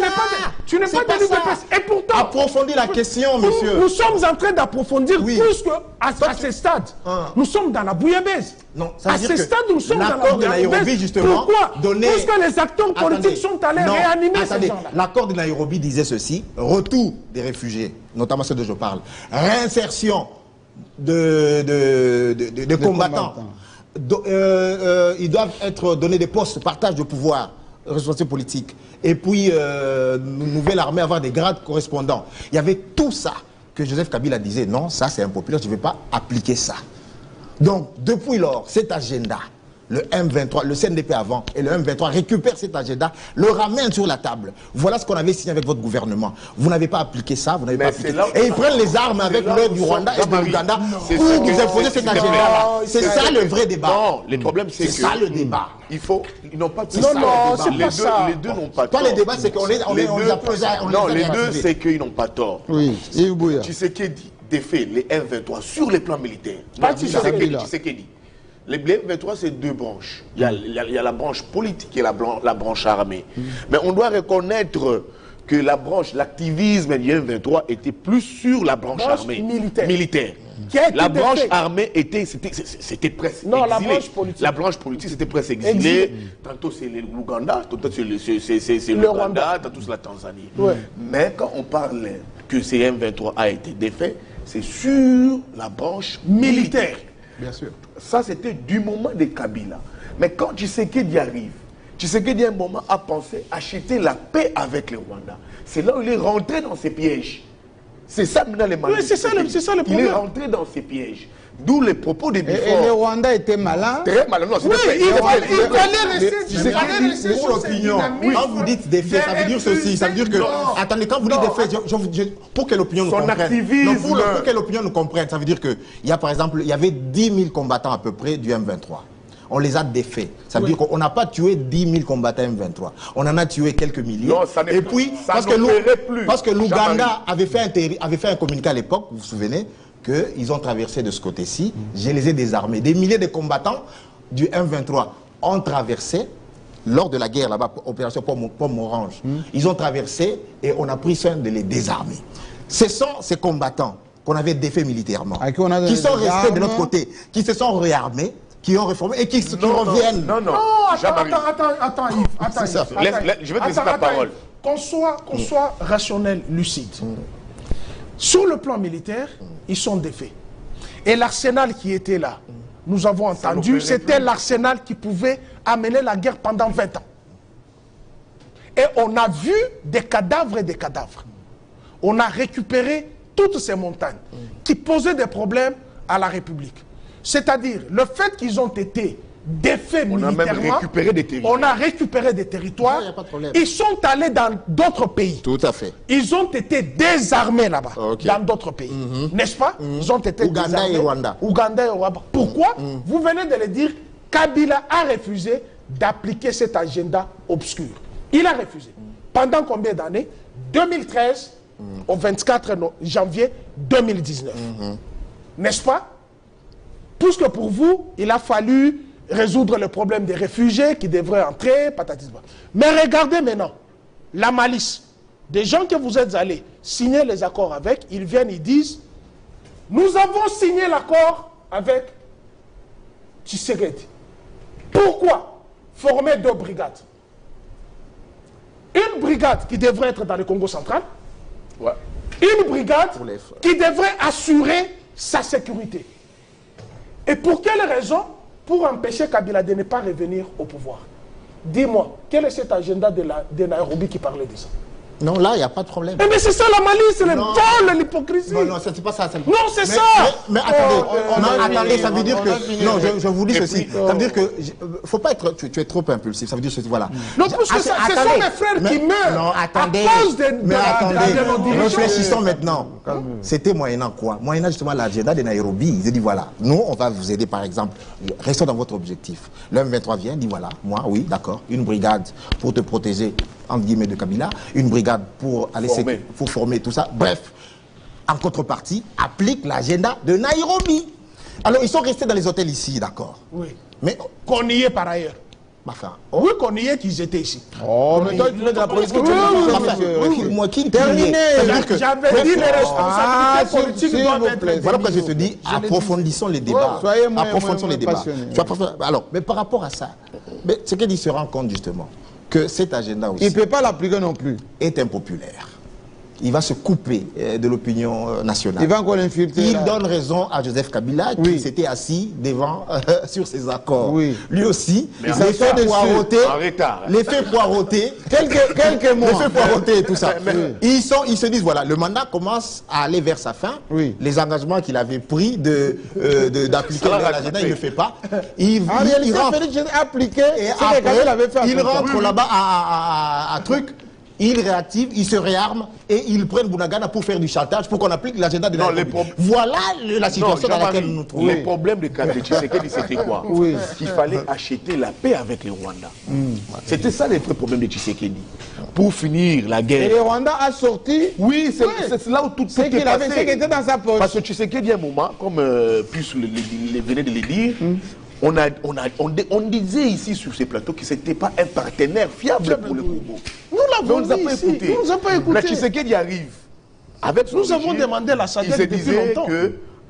Tu n'es pas de l'UDPS. Et pourtant... Approfondis la question, monsieur. Nous sommes en train d'approfondir puisque à ce stade, nous sommes dans la bouillabaisse. Non, ça veut dire à ce stade, nous sommes dans la l'accord de Nairobi, justement, pourquoi? Parce que les acteurs politiques sont allés réanimer ces gens-là. L'accord de Nairobi disait ceci: retour des réfugiés, notamment ceux dont je parle, réinsertion de combattants ils doivent être donnés des postes, partage de pouvoir, responsabilité politique. Et puis, nouvelle armée, avoir des grades correspondants. Il y avait tout ça que Joseph Kabila disait, non, ça c'est impopulaire, je ne vais pas appliquer ça. Donc, depuis lors, cet agenda, le M23, le CNDP avant et le M23 récupèrent cet agenda, le ramènent sur la table. Voilà ce qu'on avait signé avec votre gouvernement. Vous n'avez pas appliqué ça, vous n'avez pas appliqué. Et ils prennent les armes avec l'aide du Rwanda et de l'Ouganda pour vous imposer cet agenda-là. C'est ça le vrai débat. Non, le problème c'est que... C'est ça le débat. Il faut... Ils n'ont pas... Non, c'est pas ça. Les deux n'ont pas tort. Toi, les débats, c'est qu'on les a posés. Non, les deux, c'est qu'ils n'ont pas tort. Oui, Yves Bouya. Tshisekedi défait les M23 sur les plans militaires. Pas Tshisekedi. Tshisekedi. Les M23, c'est deux branches. Il y a la branche politique et la branche armée. Mais on doit reconnaître que la branche, l'activisme du M23 était plus sur la branche armée. Militaire. La branche armée c'était presque exilé. la branche politique. La branche politique, c'était presque exilé. Tantôt c'est l'Ouganda, tantôt c'est le Rwanda, tantôt c'est la Tanzanie. Ouais. Mais quand on parle que ces M23 a été défait, c'est sur la branche militaire. Bien sûr. Ça, c'était du moment de Kabila. Mais quand Tshisekedi arrive, Tshisekedi, à un moment, a pensé acheter la paix avec le Rwanda. C'est là où il est rentré dans ses pièges. C'est ça maintenant les malins. Oui, c'est ça le problème. Il est rentré dans ses pièges. D'où les propos des Bifor. Et le Rwanda était malin. Très malin. Non, Oui, il fallait rester Pour l'opinion, quand vous dites des faits, ça veut dire ceci. Ça veut dire que... Attendez, quand vous dites des faits, pour que l'opinion nous comprenne. Pour que l'opinion nous comprenne, ça veut dire qu'il y a par exemple, il y avait 10 000 combattants à peu près du M23. On les a défaits. Ça veut dire qu'on n'a pas tué 10 000 combattants M23. On en a tué quelques milliers. Non, ça et puis, parce que l'Ouganda avait fait un communiqué à l'époque, vous vous souvenez, qu'ils ont traversé de ce côté-ci. Je les ai désarmés. Des milliers de combattants du M23 ont traversé lors de la guerre là-bas, opération Pomme Orange. Ils ont traversé et on a pris soin de les désarmer. Ce sont ces combattants qu'on avait défaits militairement, qui sont restés de notre côté, qui se sont réarmés, qui ont réformé et qui reviennent. Non, Attends, Yves. Je vais te laisser la parole. Qu'on soit rationnel, lucide. Sur le plan militaire, ils sont défaits. Et l'arsenal qui était là, nous avons entendu, c'était l'arsenal qui pouvait amener la guerre pendant 20 ans. Et on a vu des cadavres et des cadavres. On a récupéré toutes ces montagnes qui posaient des problèmes à la République. C'est-à-dire, le fait qu'ils ont été défaits militairement, on a même récupéré des territoires. On a récupéré des territoires. Non, y a pas de problème. Ils sont allés dans d'autres pays. Tout à fait. Ils ont été désarmés là-bas, dans d'autres pays. N'est-ce pas? Ils ont été Ouganda désarmés. et Rwanda. Ouganda et Rwanda. Pourquoi? Vous venez de le dire, Kabila a refusé d'appliquer cet agenda obscur. Il a refusé. Pendant combien d'années? 2013 au 24 janvier 2019. N'est-ce pas? Puisque pour vous, il a fallu résoudre le problème des réfugiés qui devraient entrer, patatis. Mais regardez maintenant, la malice. Des gens que vous êtes allés signer les accords avec, ils viennent, ils disent, nous avons signé l'accord avec Tshisekedi. Pourquoi former 2 brigades? Une brigade qui devrait être dans le Congo central, une brigade qui devrait assurer sa sécurité. Et pour quelle raison? Pour empêcher Kabila de ne pas revenir au pouvoir. Dis-moi, quel est cet agenda de Nairobi qui parlait de ça? Non, là, il n'y a pas de problème. Mais c'est ça la malice, le vol, l'hypocrisie. Non, c'est pas ça. Non, c'est ça. Mais attendez, attendez, ça veut dire que... Non, je vous dis ceci. Ça veut dire que... Faut pas être... Tu es trop impulsif. Ça veut dire ceci, voilà. Non, parce que ce sont mes frères qui meurent. Non, attendez. À cause de nos dirigeants. Réfléchissons maintenant. C'était moyennant quoi? Moyennant justement l'agenda de Nairobi. Ils ont dit voilà, nous, on va vous aider par exemple. Restons dans votre objectif. Le M23 vient, dit voilà, moi, oui, d'accord, une brigade pour te protéger, entre guillemets, de Kabila, une brigade pour aller former tout ça. Bref, en contrepartie, applique l'agenda de Nairobi. Alors, ils sont restés dans les hôtels ici, d'accord. Oui. Mais qu'on y est par ailleurs. Enfin, oui, qu'on y est, qu'ils étaient ici. Oh, mais toi, tu es de la police que tu veux. Moi, qui terminé. J'avais dit les responsabilités politiques doivent être. Voilà pourquoi je te dis, approfondissons les débats. Approfondissons les débats. Alors, mais par rapport à ça, ce qu'il se rend compte justement, que cet agenda aussi... Il ne peut pas l'appliquer non plus. Est impopulaire. il va se couper de l'opinion nationale. Il va encore l'infiltrer. Il donne raison à Joseph Kabila qui s'était assis devant sur ses accords. Oui. Lui aussi, Mais les faits poireautés, en retard. les faits poireautés, quelques mois. les faits poireautés et tout ça. Oui. Ils se disent, voilà, le mandat commence à aller vers sa fin. Oui. Les engagements qu'il avait pris d'appliquer l'agenda, il ne le fait pas. Il rentre. Félix a appliqué Et ce que Kabila avait fait. il rentre là-bas à truc, il réactive, il se réarme et ils prennent Bounagana pour faire du chantage, pour qu'on applique l'agenda de la République. Voilà la situation dans laquelle nous nous trouvons. Les problèmes de Tshisekedi, c'était quoi? Qu'il fallait acheter la paix avec les Rwandais. C'était ça les vrais problèmes de Tshisekedi. Pour finir la guerre. Et le Rwanda a sorti. Oui, c'est là où tout Ce qu'il avait, ce qui était dans sa poche. Parce que Tshisekedi, à un moment, comme Puce venait de le dire, on disait ici sur ces plateaux que ce n'était pas un partenaire fiable pour le Congo. Nous l'avons dit pas ici. écouté. Nous n'avons pas écouté. Mais Tshisekedi arrive. Avec Nous avons demandé la SADC depuis longtemps.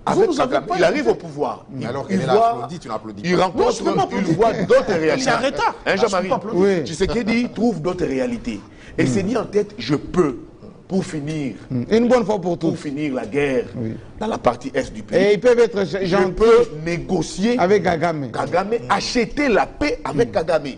Avec Kagame, il arrive au pouvoir. Alors il qu'elle voit, applaudi, tu n'applaudis pas. il rencontre, il voit d'autres réalités. C'est arrêté. Hein, Jean-Marie, Oui. Tshisekedi trouve d'autres réalités. Et s'est dit en tête, je peux, pour finir, Une bonne fois pour toutes. pour finir la guerre dans la partie est du pays. Et ils peuvent être Je gentils peux négocier avec Kagame. Kagame, acheter la paix avec Kagame.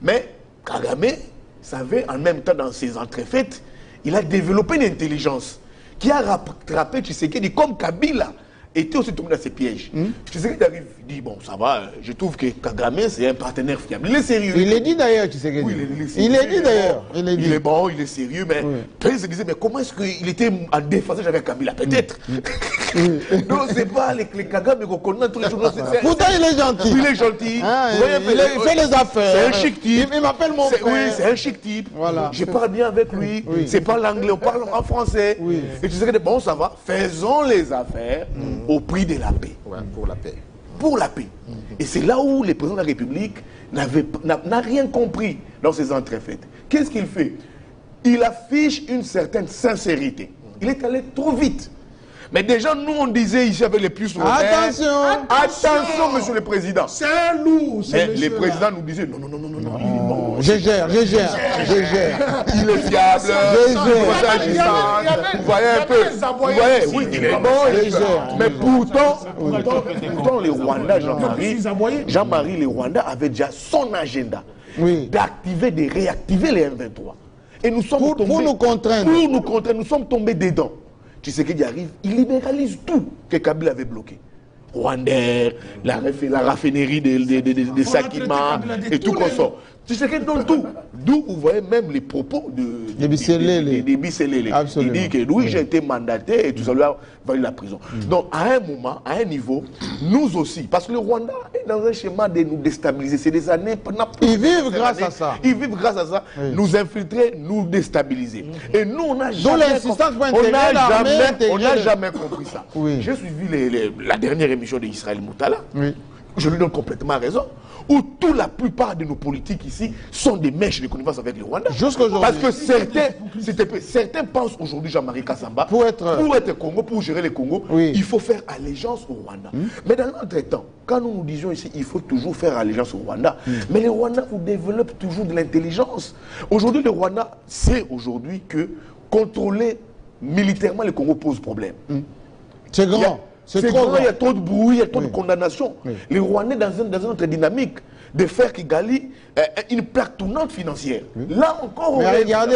Mais Kagame savait en même temps dans ses entrefaites, il a développé une intelligence qui a rattrapé Tshisekedi comme Kabila était aussi tombé dans ses pièges. Tshisekedi arrive, il dit bon ça va, je trouve que Kagame c'est un partenaire fiable. Il est sérieux. Il l'a dit d'ailleurs, Tshisekedi. Oui, Il l'a dit d'ailleurs. Il est bon, il est sérieux, mais peut-être se disait, mais comment est-ce qu'il était en déphasage avec Kabila? Peut-être. Non, c'est pas les Kagame qu'on connaît tous les jours. Pourtant, il est gentil. Il est gentil. Hein, Vous voyez, il fait les affaires. C'est un chic type. Il m'appelle mon frère. Oui, c'est un chic type. Voilà. Je parle bien avec lui. C'est pas l'anglais, on parle en français. Et tu sais que bon, ça va. Faisons les affaires au prix de la paix. Ouais, pour la paix. Pour la paix. Et c'est là où le président de la République n'a rien compris dans ses entrefaites. Qu'est-ce qu'il fait? Il affiche une certaine sincérité. Il est allé trop vite. Mais déjà, nous, on disait ici avec les plus Attention! Attention, monsieur le président. C'est un loup. Mais les présidents nous disaient non, non, non, non, non, non, il est bon. Je gère. Il est fiable. Vous voyez un peu. Vous voyez, oui, il est bon. Mais pourtant, les Rwandais, Jean-Marie, les Rwandais avaient déjà son agenda d'activer, de réactiver les M23. Et nous sommes tombés. Pour nous contraindre. Pour nous contraindre, nous sommes tombés dedans. Tu sais qu'il arrive, il libéralise tout que Kabila avait bloqué. Rwandais, la raffinerie de Sakima et tout qu'on sort. Tu sais qu'il donne tout. D'où vous voyez même les propos de Biselele. Il dit que oui, j'ai été mandaté et tout ça lui a valu la prison. Donc à un moment, à un niveau, nous aussi, parce que le Rwanda est dans un schéma de nous déstabiliser. C'est des années. Ils vivent grâce à ça. Ils vivent grâce à ça. Nous infiltrer, nous déstabiliser. Et nous, on n'a jamais compris ça. J'ai suivi la dernière émission d'Israël Moutala. Je lui donne complètement raison. Où la plupart de nos politiques ici sont des mèches de connivence avec le Rwanda. Parce que certains pensent aujourd'hui, Jean-Marie Kassamba, pour être Congo, pour gérer le Congo, il faut faire allégeance au Rwanda. Mais dans notre temps, quand nous disions ici, il faut toujours faire allégeance au Rwanda, mais le Rwanda vous développe toujours de l'intelligence. Aujourd'hui, le Rwanda sait aujourd'hui que contrôler militairement le Congo pose problème. C'est grand. C'est trop grand, il y a trop de bruit, il y a trop de condamnation. Les Rwandais dans une autre dynamique de faire Kigali une plaque tournante financière. Là encore, on rêve. Regardez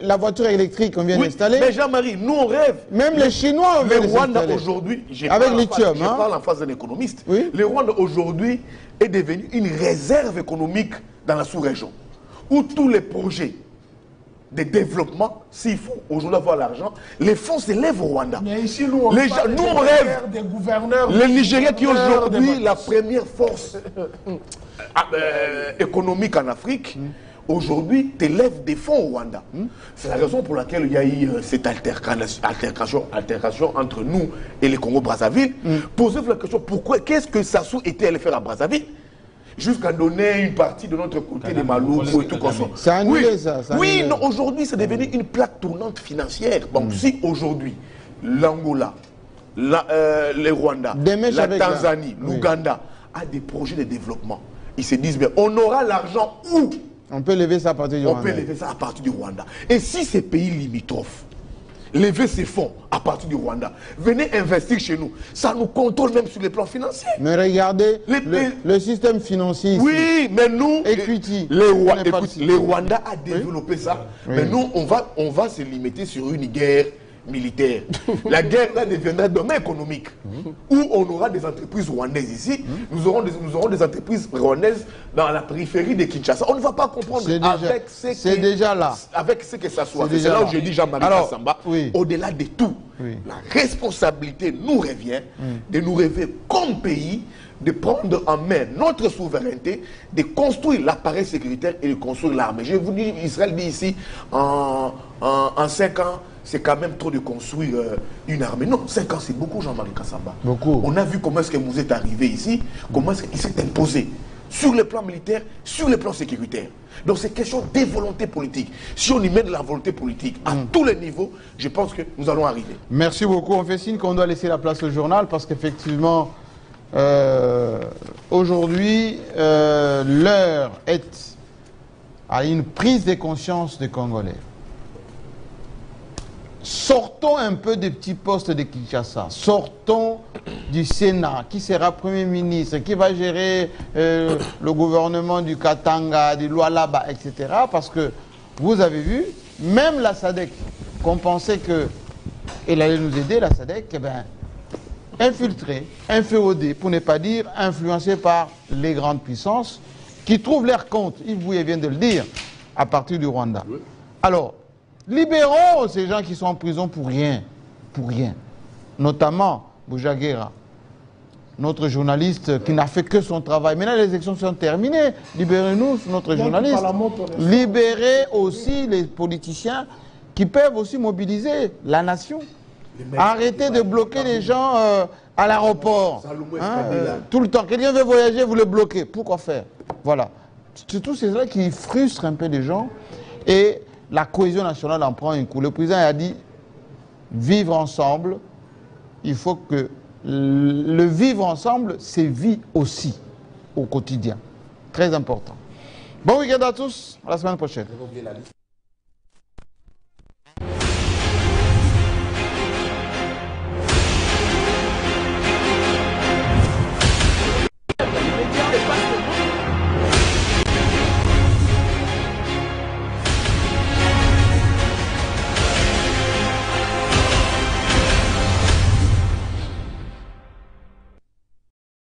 la voiture électrique qu'on vient d'installer. Mais Jean-Marie, nous on rêve. Même les Chinois veulent les Rwanda installer. aujourd'hui, avec lithium, je parle en face d'un économiste. Le Rwanda aujourd'hui est devenu une réserve économique dans la sous-région. Où tous les projets de développement, s'il faut aujourd'hui avoir l'argent, les fonds s'élèvent au Rwanda. Mais ici, nous, on rêve des gouverneurs. Le Nigeria qui est aujourd'hui la première force économique en Afrique, aujourd'hui, t'élève des fonds au Rwanda. C'est la raison pour laquelle il y a eu cette altercation entre nous et le Congo-Brazzaville. Posez-vous la question, pourquoi, qu'est-ce que Sassou était allé faire à Brazzaville? Jusqu'à donner une partie de notre côté des Maloukou et tout comme ça. C'est annulé ça. Oui, non, aujourd'hui c'est devenu une plaque tournante financière. Donc si aujourd'hui, l'Angola, le Rwanda, la Tanzanie, l'Ouganda a des projets de développement, ils se disent, mais on aura l'argent où? On peut lever ça à partir du Rwanda. On peut lever ça à partir du Rwanda. Et si ces pays limitrophes lever ces fonds à partir du Rwanda. Venez investir chez nous. Ça nous contrôle même sur les plans financiers. Mais regardez le système financier ici. Oui, mais nous, Equity. les Rwandais a développé ça. Oui. Mais nous, on va se limiter sur une guerre militaire. La guerre là deviendra un domaine économique où on aura des entreprises rwandaises ici. Nous aurons des entreprises rwandaises dans la périphérie de Kinshasa. On ne va pas comprendre C'est déjà là. Avec ce que ça soit. C'est C'est là où je dis Jean-Marie Kassamba. Oui. Au-delà de tout, la responsabilité nous revient de nous rêver comme pays, de prendre en main notre souveraineté, de construire l'appareil sécuritaire et de construire l'armée. Je vous dis, Israël dit ici, en 5 ans, c'est quand même trop de construire une armée. Non, 5 ans, c'est beaucoup, Jean-Marie Kassamba. Beaucoup. On a vu comment est-ce que vous êtes arrivé ici, comment est-ce qu'il s'est imposé sur le plan militaire, sur le plan sécuritaire. Donc c'est question des volontés politiques. Si on y met de la volonté politique à tous les niveaux, je pense que nous allons arriver. Merci beaucoup. On fait signe qu'on doit laisser la place au journal parce qu'effectivement, aujourd'hui, l'heure est à une prise de conscience des Congolais. Sortons un peu des petits postes de Kinshasa. Sortons du Sénat, qui sera Premier ministre, qui va gérer le gouvernement du Katanga, du Lualaba, etc. Parce que vous avez vu, même la SADC, qu'on pensait qu'elle allait nous aider, la SADC, eh ben, infiltrée, inféodée, pour ne pas dire influencée par les grandes puissances, qui trouvent leur compte, Yves Bouye vient de le dire, à partir du Rwanda. Alors, libérons ces gens qui sont en prison pour rien, notamment Boujaguera, notre journaliste qui n'a fait que son travail. Maintenant, les élections sont terminées. Libérez-nous, notre journaliste. Libérez aussi les politiciens qui peuvent aussi mobiliser la nation. Arrêtez de bloquer les gens à l'aéroport. Tout le temps. Quelqu'un veut voyager, vous le bloquez. Pourquoi faire? Voilà. C'est tout cela qui frustre un peu les gens. Et la cohésion nationale en prend un coup. Le président a dit, vivre ensemble, il faut que le vivre ensemble, c'est vie aussi au quotidien. Très important. Bon week-end à tous, à la semaine prochaine.